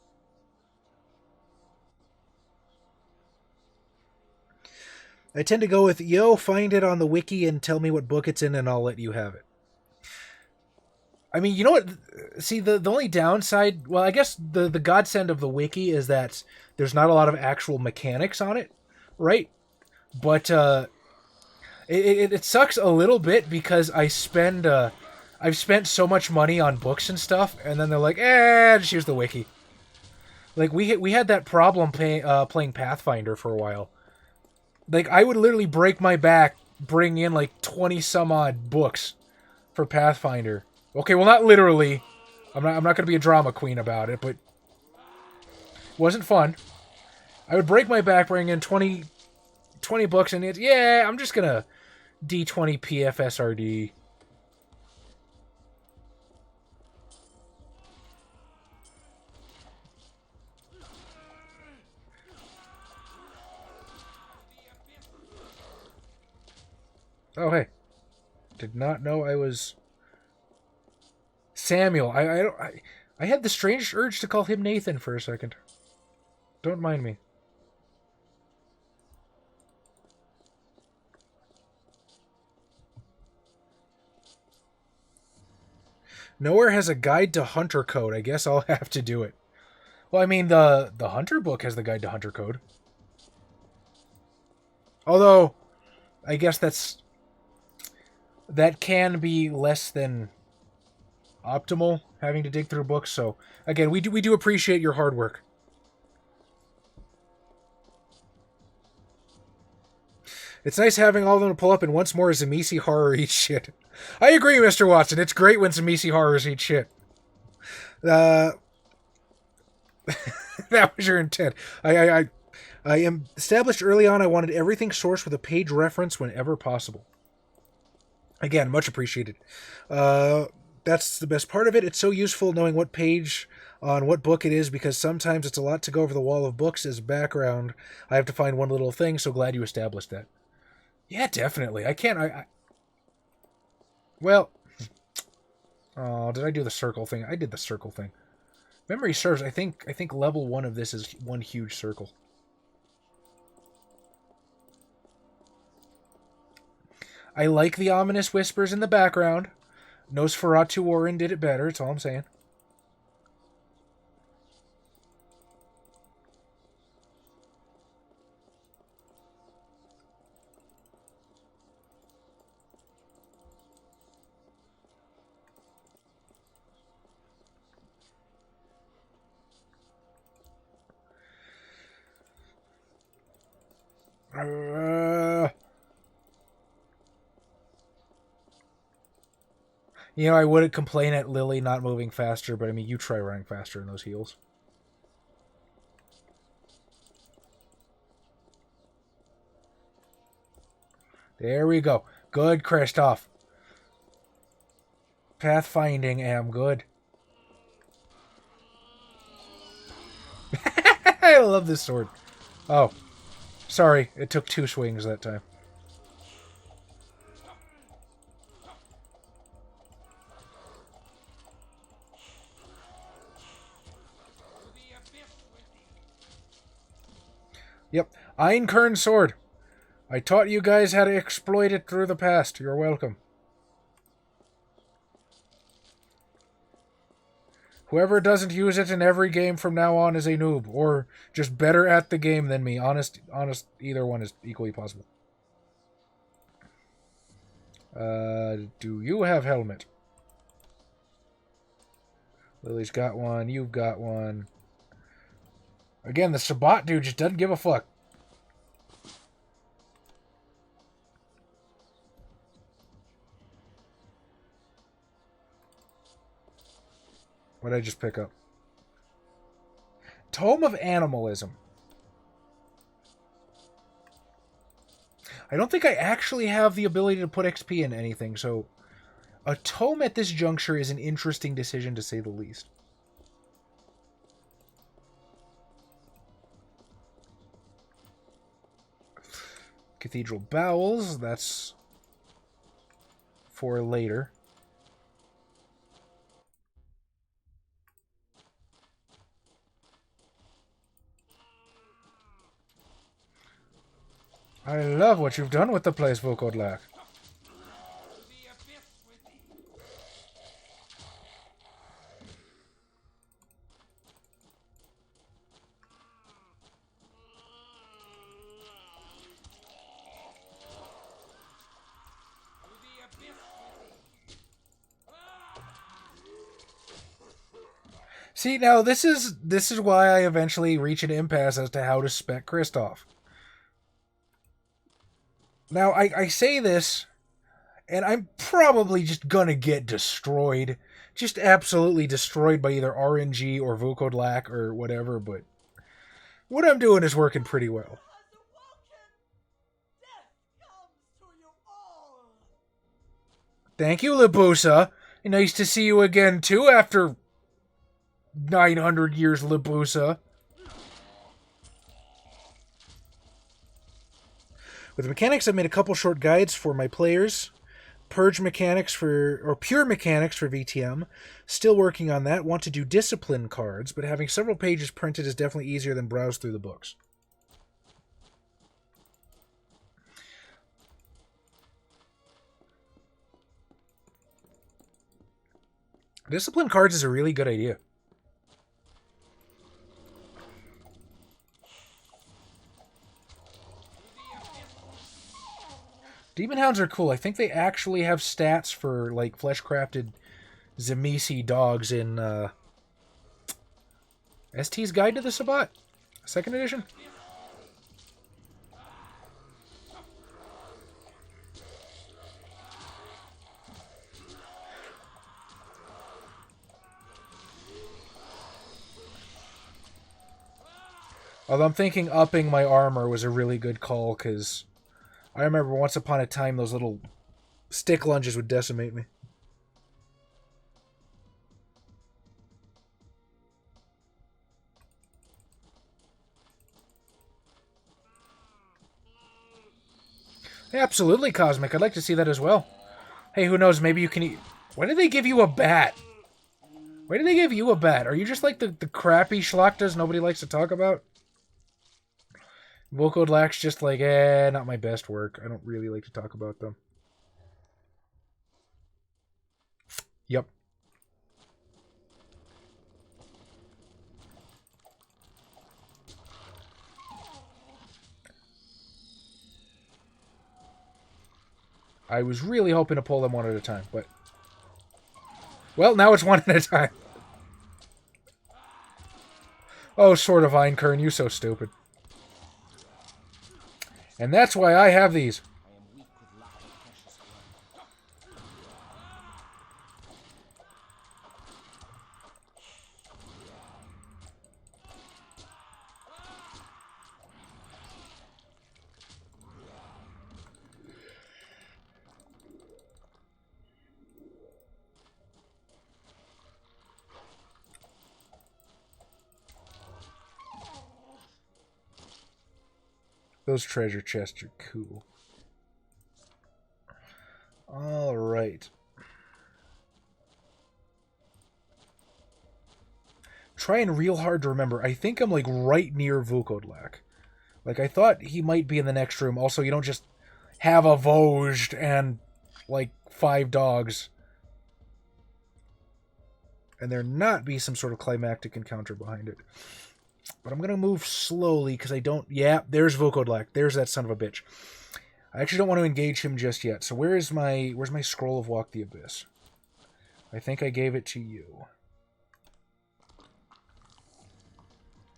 I tend to go with, yo, find it on the wiki and tell me what book it's in and I'll let you have it. I mean, you know what? See, the only downside, well, I guess the godsend of the wiki is that there's not a lot of actual mechanics on it, right? But it sucks a little bit because I've spent so much money on books and stuff, and then they're like, just use the wiki. Like, we had that problem playing Pathfinder for a while. Like, I would literally break my back, bring in like 20 some odd books for Pathfinder. Okay, well, not literally. I'm not going to be a drama queen about it, but it wasn't fun. I would break my back, bring in 20 books, and I'm just going to D20 PFSRD. Oh, hey. Did not know I was Samuel. I had the strange urge to call him Nathan for a second. Don't mind me. Nowhere has a guide to Hunter Code. I guess I'll have to do it. Well, I mean, the Hunter book has the guide to Hunter Code. Although, I guess that can be less than optimal, having to dig through books. So, again, we do appreciate your hard work. It's nice having all of them to pull up, and once more, Zamisi Horror eats shit. I agree, Mr. Watson. It's great when Zamisi Horrors eat shit. That was your intent. I am established early on I wanted everything sourced with a page reference whenever possible. Again, much appreciated. That's the best part of it. It's so useful knowing what page on what book it is, because sometimes it's a lot to go over the wall of books as background. I have to find one little thing, so glad you established that. Yeah, definitely. Well, oh, did I do the circle thing? I did the circle thing. Memory serves, I think level 1 of this is one huge circle. I like the ominous whispers in the background. Nosferatu Warren did it better, that's all I'm saying. You know, I wouldn't complain at Lily not moving faster, but I mean, you try running faster in those heels. There we go. Good, Kristoff. Pathfinding am good. I love this sword. Oh. Sorry, it took 2 swings that time. Yep, Einkern sword. I taught you guys how to exploit it through the past. You're welcome. Whoever doesn't use it in every game from now on is a noob, or just better at the game than me. Honest, either one is equally possible. Do you have helmet? Lily's got one. You've got one. Again, the Sabat dude just doesn't give a fuck. What did I just pick up? Tome of Animalism. I don't think I actually have the ability to put XP in anything, so a tome at this juncture is an interesting decision to say the least. Cathedral Bowels, that's for later. I love what you've done with the place, Vukodlak. See, now this is why I eventually reach an impasse as to how to spec Kristoff. Now, I say this, and I'm probably just gonna get destroyed. Just absolutely destroyed by either RNG or Vukodlak or whatever, but what I'm doing is working pretty well. Thank you, Labusa. Nice to see you again, too, after 900 years, Labusa. With mechanics, I've made a couple short guides for my players. Purge mechanics or pure mechanics for VTM. Still working on that. Want to do discipline cards, but having several pages printed is definitely easier than browse through the books. Discipline cards is a really good idea. Demon Hounds are cool. I think they actually have stats for, like, flesh-crafted Zemisi dogs in ST's Guide to the Sabbat, 2nd edition. Although I'm thinking upping my armor was a really good call, because I remember once upon a time those little stick lunges would decimate me. Absolutely, Cosmic. I'd like to see that as well. Hey, who knows? Maybe you can eat... Why did they give you a bat? Why did they give you a bat? Are you just like the crappy schlachtas nobody likes to talk about? Vukodlak's just like, not my best work. I don't really like to talk about them. Yep. I was really hoping to pull them one at a time, but... Well, now it's one at a time. Oh, Sword of Einkorn, you so stupid. And that's why I have these. Those treasure chests are cool. All right. Trying real hard to remember. I think I'm like right near Vukodlak. Like I thought he might be in the next room. Also, you don't just have a Vosged and like 5 dogs. And there not be some sort of climactic encounter behind it. But I'm going to move slowly because I don't... Yeah, there's Vukodlak. There's that son of a bitch. I actually don't want to engage him just yet. So where's my scroll of Walk the Abyss? I think I gave it to you.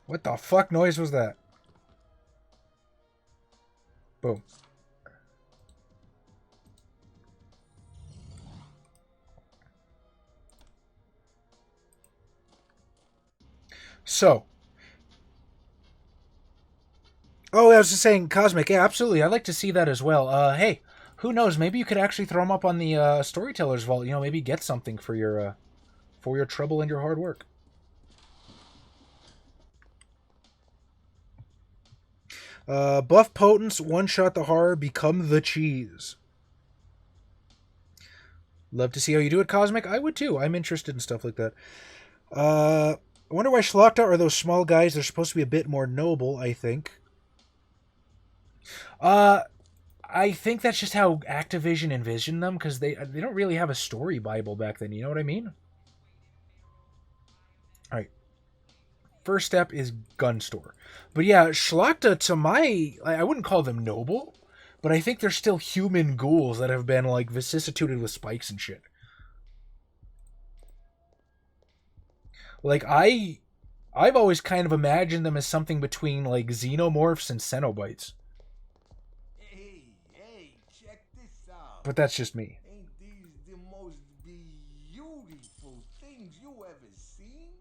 What the fuck noise was that? Boom. So, oh, I was just saying, Cosmic. Yeah, absolutely. I'd like to see that as well. Hey, who knows? Maybe you could actually throw them up on the Storyteller's Vault. You know, maybe get something for your trouble and your hard work. Buff Potence, one-shot the horror, become the cheese. Love to see how you do it, Cosmic. I would too. I'm interested in stuff like that. I wonder why Schlachta are those small guys. They're supposed to be a bit more noble, I think. I think that's just how Activision envisioned them, because they don't really have a story Bible back then, you know what I mean? Alright. First step is gun store. But yeah, Schlachta, to I wouldn't call them noble, but I think they're still human ghouls that have been, like, vicissituted with spikes and shit. Like, I've always kind of imagined them as something between, like, xenomorphs and Cenobites. Hey, check this out. But that's just me. Ain't these the most beautiful things you ever seen?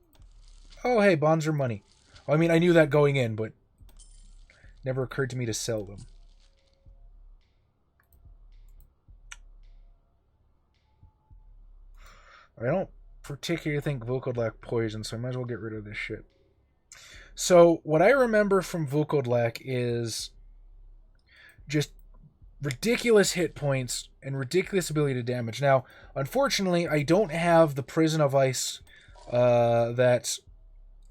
Oh, hey, bonds are money. Well, I mean, I knew that going in, but never occurred to me to sell them. I don't particularly think Vucod lack poison, so I might as well get rid of this shit. So, what I remember from Vucod is just ridiculous hit points and ridiculous ability to damage. Now, unfortunately, I don't have the Prison of Ice that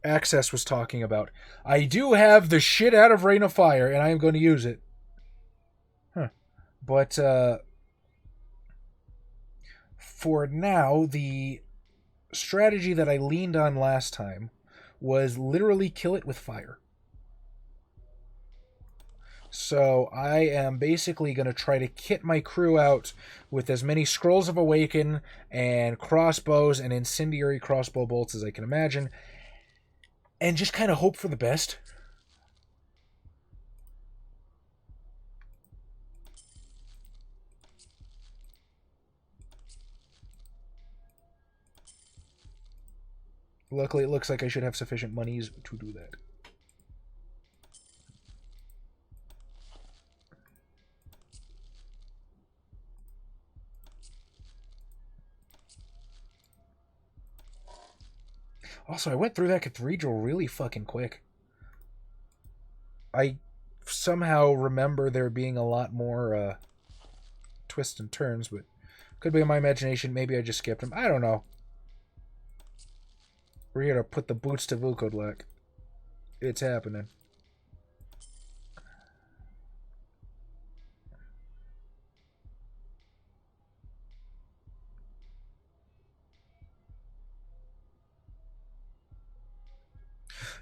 Access was talking about. I do have the shit out of Rain of Fire, and I am going to use it. But, for now, the strategy that I leaned on last time was literally kill it with fire. So I am basically going to try to kit my crew out with as many Scrolls of Awaken and crossbows and incendiary crossbow bolts as I can imagine, and just kind of hope for the best. Luckily, it looks like I should have sufficient monies to do that. Also, I went through that cathedral really fucking quick. I somehow remember there being a lot more twists and turns, but could be in my imagination. Maybe I just skipped them. I don't know. We're here to put the boots to Vucod. It's happening.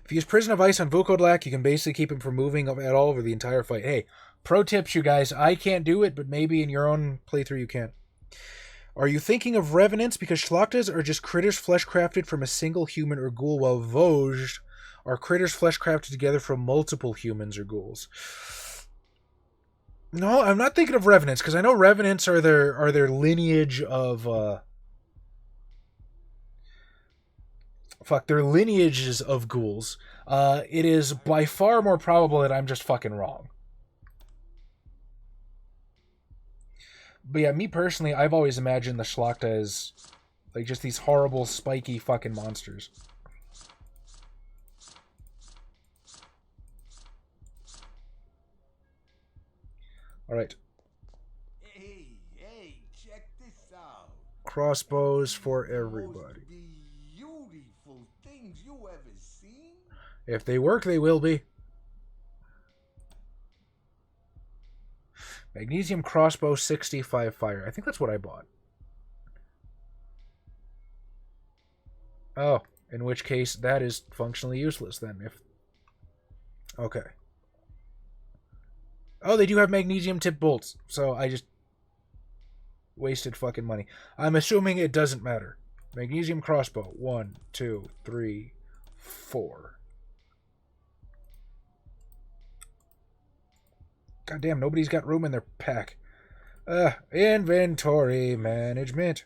If you use Prison of Ice on Vucod, you can basically keep him from moving at all over the entire fight. Hey, pro tips, you guys. I can't do it, but maybe in your own playthrough you can. Are you thinking of Revenants because Schlachtas are just critters flesh-crafted from a single human or ghoul, while Vosges are critters flesh-crafted together from multiple humans or ghouls? No, I'm not thinking of Revenants, because I know Revenants are their lineage of... They're lineages of ghouls. It is by far more probable that I'm just fucking wrong. But yeah, me personally, I've always imagined the Schlachta as like just these horrible, spiky fucking monsters. Alright. Hey, check this out. Crossbows for everybody. Beautiful things you ever seen? If they work, they will be. Magnesium crossbow, 65 fire. I think that's what I bought. Oh, in which case that is functionally useless then. Okay. Oh, they do have magnesium tip bolts, so I just wasted fucking money. I'm assuming it doesn't matter. Magnesium crossbow. 1, 2, 3, 4. God damn, nobody's got room in their pack. Inventory management.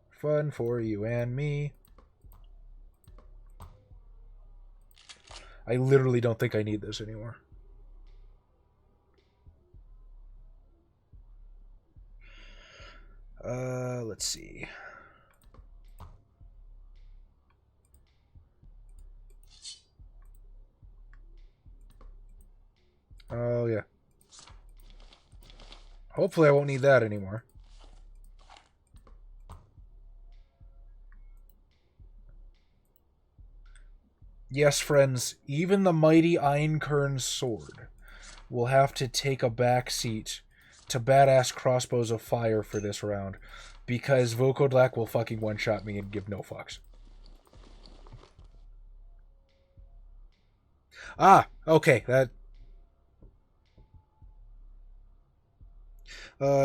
Fun for you and me. I literally don't think I need this anymore. Let's see. Oh, yeah. Hopefully I won't need that anymore. Yes, friends, even the mighty Einkorn's sword will have to take a back seat to badass crossbows of fire for this round, because Vokodlak will fucking one-shot me and give no fucks. Ah, okay, that...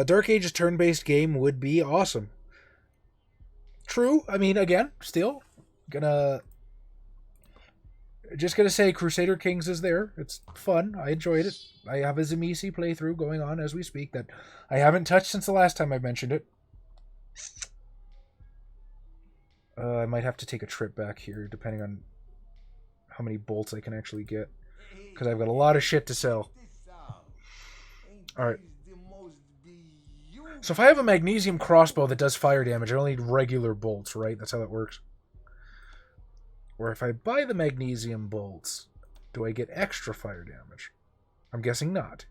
Dark Ages turn-based game would be awesome. True, I mean, again, still, just gonna say Crusader Kings is there. It's fun. I enjoyed it. I have a Zamisi playthrough going on as we speak that I haven't touched since the last time I mentioned it. I might have to take a trip back here depending on how many bolts I can actually get, because I've got a lot of shit to sell. Alright. So if I have a magnesium crossbow that does fire damage, I only need regular bolts, right? That's how that works. Or if I buy the magnesium bolts, do I get extra fire damage? I'm guessing not.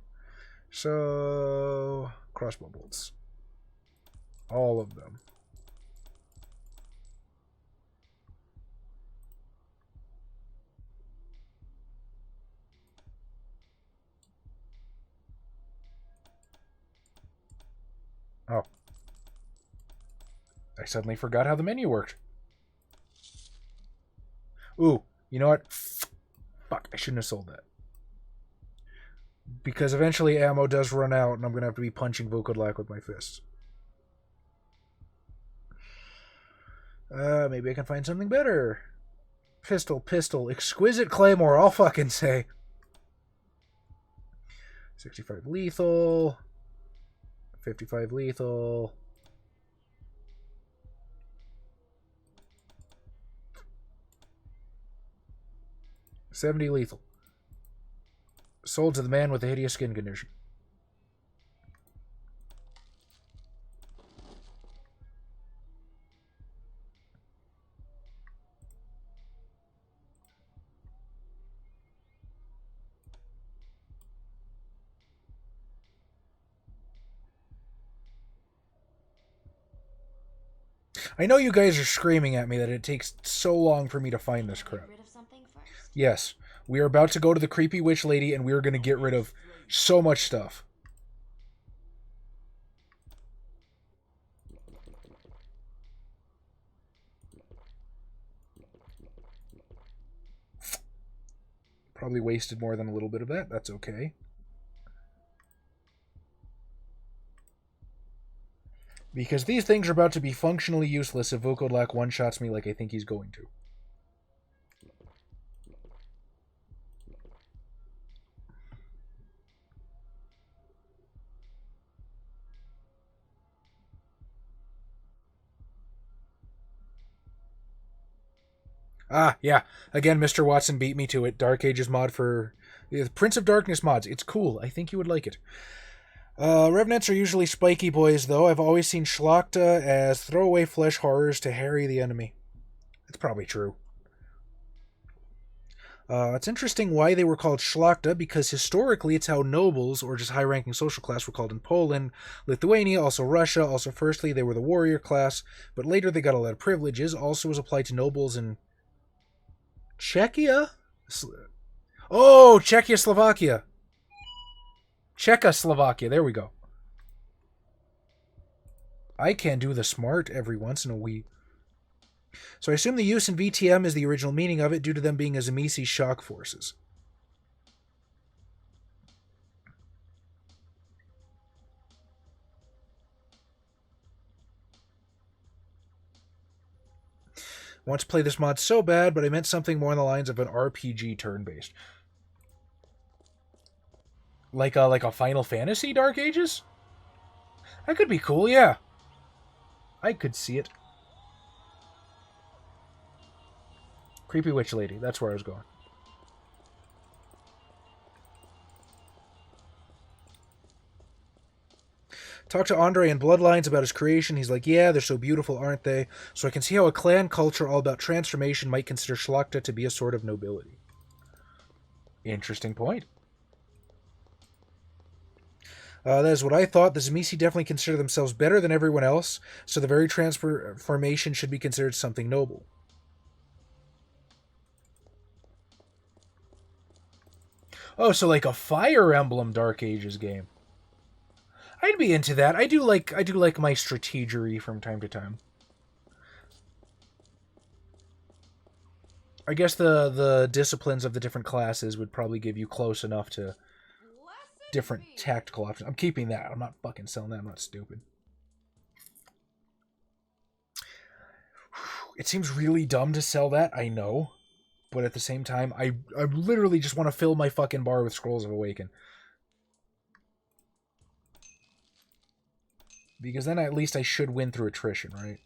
So, crossbow bolts. All of them. Oh. I suddenly forgot how the menu worked. Ooh, you know what? Fuck, I shouldn't have sold that. Because eventually ammo does run out, and I'm going to have to be punching Vokodlak with my fists. Maybe I can find something better. Pistol. Exquisite Claymore, I'll fucking say. 65 lethal. 55 lethal. $70 lethal. Sold to the man with the hideous skin condition. I know you guys are screaming at me that it takes so long for me to find this crap. Yes, we are about to go to the creepy witch lady, and we are going to get rid of so much stuff. Probably wasted more than a little bit of that. That's okay. Because these things are about to be functionally useless if Vokodlak one-shots me like I think he's going to. Ah, yeah. Again, Mr. Watson beat me to it. Dark Ages mod for... The Prince of Darkness mods. It's cool. I think you would like it. Revenants are usually spiky boys, though. I've always seen Schlachta as throwaway flesh horrors to harry the enemy. That's probably true. It's interesting why they were called Schlachta, because historically it's how nobles, or just high-ranking social class, were called in Poland, Lithuania, also Russia. Also, firstly, they were the warrior class, but later they got a lot of privileges. Also was applied to nobles in Czechia? Oh, Czechoslovakia. Czechoslovakia, there we go. I can do the smart every once in a wee. So I assume the use in VTM is the original meaning of it due to them being Zamisi shock forces. I want to play this mod so bad, but I meant something more on the lines of an RPG turn-based. Like a Final Fantasy Dark Ages? That could be cool, yeah. I could see it. Creepy Witch Lady, that's where I was going. Talk to Andre in Bloodlines about his creation. He's like, yeah, they're so beautiful, aren't they? So I can see how a clan culture all about transformation might consider Shlachta to be a sort of nobility. Interesting point. That is what I thought. The Tzimisce definitely consider themselves better than everyone else, so the very transformation should be considered something noble. Oh, so like a Fire Emblem Dark Ages game. I'd be into that. I do like my strategery from time to time. I guess the disciplines of the different classes would probably give you close enough to different tactical options. I'm keeping that. I'm not fucking selling that. I'm not stupid. It seems really dumb to sell that, I know. But at the same time, I literally just want to fill my fucking bar with Scrolls of Awaken. Because then at least I should win through attrition, right?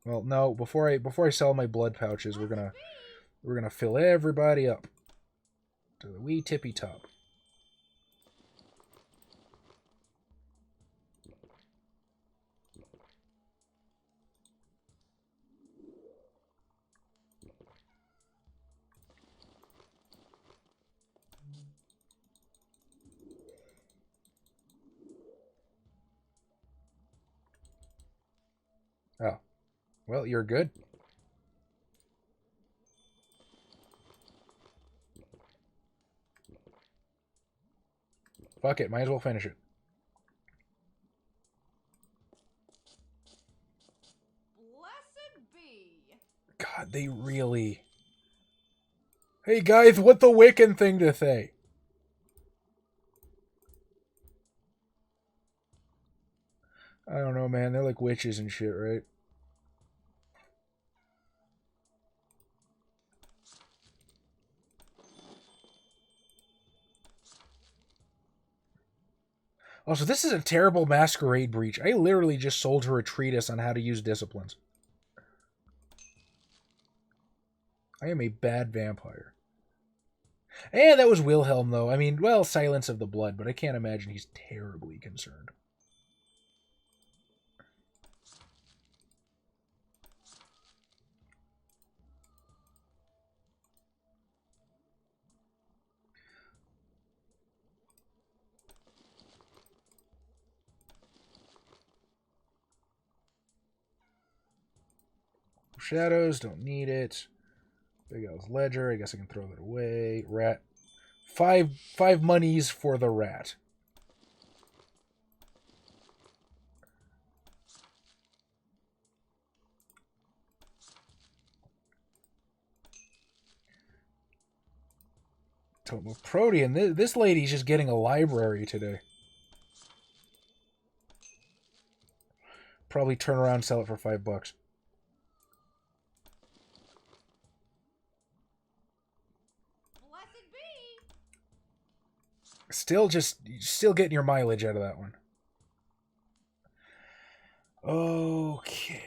Well, no, before I sell my blood pouches, we're gonna fill everybody up to the wee tippy top. Oh. Well, you're good. Fuck it, might as well finish it. Blessed be. God, they really... Hey guys, what the Wiccan thing to say? I don't know, man. They're like witches and shit, right? Also, this is a terrible Masquerade breach. I literally just sold her a treatise on how to use disciplines. I am a bad vampire. And that was Wilhelm, though. I mean, well, Silence of the Blood, but I can't imagine he's terribly concerned. Shadows, don't need it. Big Al's Ledger, I guess I can throw that away. Rat. Five monies for the rat. Totem of Protean. This lady's just getting a library today. Probably turn around and sell it for $5. Still getting your mileage out of that one. Okay.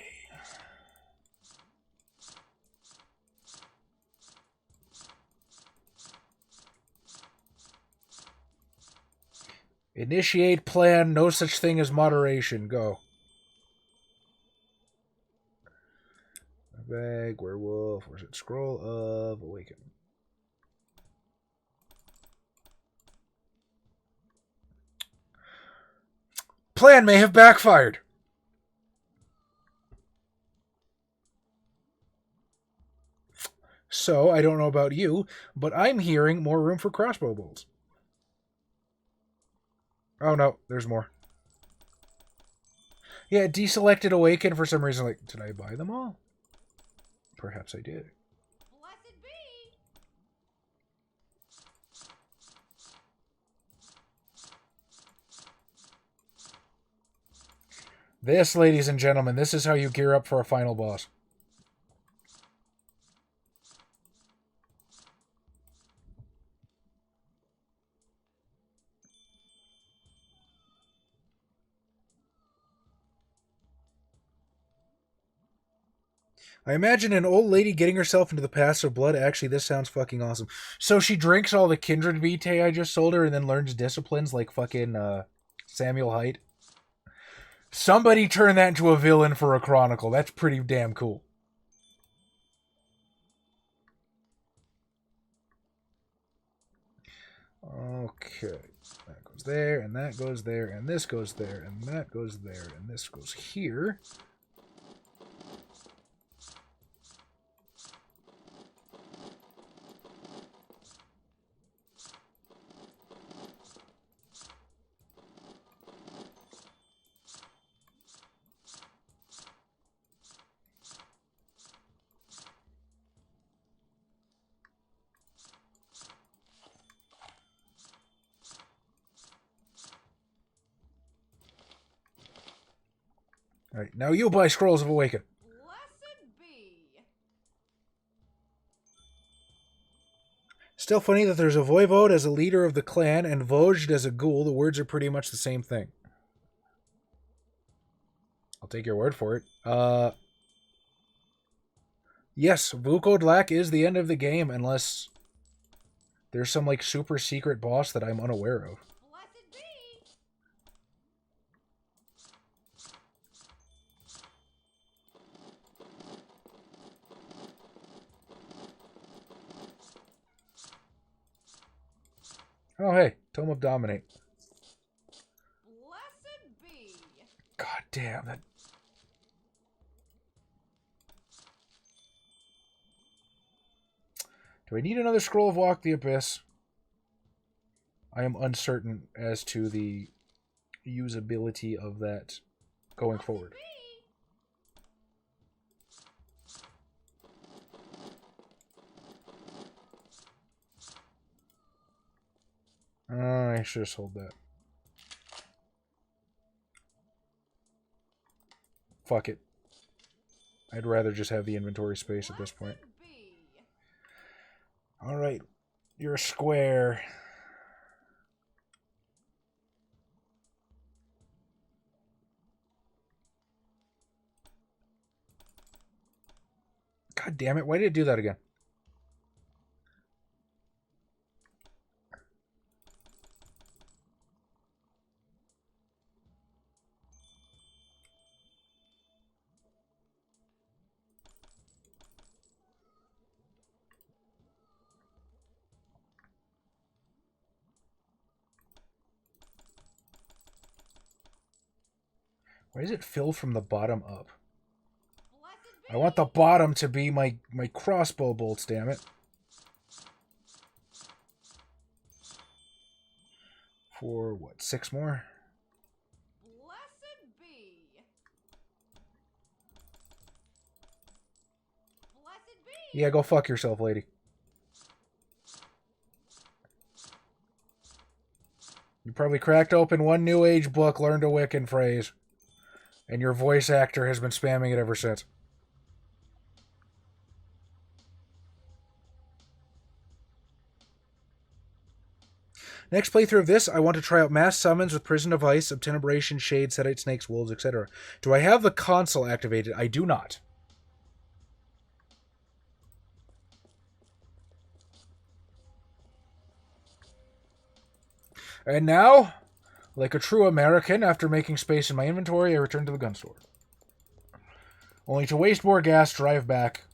Initiate plan, no such thing as moderation. Go. Bag, werewolf, where's it? Scroll of Awaken. Plan may have backfired. So, I don't know about you, but I'm hearing more room for crossbow bolts. Oh no, there's more. Yeah, deselected Awaken for some reason. Like, did I buy them all? Perhaps I did. Blessed be. This, ladies and gentlemen, this is how you gear up for a final boss. I imagine an old lady getting herself into the paths of blood. Actually, this sounds fucking awesome. So she drinks all the kindred vitae I just sold her and then learns disciplines like fucking Samuel Haidt. Somebody turn that into a villain for a chronicle. That's pretty damn cool. Okay. That goes there, and that goes there, and this goes there, and that goes there, and this goes here. Alright, now you buy Scrolls of Awaken. Blessed be. Still funny that there's a Voivode as a leader of the clan and Vojd as a ghoul. The words are pretty much the same thing. I'll take your word for it. Yes, Vukodlak is the end of the game unless there's some like super secret boss that I'm unaware of. Blessed be. Oh hey, Tome of Dominate. Blessed be. God damn that. Do I need another Scroll of Walk the Abyss? I am uncertain as to the usability of that going forward. I should have sold that. Fuck it. I'd rather just have the inventory space at this point. Alright. You're a square. God damn it. Why did it do that again? Why does it fill from the bottom up? I want the bottom to be my crossbow bolts, damn it. For what, 6 more? Blessed be. Blessed be. Yeah, go fuck yourself, lady. You probably cracked open one New Age book, learned a Wiccan phrase, and your voice actor has been spamming it ever since. Next playthrough of this, I want to try out mass summons with Prison of Ice, Obtenebration, Shade, Sedite Snakes, Wolves, etc. Do I have the console activated? I do not. And now, like a true American, after making space in my inventory, I return to the gun store. Only to waste more gas, drive back,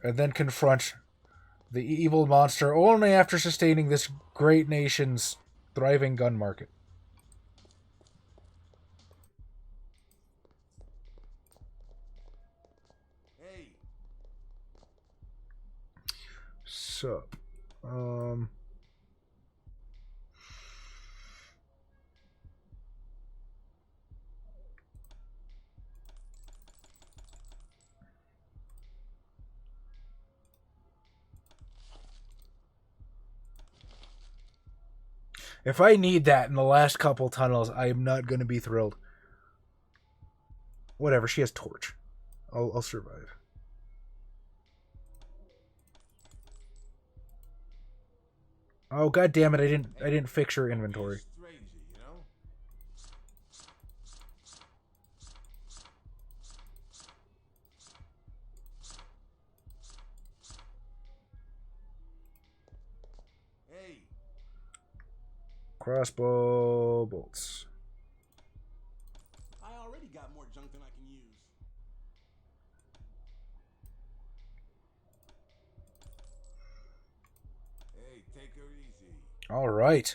and then confront the evil monster only after sustaining this great nation's thriving gun market. Hey. Sup. If I need that in the last couple tunnels, I am not going to be thrilled. Whatever, she has torch. I'll survive. Oh god damn it, I didn't fix her inventory. Stranger, you know? crossbow bolts. I already got more junk than I can use. Hey, take her easy. All right.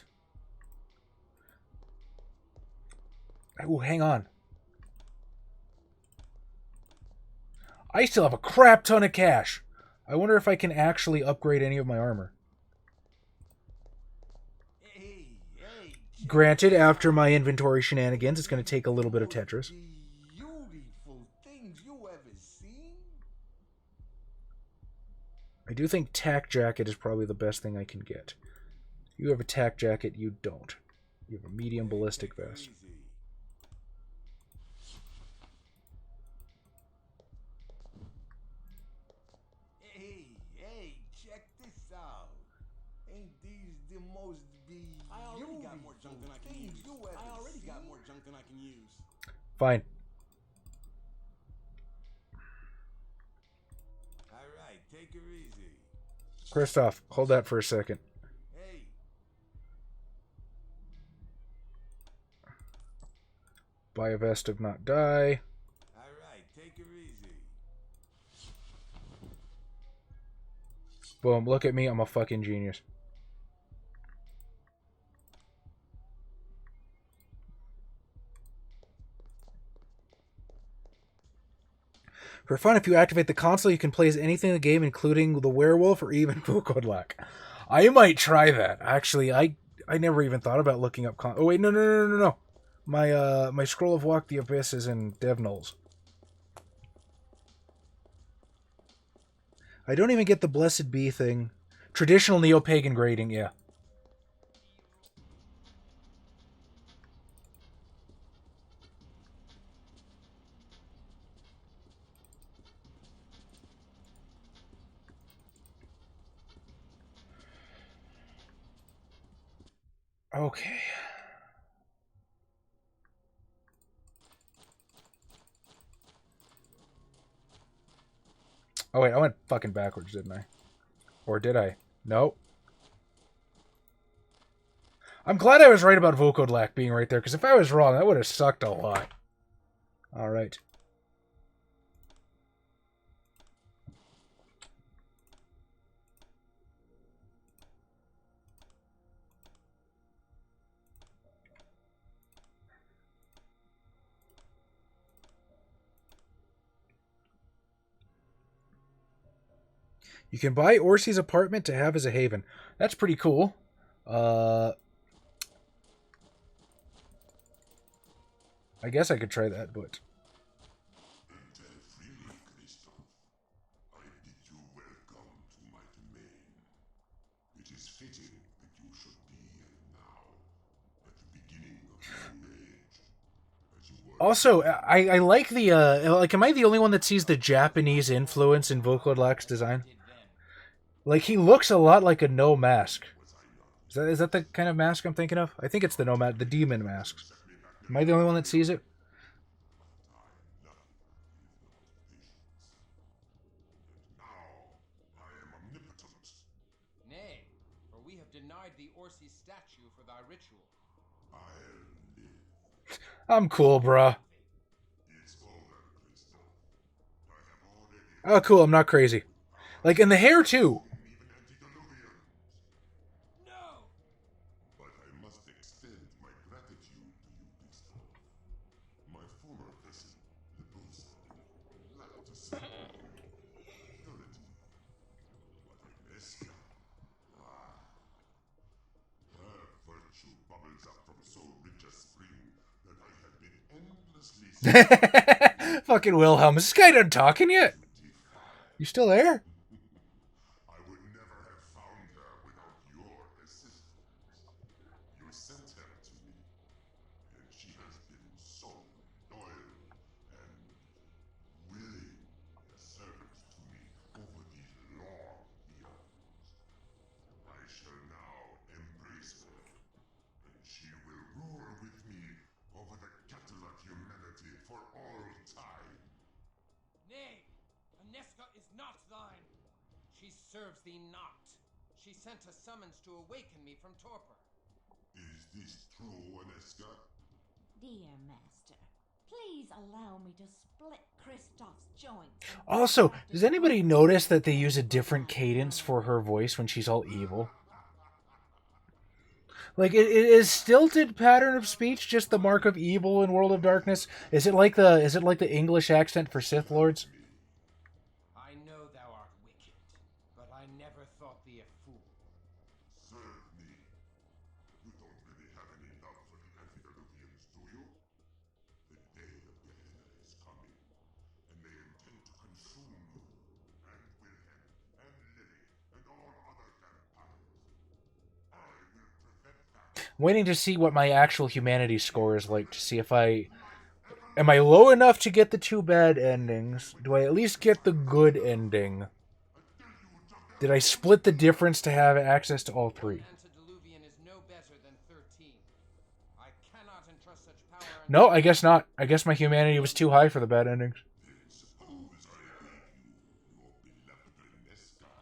Oh, hang on. I still have a crap ton of cash. I wonder if I can actually upgrade any of my armor. Hey, Granted, after my inventory shenanigans, it's going to take a little bit of Tetris. beautiful things you ever seen? I do think tack jacket is probably the best thing I can get. You have a tack jacket, you don't. You have a medium ballistic vest. Hey, check this out. Ain't these the most beautiful I already got more junk than I can use. I already got more junk than I can use. Fine. Alright, take her easy. Christoph, hold that for a second. Hey. Buy a vest of not die. Alright, take her easy. Boom, look at me, I'm a fucking genius. For fun, if you activate the console, you can play as anything in the game, including the werewolf or even Vukodlak. I might try that. Actually, I never even thought about looking up oh wait, no. My Scroll of Walk the Abyss is in DevNulls. I don't even get the Blessed Bee thing. Traditional neo-pagan grading, yeah. Okay. Oh wait, I went fucking backwards, didn't I? Or did I? Nope. I'm glad I was right about Vukodlak being right there, because if I was wrong, that would have sucked a lot. Alright. You can buy Orsi's apartment to have as a haven. That's pretty cool. I guess I could try that, but... Also, I like the, like, am I the only one that sees the Japanese influence in Vukodlak's design? Like, he looks a lot like a No Mask. Is that the kind of mask I'm thinking of? I think it's the Nomad, the demon masks. Am I the only one that sees it? Nay, for we have denied the Orsi statue for thy ritual. I'm cool, bruh. Oh, cool, I'm not crazy. Like, in the hair, too. No! But I must extend my gratitude to you, Daestra. My former cousin, the Bozlinski, lacked a certain purity. But Daestra, her virtue bubbles up from so rich a spring that I have been endlessly Fucking Wilhelm, is this guy done talking yet? You still there? I would never have found her without your assistance. You sent her to me, and she has been so loyal and willing a servant to me over these long years. I shall now embrace her, and she will rule with me over the cattle of humanity for all time. Nay, Aneska is not thine. She serves thee not. She sent a summons to awaken me from torpor. Is this true, Oneska? Dear master, please allow me to split Kristoff's joints. Also, does anybody notice that they use a different cadence for her voice when she's all evil? Like, it is stilted pattern of speech just the mark of evil in World of Darkness? Is it like the English accent for Sith Lords? I know thou art wicked, but I never thought thee a fool. Serve me. You don't really have any love for the antediluvians, do you? The day of Gehenna is coming, and they intend to consume you, and Wilhelm, and Lily, and all other vampires. I will prevent that. I'm waiting to see what my actual humanity score is like, to see if am I low enough to get the 2 bad endings? Do I at least get the good ending? Did I split the difference to have access to all 3? Antediluvian is no better than 13. I cannot entrust such power. No, I guess not. I guess my humanity was too high for the bad endings. Then suppose I gave you your beloved Oneska as well.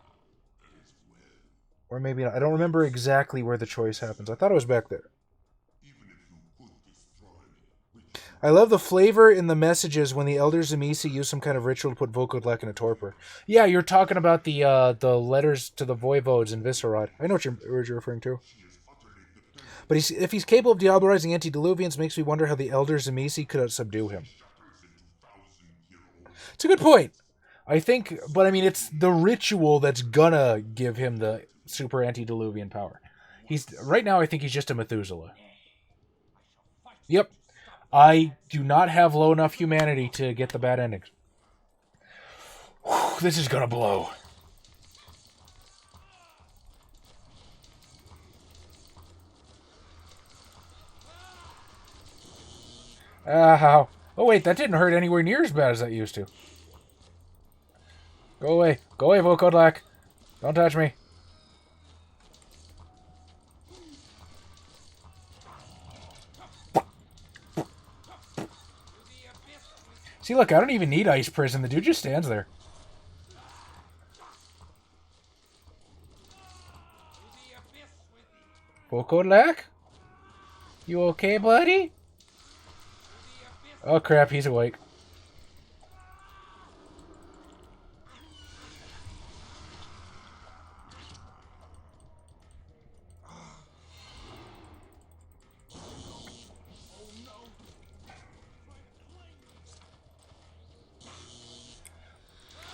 Or maybe not. I don't remember exactly where the choice happens. I thought it was back there. Even if you could destroy me, which I love the flavor in the messages when the Elder Zamisi use some kind of ritual to put Vokodlek in a torpor. Yeah, you're talking about the letters to the voivodes in Viscerad. I know what you're referring to. But if he's capable of diablerizing antediluvians, makes me wonder how the Elder Zamisi could subdue him. It's a good point. I think, but I mean, it's the ritual that's gonna give him the super antediluvian power. Right now, I think he's just a Methuselah. Yep. I do not have low enough humanity to get the bad endings. Whew, this is gonna blow. How? Oh wait, that didn't hurt anywhere near as bad as that used to. Go away. Go away, Vokodlak. Don't touch me. See, look, I don't even need Ice Prison. The dude just stands there. Vokodlak? You okay, buddy? Oh, crap, he's awake.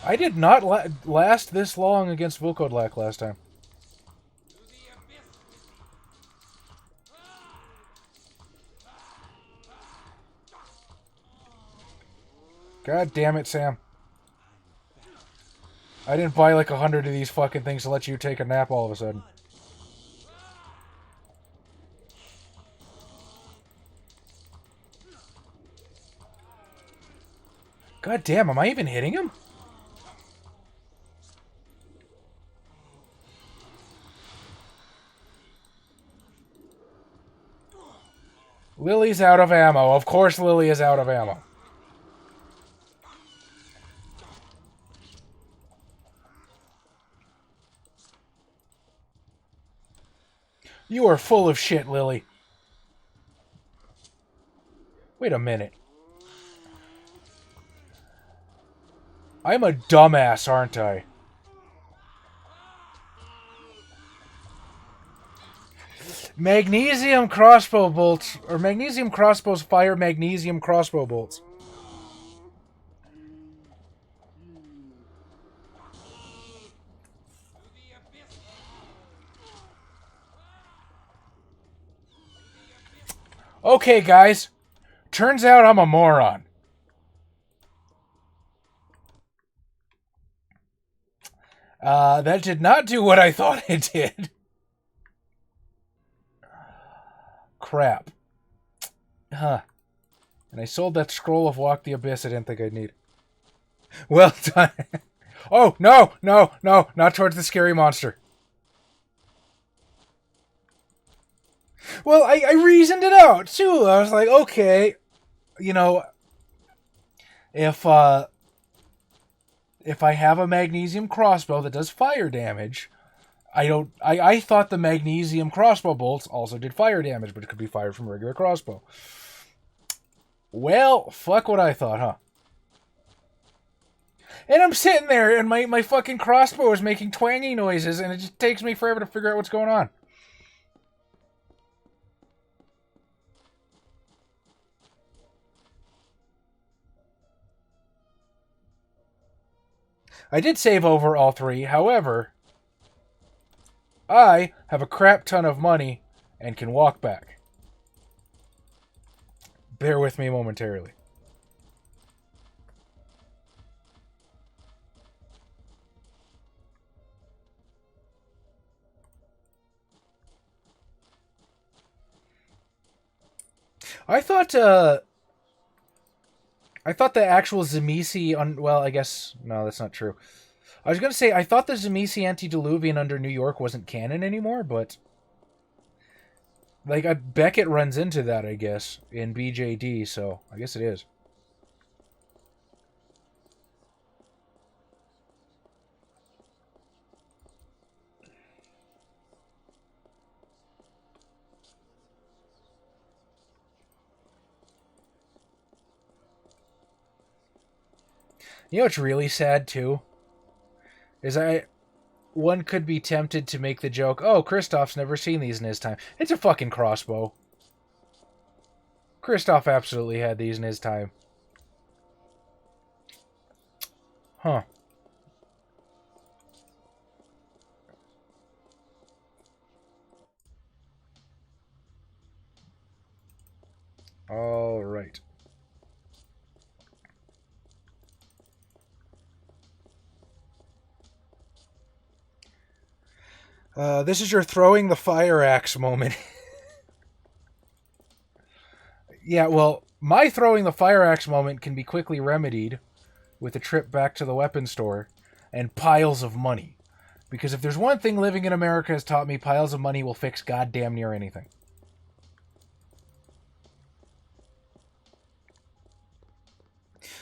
I did not last this long against Vokodlak last time. God damn it, Sam. I didn't buy like 100 of these fucking things to let you take a nap all of a sudden. God damn, am I even hitting him? Lily's out of ammo. Of course Lily is out of ammo. You are full of shit, Lily. Wait a minute. I'm a dumbass, aren't I? Magnesium crossbow bolts, or magnesium crossbows fire magnesium crossbow bolts. Okay, guys. Turns out I'm a moron. That did not do what I thought it did. Crap. Huh. And I sold that scroll of Walk the Abyss I didn't think I'd need. Well done. Oh, no, no, no, not towards the scary monster. Well, I reasoned it out, too. I was like, okay, you know, if I have a magnesium crossbow that does fire damage, I thought the magnesium crossbow bolts also did fire damage, but it could be fired from a regular crossbow. Well, fuck what I thought, huh? And I'm sitting there, and my fucking crossbow is making twangy noises, and it just takes me forever to figure out what's going on. I did save over all three, however, I have a crap ton of money and can walk back. Bear with me momentarily. I thought the actual Tzimisce on, well, I guess no, that's not true. I was gonna say I thought the Tzimisce antediluvian under New York wasn't canon anymore, but like Beckett runs into that, I guess, in BJD, so I guess it is. You know what's really sad too? Is one could be tempted to make the joke, oh, Kristoff's never seen these in his time. It's a fucking crossbow. Kristoff absolutely had these in his time. Huh. All right. This is your throwing the fire axe moment. Yeah, well, my throwing the fire axe moment can be quickly remedied with a trip back to the weapons store and piles of money. Because if there's one thing living in America has taught me, piles of money will fix goddamn near anything.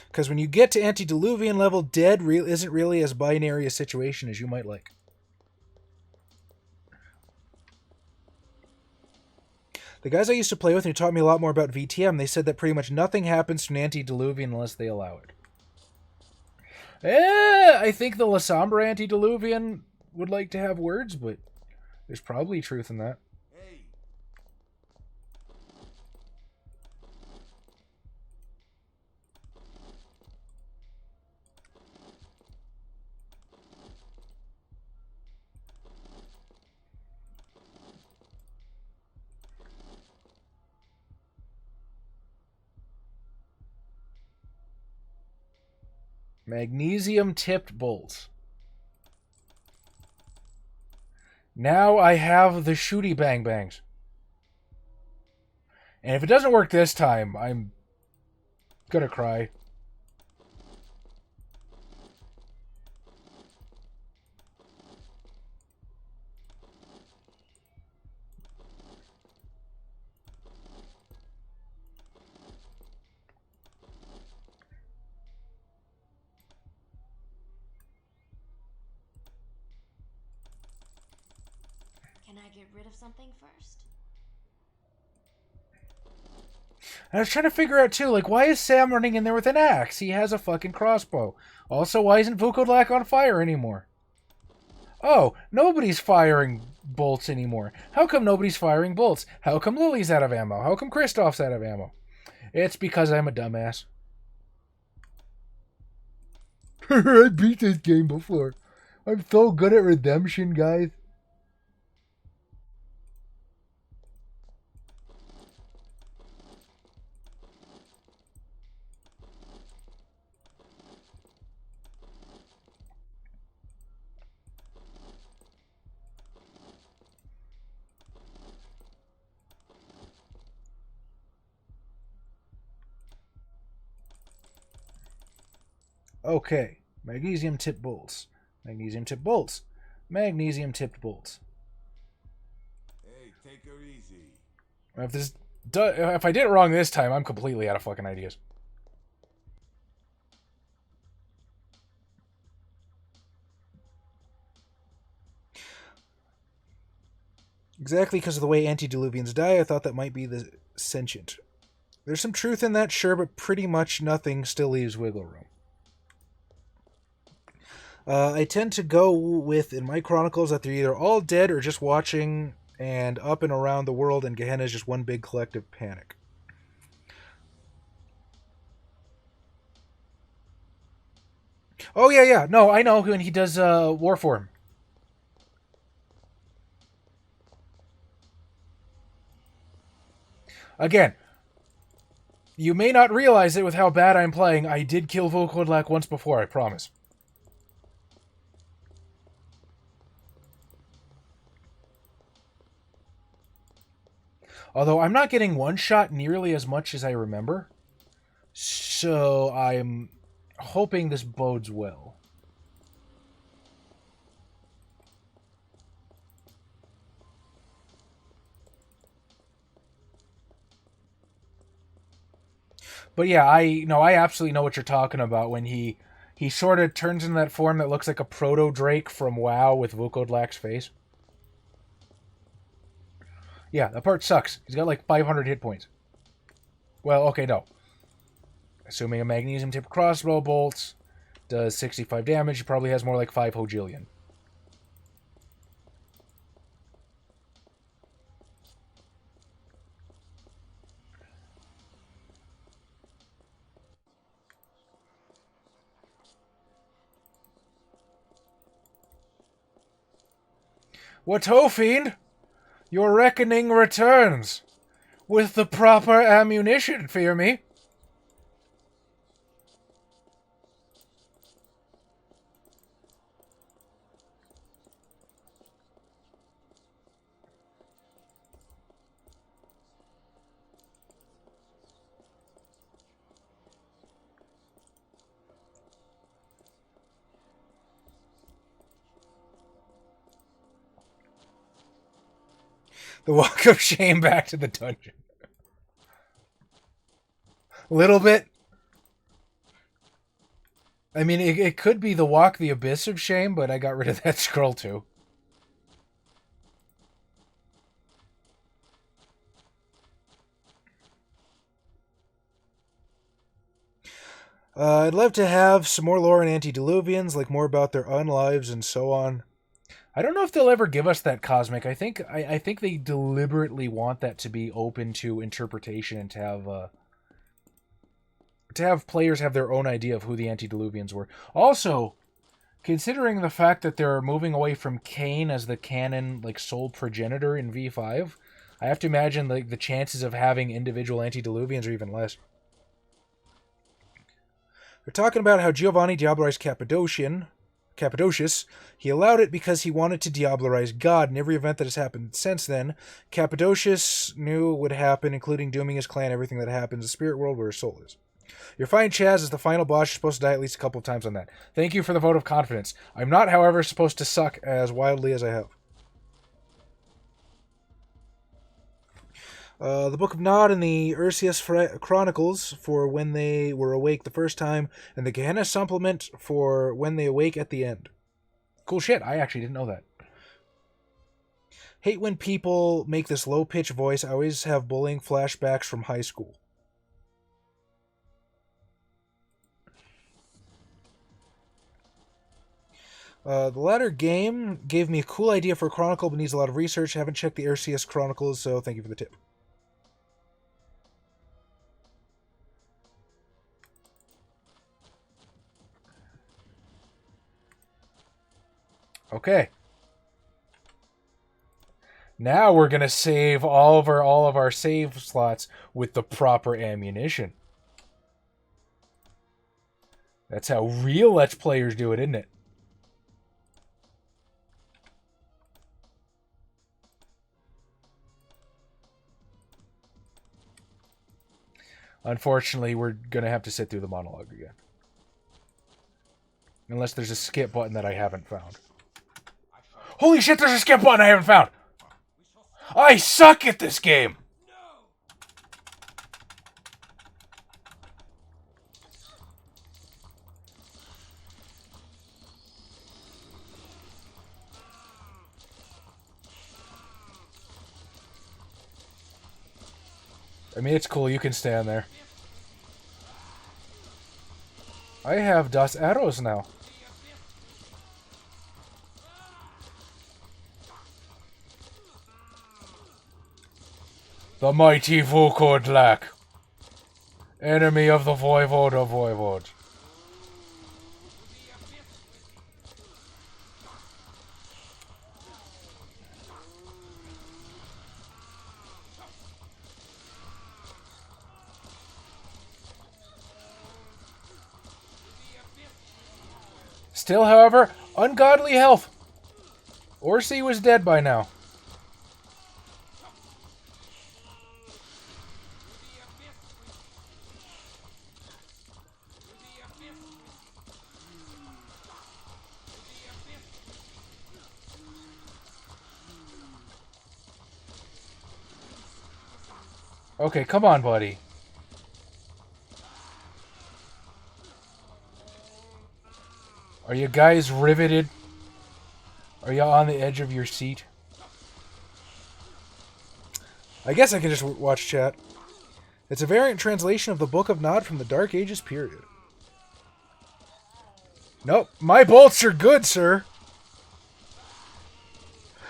Because when you get to antediluvian level, dead isn't really as binary a situation as you might like. The guys I used to play with who taught me a lot more about VTM, they said that pretty much nothing happens to an antediluvian unless they allow it. I think the Lasombra antediluvian would like to have words, but there's probably truth in that. Hey, Magnesium tipped bolts. Now I have the shooty bang bangs. And if it doesn't work this time, I'm gonna cry. Can I get rid of something first? I was trying to figure out too, like, why is Sam running in there with an axe? He has a fucking crossbow. Also, why isn't Vukodlak on fire anymore? Oh, nobody's firing bolts anymore. How come nobody's firing bolts? How come Lily's out of ammo? How come Kristoff's out of ammo? It's because I'm a dumbass. I beat this game before. I'm so good at redemption, guys. Okay, magnesium tipped bolts. Magnesium tipped bolts. Magnesium tipped bolts. hey, take her easy. If I did it wrong this time, I'm completely out of fucking ideas. Exactly because of the way antediluvians die, I thought that might be the sentient. There's some truth in that, sure, but pretty much nothing still leaves wiggle room. I tend to go with, in my chronicles, that they're either all dead or just watching and up and around the world, and Gehenna is just one big collective panic. Oh, yeah. No, I know when he does Warform. Again, you may not realize it with how bad I'm playing. I did kill Volkodlak once before, I promise. Although I'm not getting one-shot nearly as much as I remember. So I'm hoping this bodes well. But yeah, I absolutely know what you're talking about when he sort of turns into that form that looks like a proto-Drake from WoW with Volkodlak's face. Yeah, that part sucks. He's got like 500 hit points. Well, okay, no. Assuming a magnesium-tipped crossbow bolt does 65 damage, he probably has more like 5 Hojillion. What ho, fiend? Your reckoning returns. With the proper ammunition, fear me. The walk of shame back to the dungeon. A little bit. I mean, it could be the walk the abyss of shame, but I got rid of that scroll too. I'd love to have some more lore in antediluvians, like more about their unlives and so on. I don't know if they'll ever give us that, Cosmic. I think they deliberately want that to be open to interpretation and to have players have their own idea of who the antediluvians were. Also, considering the fact that they're moving away from Cain as the canon like sole progenitor in V5, I have to imagine like the chances of having individual antediluvians are even less. They're talking about how Giovanni diabolized Cappadocius. He allowed it because he wanted to diabolarize God. In every event that has happened since then, Cappadocius knew would happen, including dooming his clan, everything that happens, the spirit world where his soul is. Your fine Chaz is the final boss. You're supposed to die at least a couple of times on that. Thank you for the vote of confidence. I'm not, however, supposed to suck as wildly as I have. The Book of Nod and the Ursius Chronicles for when they were awake the first time, and the Gehenna supplement for when they awake at the end. Cool shit. I actually didn't know that. Hate when people make this low-pitched voice. I always have bullying flashbacks from high school. The latter game gave me a cool idea for a chronicle, but needs a lot of research. I haven't checked the Ursius Chronicles, so thank you for the tip. Okay. Now we're going to save all of our save slots with the proper ammunition. That's how real Let's Players do it, isn't it? Unfortunately, we're going to have to sit through the monologue again. Unless there's a skip button that I haven't found. Holy shit, there's a skip button I haven't found! I suck at this game! I mean, it's cool. You can stand there. I have Das arrows now. The mighty Vukodlak, enemy of the Voivode of Voivodes. Still, however, ungodly health. Orsi was dead by now. Okay, come on, buddy. Are you guys riveted? Are you on the edge of your seat? I guess I can just watch chat. It's a variant translation of the Book of Nod from the Dark Ages period. Nope, my bolts are good, sir.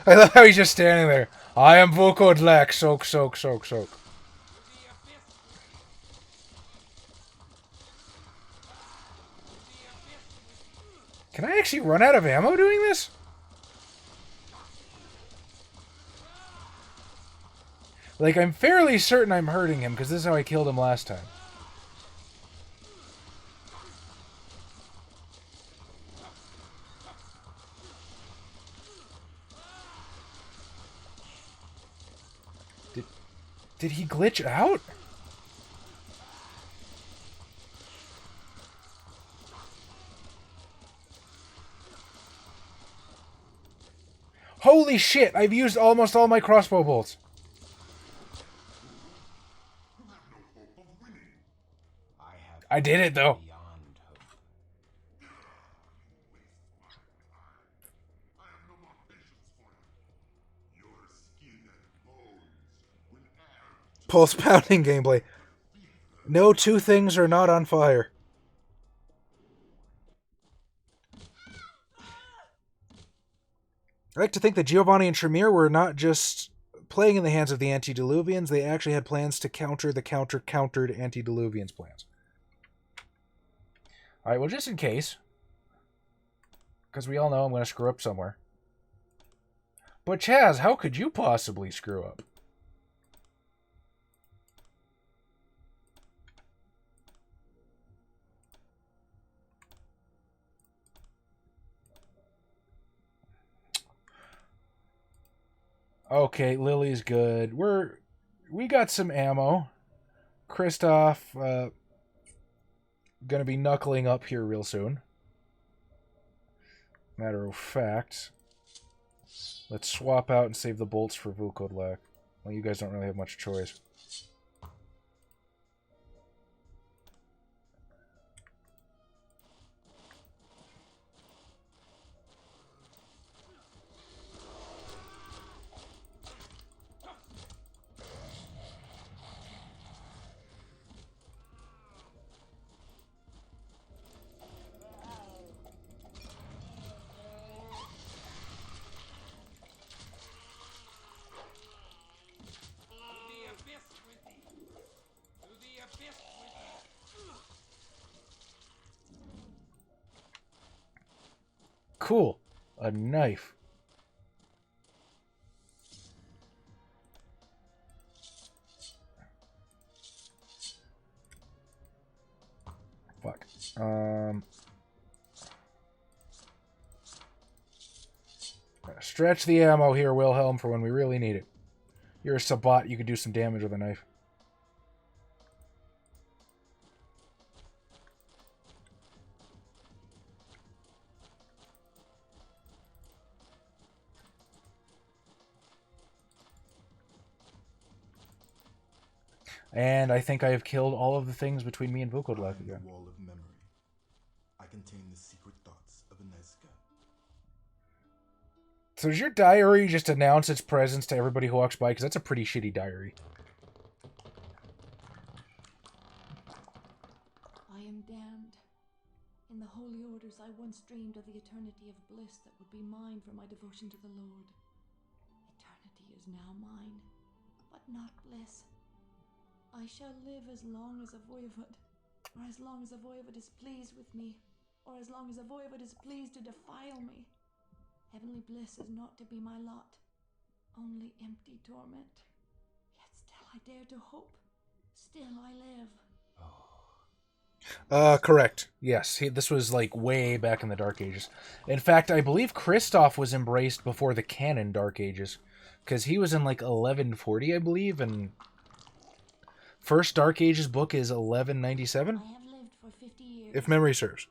I love how he's just standing there. I am Vukodlak, soak, soak, soak, soak. Can I actually run out of ammo doing this? Like, I'm fairly certain I'm hurting him, because this is how I killed him last time. Did he glitch out? Holy shit, I've used almost all my crossbow bolts. I did it, though. Pulse pounding gameplay. No two things are not on fire. I like to think that Giovanni and Tremere were not just playing in the hands of the Antediluvians, they actually had plans to counter the countered Antediluvians' plans. Alright, well, just in case, because we all know I'm going to screw up somewhere. But Chaz, how could you possibly screw up? Okay, Lily's good. We got some ammo. Kristoff, gonna be knuckling up here real soon. Matter of fact, let's swap out and save the bolts for Vukodlak. Well, you guys don't really have much choice. Cool. A knife. Fuck. Stretch the ammo here, Wilhelm, for when we really need it. You're a Sabat, you can do some damage with a knife. And I think I have killed all of the things between me and Vukodlak again. Wall of memory. I contain the secret thoughts of Ineska. So does your diary just announce its presence to everybody who walks by? Because that's a pretty shitty diary. I am damned. In the holy orders, I once dreamed of the eternity of bliss that would be mine for my devotion to the Lord. Eternity is now mine, but not bliss. I shall live as long as a voivod, or as long as a voivod is pleased with me, or as long as a voivod is pleased to defile me. Heavenly bliss is not to be my lot, only empty torment. Yet still I dare to hope. Still I live. Correct. Yes, this was like way back in the Dark Ages. In fact, I believe Kristoff was embraced before the canon Dark Ages, because he was in like 1140, I believe, and first Dark Ages book is 1197, I have lived for 50 years. if memory serves.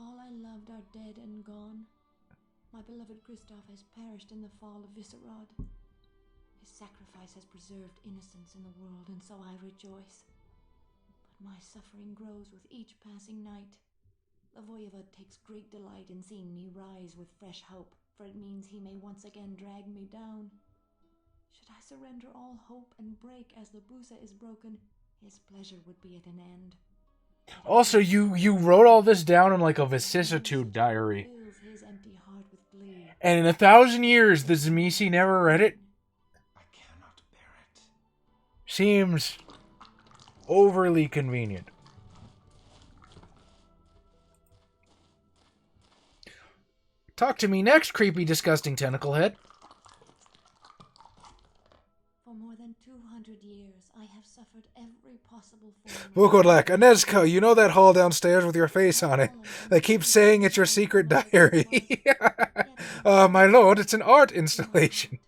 All I loved are dead and gone. My beloved Kristoff has perished in the fall of Viscerad. His sacrifice has preserved innocence in the world, and so I rejoice. But my suffering grows with each passing night. The voivod takes great delight in seeing me rise with fresh hope, for it means he may once again drag me down. Should I surrender all hope and break as the Busa is broken, his pleasure would be at an end. Also, you wrote all this down in like a vicissitude diary. Fills his empty heart with glee. And in 1,000 years, the Zemisi never read it? I cannot bear it. Seems overly convenient. Talk to me next, creepy, disgusting tentacle head. For more than 200 years, I have suffered every possible form of... Vukodlak, Anezko, you know that hall downstairs with your face on it? They keep saying it's your secret diary. My lord, it's an art installation.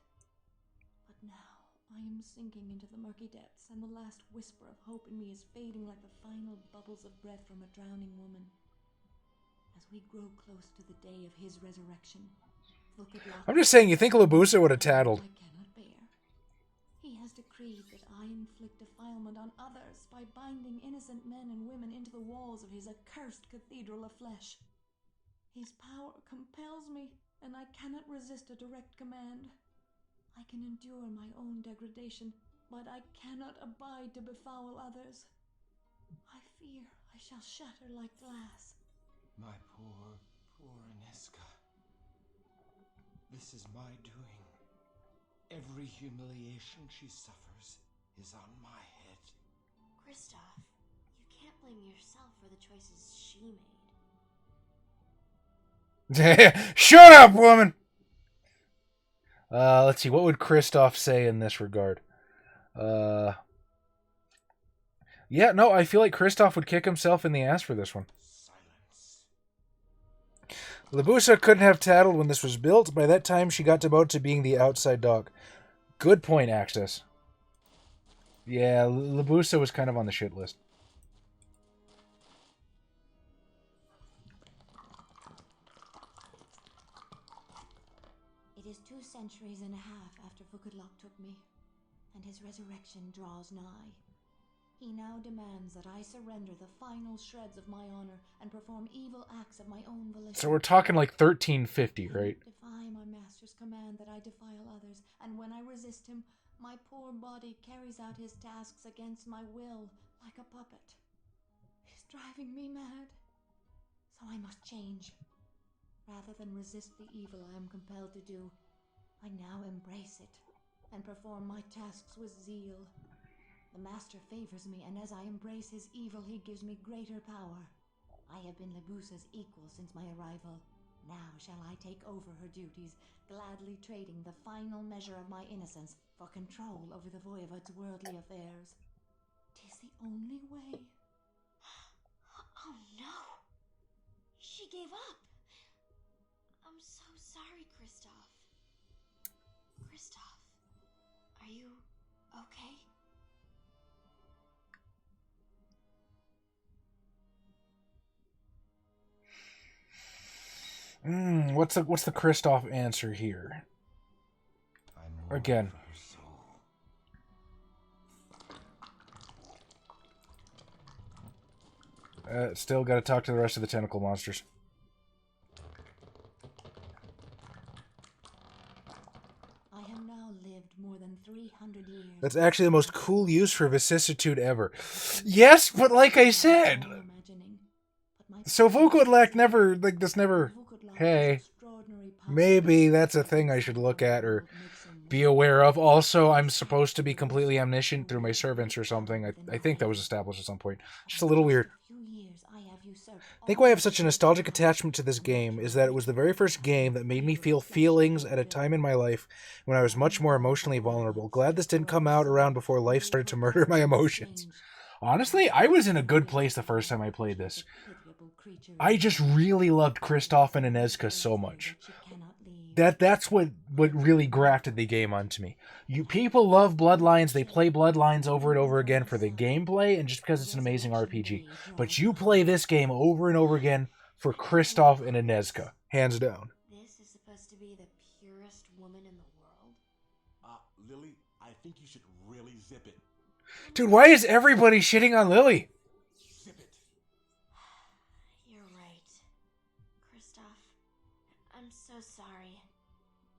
But now, I am sinking into the murky depths, and the last whisper of hope in me is fading like the final bubbles of breath from a drowning woman. As we grow close to the day of his resurrection, Vukodlak... I'm just saying, you think Labusa would have tattled. I cannot bear. He has decreed that I inflict defilement on others by binding innocent men and women into the walls of his accursed cathedral of flesh. His power compels me, and I cannot resist a direct command. I can endure my own degradation, but I cannot abide to befoul others. I fear I shall shatter like glass. My poor, poor Aniska. This is my doing. Every humiliation she suffers is on my head. Kristoff, you can't blame yourself for the choices she made. Shut up, woman! Let's see, what would Kristoff say in this regard? Yeah, no, I feel like Kristoff would kick himself in the ass for this one. Silence. Labusa couldn't have tattled when this was built. By that time, she got demoted to being the outside dog. Good point, Axis. Yeah, Labusa was kind of on the shit list. It is 2 centuries and a half after Vukodlak took me, and his resurrection draws nigh. He now demands that I surrender the final shreds of my honor and perform evil acts of my own volition. So we're talking like 1350, right? I defy my master's command that I defile others, and when I resist him, my poor body carries out his tasks against my will, like a puppet. He's driving me mad. So I must change. Rather than resist the evil I am compelled to do, I now embrace it and perform my tasks with zeal. The master favors me, and as I embrace his evil, he gives me greater power. I have been Labusa's equal since my arrival. Now shall I take over her duties, gladly trading the final measure of my innocence for control over the voivod's worldly affairs. 'Tis the only way. Oh no! She gave up! I'm so sorry, Kristoff. Kristoff, are you okay? What's the Kristoff answer here? Again. Still got to talk to the rest of the tentacle monsters. I have now lived more than 300 years. That's actually the most cool use for vicissitude ever. Yes, but like I said... Imagining, So Vukudlak never, like, this never... Hey, maybe that's a thing I should look at or be aware of. Also, I'm supposed to be completely omniscient through my servants or something. I think that was established at some point. Just a little weird. I think why I have such a nostalgic attachment to this game is that it was the very first game that made me feel feelings at a time in my life when I was much more emotionally vulnerable. Glad this didn't come out around before life started to murder my emotions. Honestly, I was in a good place the first time I played this. I just really loved Kristoff and Inezka so much. That's what really grafted the game onto me. People love Bloodlines, they play Bloodlines over and over again for the gameplay and just because it's an amazing RPG. But you play this game over and over again for Kristoff and Inezka, hands down. This is supposed to be the purest woman in the world? Lily, I think you should really zip it. Dude, why is everybody shitting on Lily? Zip it. You're right. Kristoff, I'm so sorry.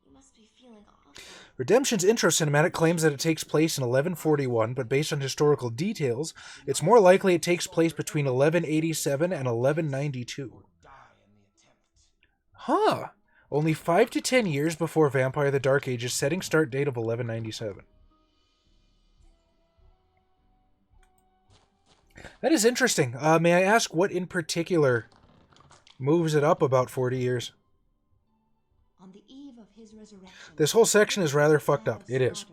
You must be feeling awful. Redemption's intro cinematic claims that it takes place in 1141, but based on historical details, it's more likely it takes place between 1187 and 1192. Huh. Only 5 to 10 years before Vampire the Dark Age's setting start date of 1197. That is interesting. May I ask what in particular moves it up about 40 years? On the eve of his resurrection, This whole section is rather fucked up. It is.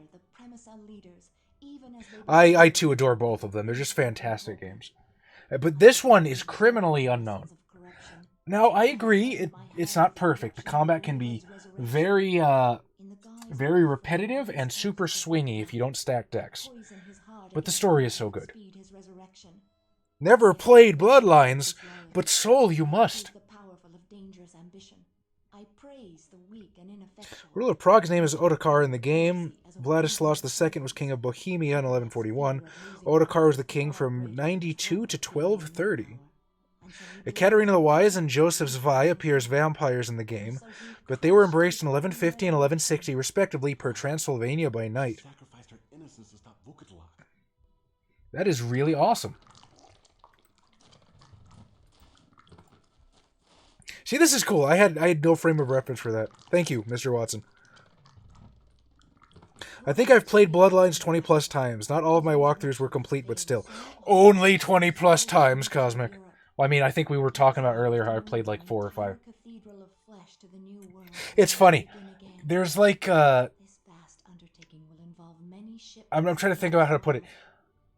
I too adore both of them. They're just fantastic games. But this one is criminally unknown. Now, I agree, it's not perfect. The combat can be very repetitive and super swingy if you don't stack decks. But the story is so good. Never played Bloodlines, but Soul you must. Ruler Prague's name is Ottokar in the game. Vladislaus II was king of Bohemia in 1141. Ottokar was the king from 92 to 1230. Ekaterina the Wise and Joseph Zwei appear as vampires in the game, but they were embraced in 1150 and 1160 respectively per Transylvania by night. That is really awesome. See, this is cool. I had no frame of reference for that. Thank you, Mr. Watson. I think I've played Bloodlines 20 plus times. Not all of my walkthroughs were complete, but still. Only 20 plus times, Cosmic. Well, I mean, I think we were talking about earlier how I played like 4 or 5. It's funny. There's like, I'm trying to think about how to put it.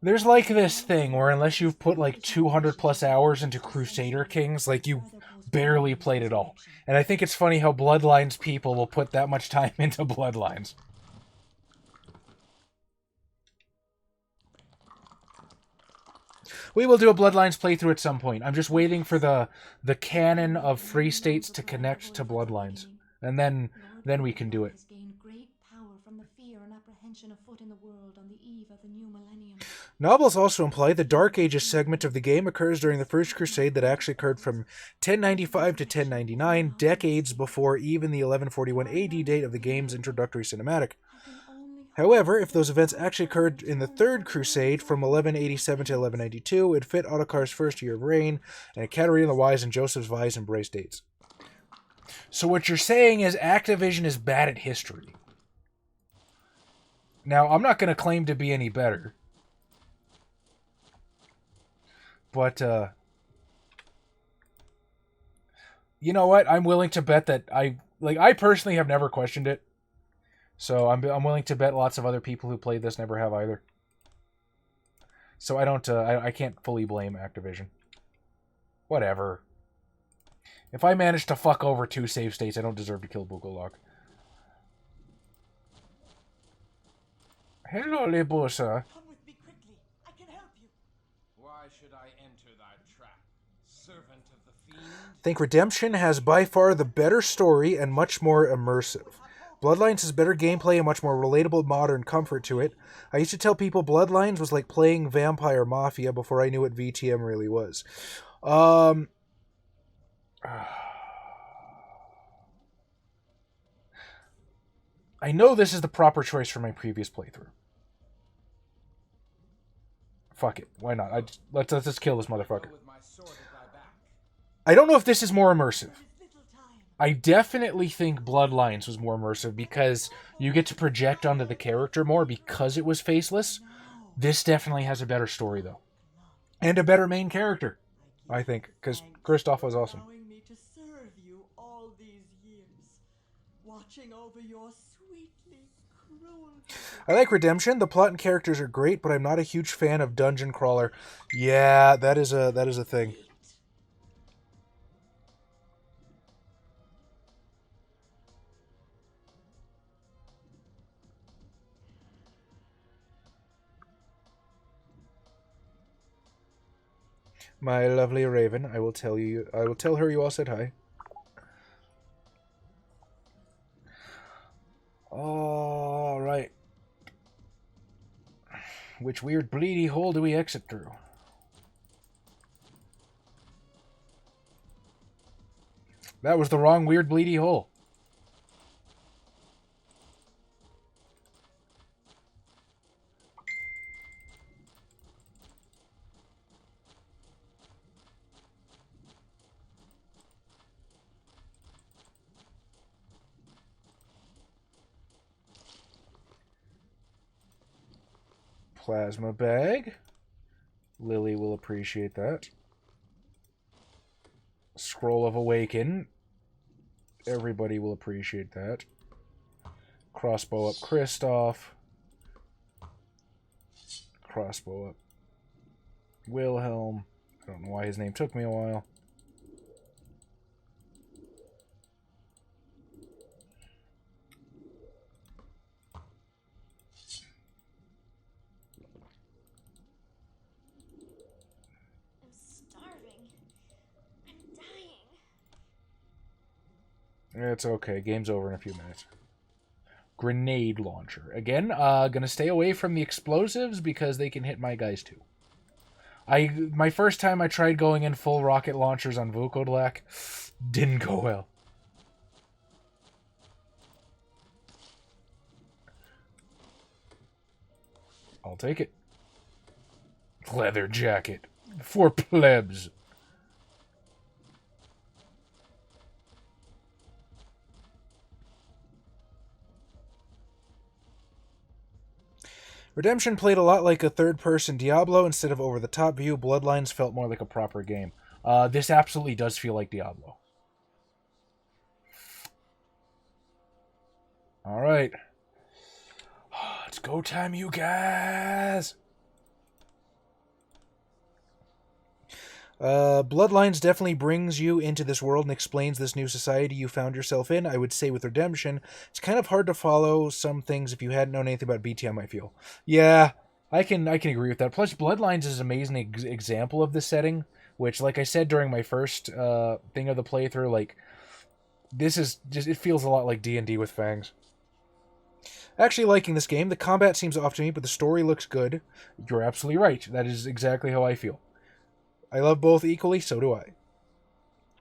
There's like this thing where unless you've put like 200 plus hours into Crusader Kings, like you barely played it all. And I think it's funny how Bloodlines people will put that much time into Bloodlines. We will do a Bloodlines playthrough at some point. I'm just waiting for the canon of Free States to connect to Bloodlines. And then we can do it. Novels also imply the Dark Ages segment of the game occurs during the First Crusade that actually occurred from 1095 to 1099, decades before even the 1141 AD date of the game's introductory cinematic. However, if those events actually occurred in the Third Crusade from 1187 to 1192, it fit Ottokar's first year of reign, and Ekaterina the Wise and Joseph Zwei's embrace dates. So what you're saying is Activision is bad at history. Now, I'm not going to claim to be any better. But, you know what? I'm willing to bet that I personally have never questioned it. So I'm willing to bet lots of other people who played this never have either. So I don't, I can't fully blame Activision. Whatever. If I manage to fuck over 2 save states, I don't deserve to kill Bukolok. Hello, Libusa. Come with me quickly. I can help you. Why should I enter thy trap, servant of the fiend? I think Redemption has by far the better story and much more immersive. Bloodlines has better gameplay and much more relatable modern comfort to it. I used to tell people Bloodlines was like playing Vampire Mafia before I knew what VTM really was. I know this is the proper choice for my previous playthrough. Fuck it. Why not? Let's just kill this motherfucker. With my sword at thy back. I don't know if this is more immersive. I definitely think Bloodlines was more immersive because you get to project onto the character more because it was faceless. This definitely has a better story, though. And a better main character, I think, because Kristoff was awesome. Allowing me to serve you all these years, watching over your sweetly cruel. I like Redemption. The plot and characters are great, but I'm not a huge fan of Dungeon Crawler. Yeah, that is a thing. My lovely Raven, I will tell her you all said hi. All right. Which weird bleedy hole do we exit through? That was the wrong weird bleedy hole. Plasma bag. Lily will appreciate that. Scroll of Awaken. Everybody will appreciate that. Crossbow up Kristoff. Crossbow up Wilhelm. I don't know why his name took me a while. It's okay. Game's over in a few minutes. Grenade launcher. Again, gonna stay away from the explosives because they can hit my guys too. My first time I tried going in full rocket launchers on Vukodlak, didn't go well. I'll take it. Leather jacket. For plebs. Redemption played a lot like a third-person Diablo instead of over-the-top view. Bloodlines felt more like a proper game. This absolutely does feel like Diablo. All right. It's go time, you guys! Bloodlines definitely brings you into this world and explains this new society you found yourself in. I would say with Redemption, it's kind of hard to follow some things if you hadn't known anything about BTM, I feel. Yeah, I can agree with that. Plus, Bloodlines is an amazing example of this setting, which, like I said during my first thing of the playthrough, like, this is just, it feels a lot like D&D with fangs. Actually liking this game. The combat seems off to me, but the story looks good. You're absolutely right. That is exactly how I feel. I love both equally, so do I.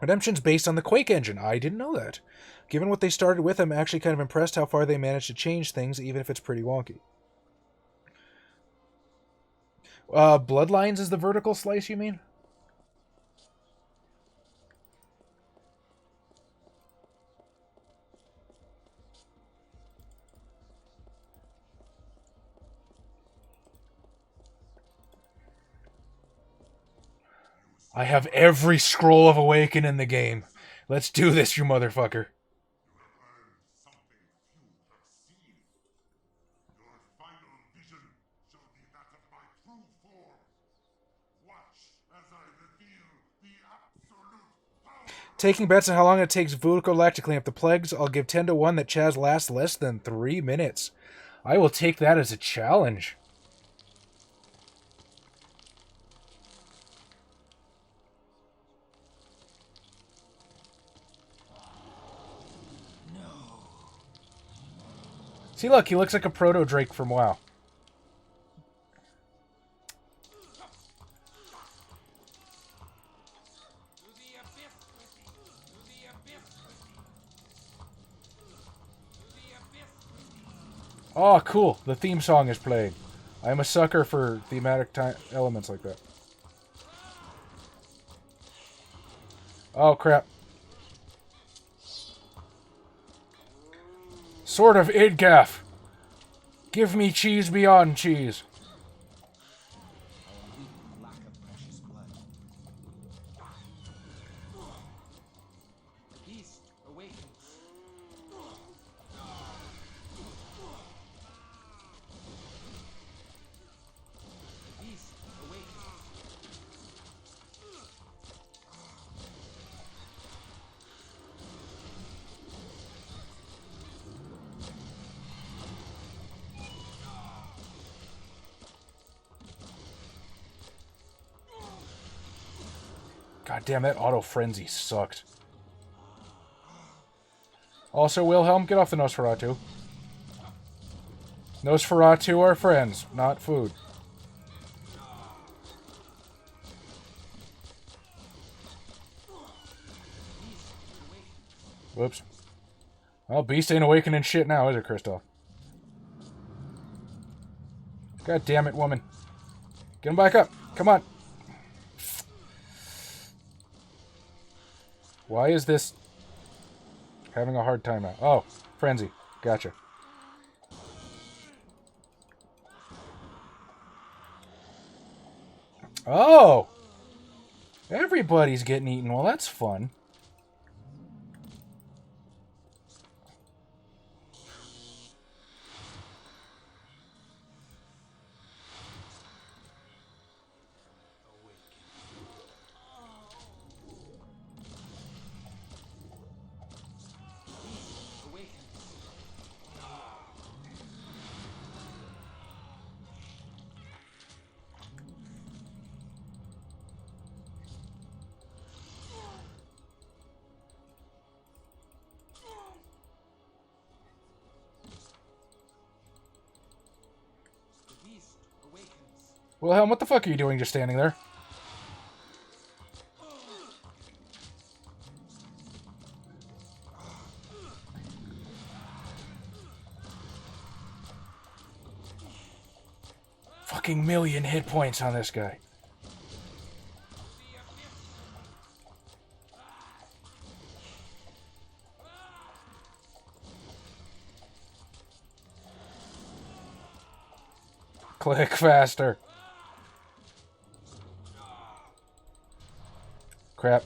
Redemption's based on the Quake engine. I didn't know that. Given what they started with, I'm actually kind of impressed how far they managed to change things, even if it's pretty wonky. Bloodlines is the vertical slice, you mean? I have every scroll of Awaken in the game. Let's do this, you motherfucker. Taking bets on how long it takes Vukodlak to clean up the plagues, I'll give 10 to 1 that Chaz lasts less than 3 minutes. I will take that as a challenge. See, look, he looks like a proto-Drake from WoW. Oh, cool. The theme song is playing. I'm a sucker for thematic elements like that. Oh, crap. Sword of Idgaf. Give me cheese beyond cheese. Our weak lack of precious blood. The beast awakens. The beast awakens. God damn, that auto frenzy sucked. Also, Wilhelm, get off the Nosferatu. Nosferatu are friends, not food. Whoops. Well, Beast ain't awakening shit now, is it, Kristoff? God damn it, woman. Get him back up. Come on. Why is this having a hard time now? Oh, frenzy. Gotcha. Oh! Everybody's getting eaten. Well, that's fun. Wilhelm, what the fuck are you doing just standing there? Fucking million hit points on this guy. Click faster. Crap.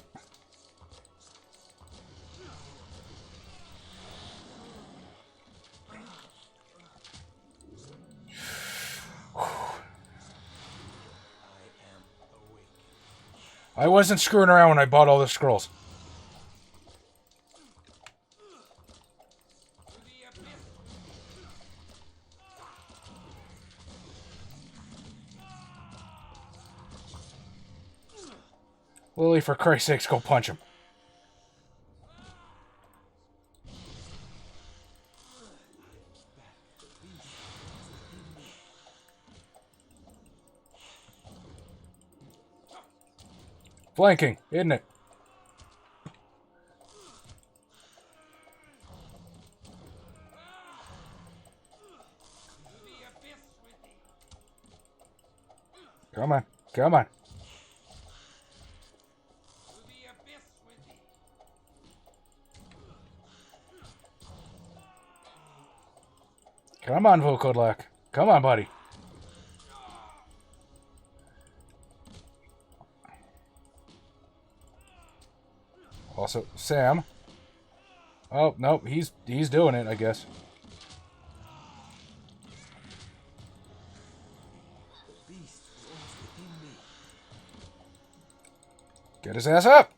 I wasn't screwing around when I bought all the scrolls. Lily, for Christ's sakes, go punch him. Flanking, isn't it? Come on, come on. Come on, Vokodlak. Come on, buddy. Also, Sam. Oh, no, he's doing it, I guess. Get his ass up!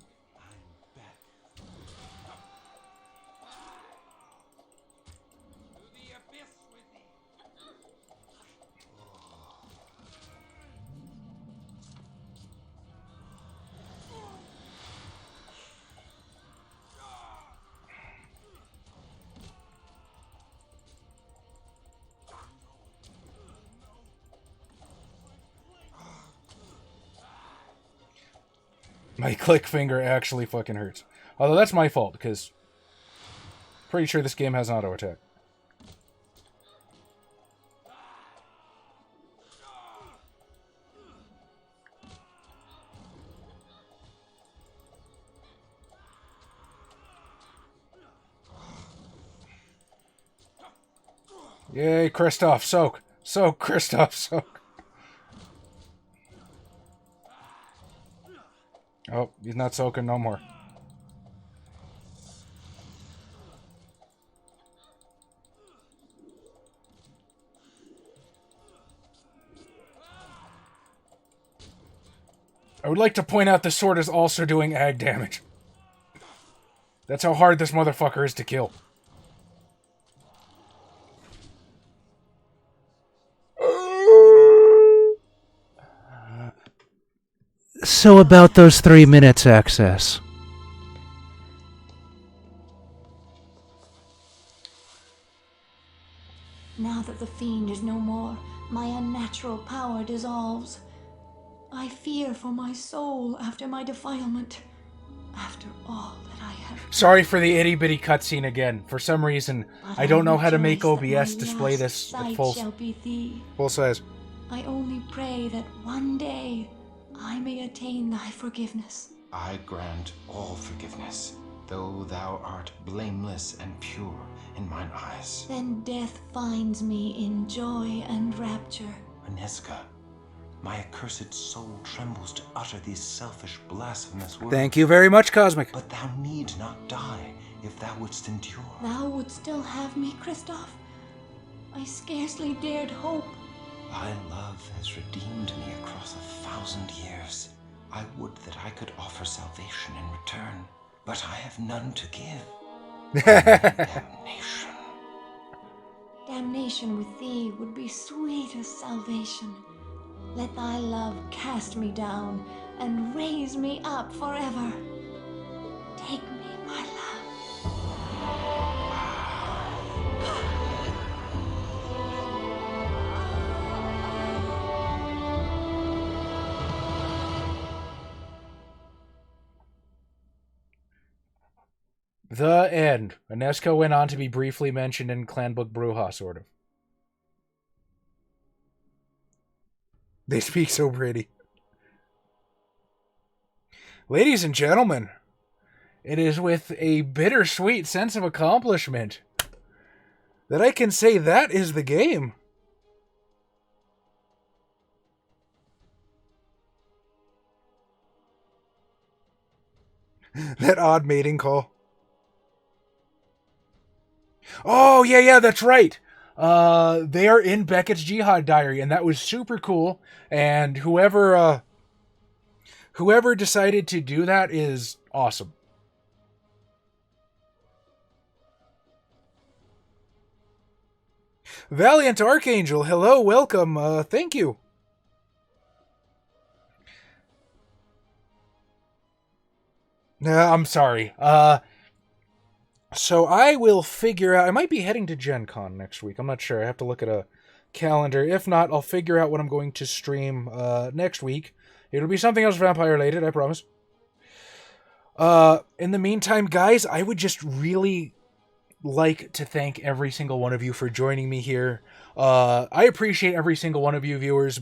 My click finger actually fucking hurts. Although that's my fault, because pretty sure this game has an auto attack. Yay, Kristoff, soak. Soak, Kristoff, soak. Oh, he's not soaking no more. I would like to point out the sword is also doing ag damage. That's how hard this motherfucker is to kill. So about those 3 minutes access. Now that the fiend is no more, my unnatural power dissolves. I fear for my soul after my defilement. After all that I have done. Sorry for the itty-bitty cutscene again. For some reason, But I don't know how to make rejoice that OBS my display last this at sight full shall be thee. size. I only pray that one day I may attain thy forgiveness. I grant all forgiveness, though thou art blameless and pure in mine eyes. Then death finds me in joy and rapture. Aneska, my accursed soul trembles to utter these selfish, blasphemous words. Thank you very much, Cosmic. But thou need not die if thou wouldst endure. Thou would still have me, Kristoff? I scarcely dared hope. Thy love has redeemed me across 1,000 years. I would that I could offer salvation in return, but I have none to give. Damnation. Damnation with thee would be sweet as salvation. Let thy love cast me down and raise me up forever. Take me, my love. The end. Aneska went on to be briefly mentioned in Clan Book Bruja, sort of. They speak so pretty. Ladies and gentlemen, it is with a bittersweet sense of accomplishment that I can say that is the game. That odd mating call. Oh, yeah, that's right. They are in Beckett's Jihad Diary, and that was super cool. And whoever decided to do that is awesome. Valiant Archangel, hello, welcome, thank you. I'm sorry. So I will figure out... I might be heading to Gen Con next week. I'm not sure. I have to look at a calendar. If not, I'll figure out what I'm going to stream next week. It'll be something else vampire-related, I promise. In the meantime, guys, I would just really like to thank every single one of you for joining me here. I appreciate every single one of you viewers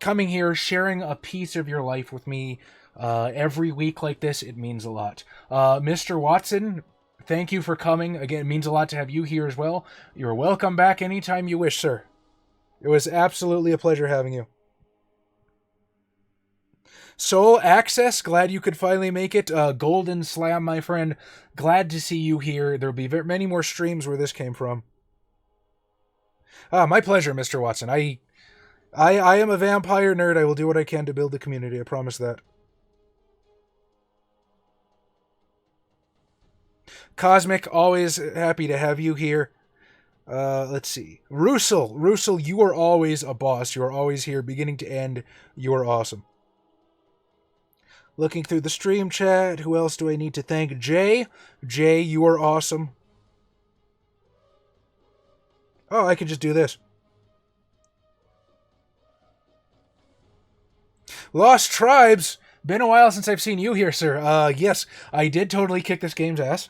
coming here, sharing a piece of your life with me every week like this. It means a lot. Mr. Watson... thank you for coming. Again, it means a lot to have you here as well. You're welcome back anytime you wish, sir. It was absolutely a pleasure having you. Soul Access, glad you could finally make it. Golden Slam, my friend, glad to see you here. There'll be many more streams where this came from. My pleasure, Mr. Watson. I am a vampire nerd. I will do what I can to build the community. I promise that. Cosmic, always happy to have you here. Let's see. Russell, you are always a boss. You are always here, beginning to end. You are awesome. Looking through the stream chat, who else do I need to thank? Jay, you are awesome. Oh, I can just do this. Lost Tribes, been a while since I've seen you here, sir. Yes, I did totally kick this game's ass.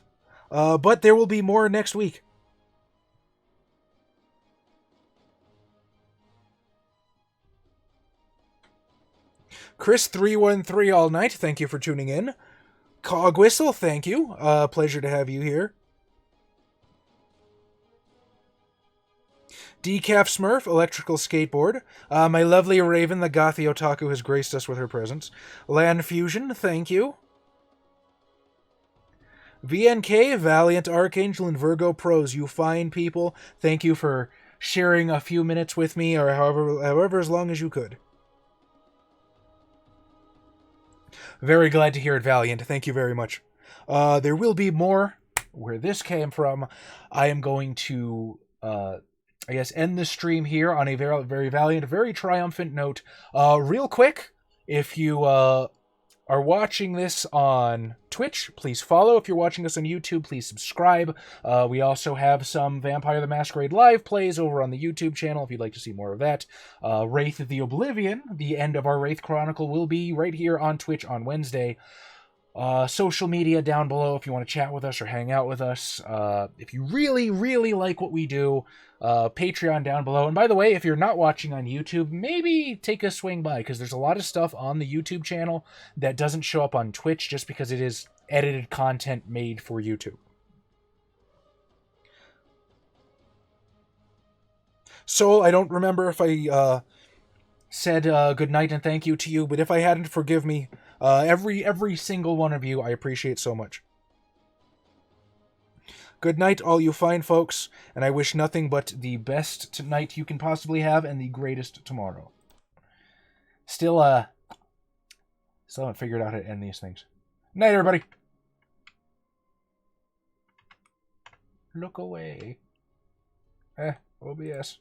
But there will be more next week. Chris313 all night, thank you for tuning in. Cog Whistle, thank you. Pleasure to have you here. Decaf Smurf, Electrical Skateboard. My lovely Raven, the Gothy Otaku, has graced us with her presence. Land Fusion, thank you. VNK, Valiant Archangel, and Virgo Pros, you fine people. Thank you for sharing a few minutes with me, or however as long as you could. Very glad to hear it, Valiant. Thank you very much. There will be more. Where this came from, I am going to, I guess, end the stream here on a very, very Valiant, very triumphant note. Real quick, if you are watching this on Twitch, please follow. If you're watching us on YouTube, please subscribe. We also have some Vampire the Masquerade live plays over on the YouTube channel if you'd like to see more of that. Wraith of the Oblivion, the end of our Wraith Chronicle, will be right here on Twitch on Wednesday. Social media down below if you want to chat with us or hang out with us. If you really, really like what we do, Patreon down below. And by the way, if you're not watching on YouTube, maybe take a swing by, because there's a lot of stuff on the YouTube channel that doesn't show up on Twitch just because it is edited content made for YouTube. Soul, I don't remember if I said good night and thank you to you, but if I hadn't, forgive me. Every single one of you, I appreciate so much. Good night, all you fine folks, and I wish nothing but the best tonight you can possibly have and the greatest tomorrow. Still haven't figured out how to end these things. Night, everybody. Look away. OBS.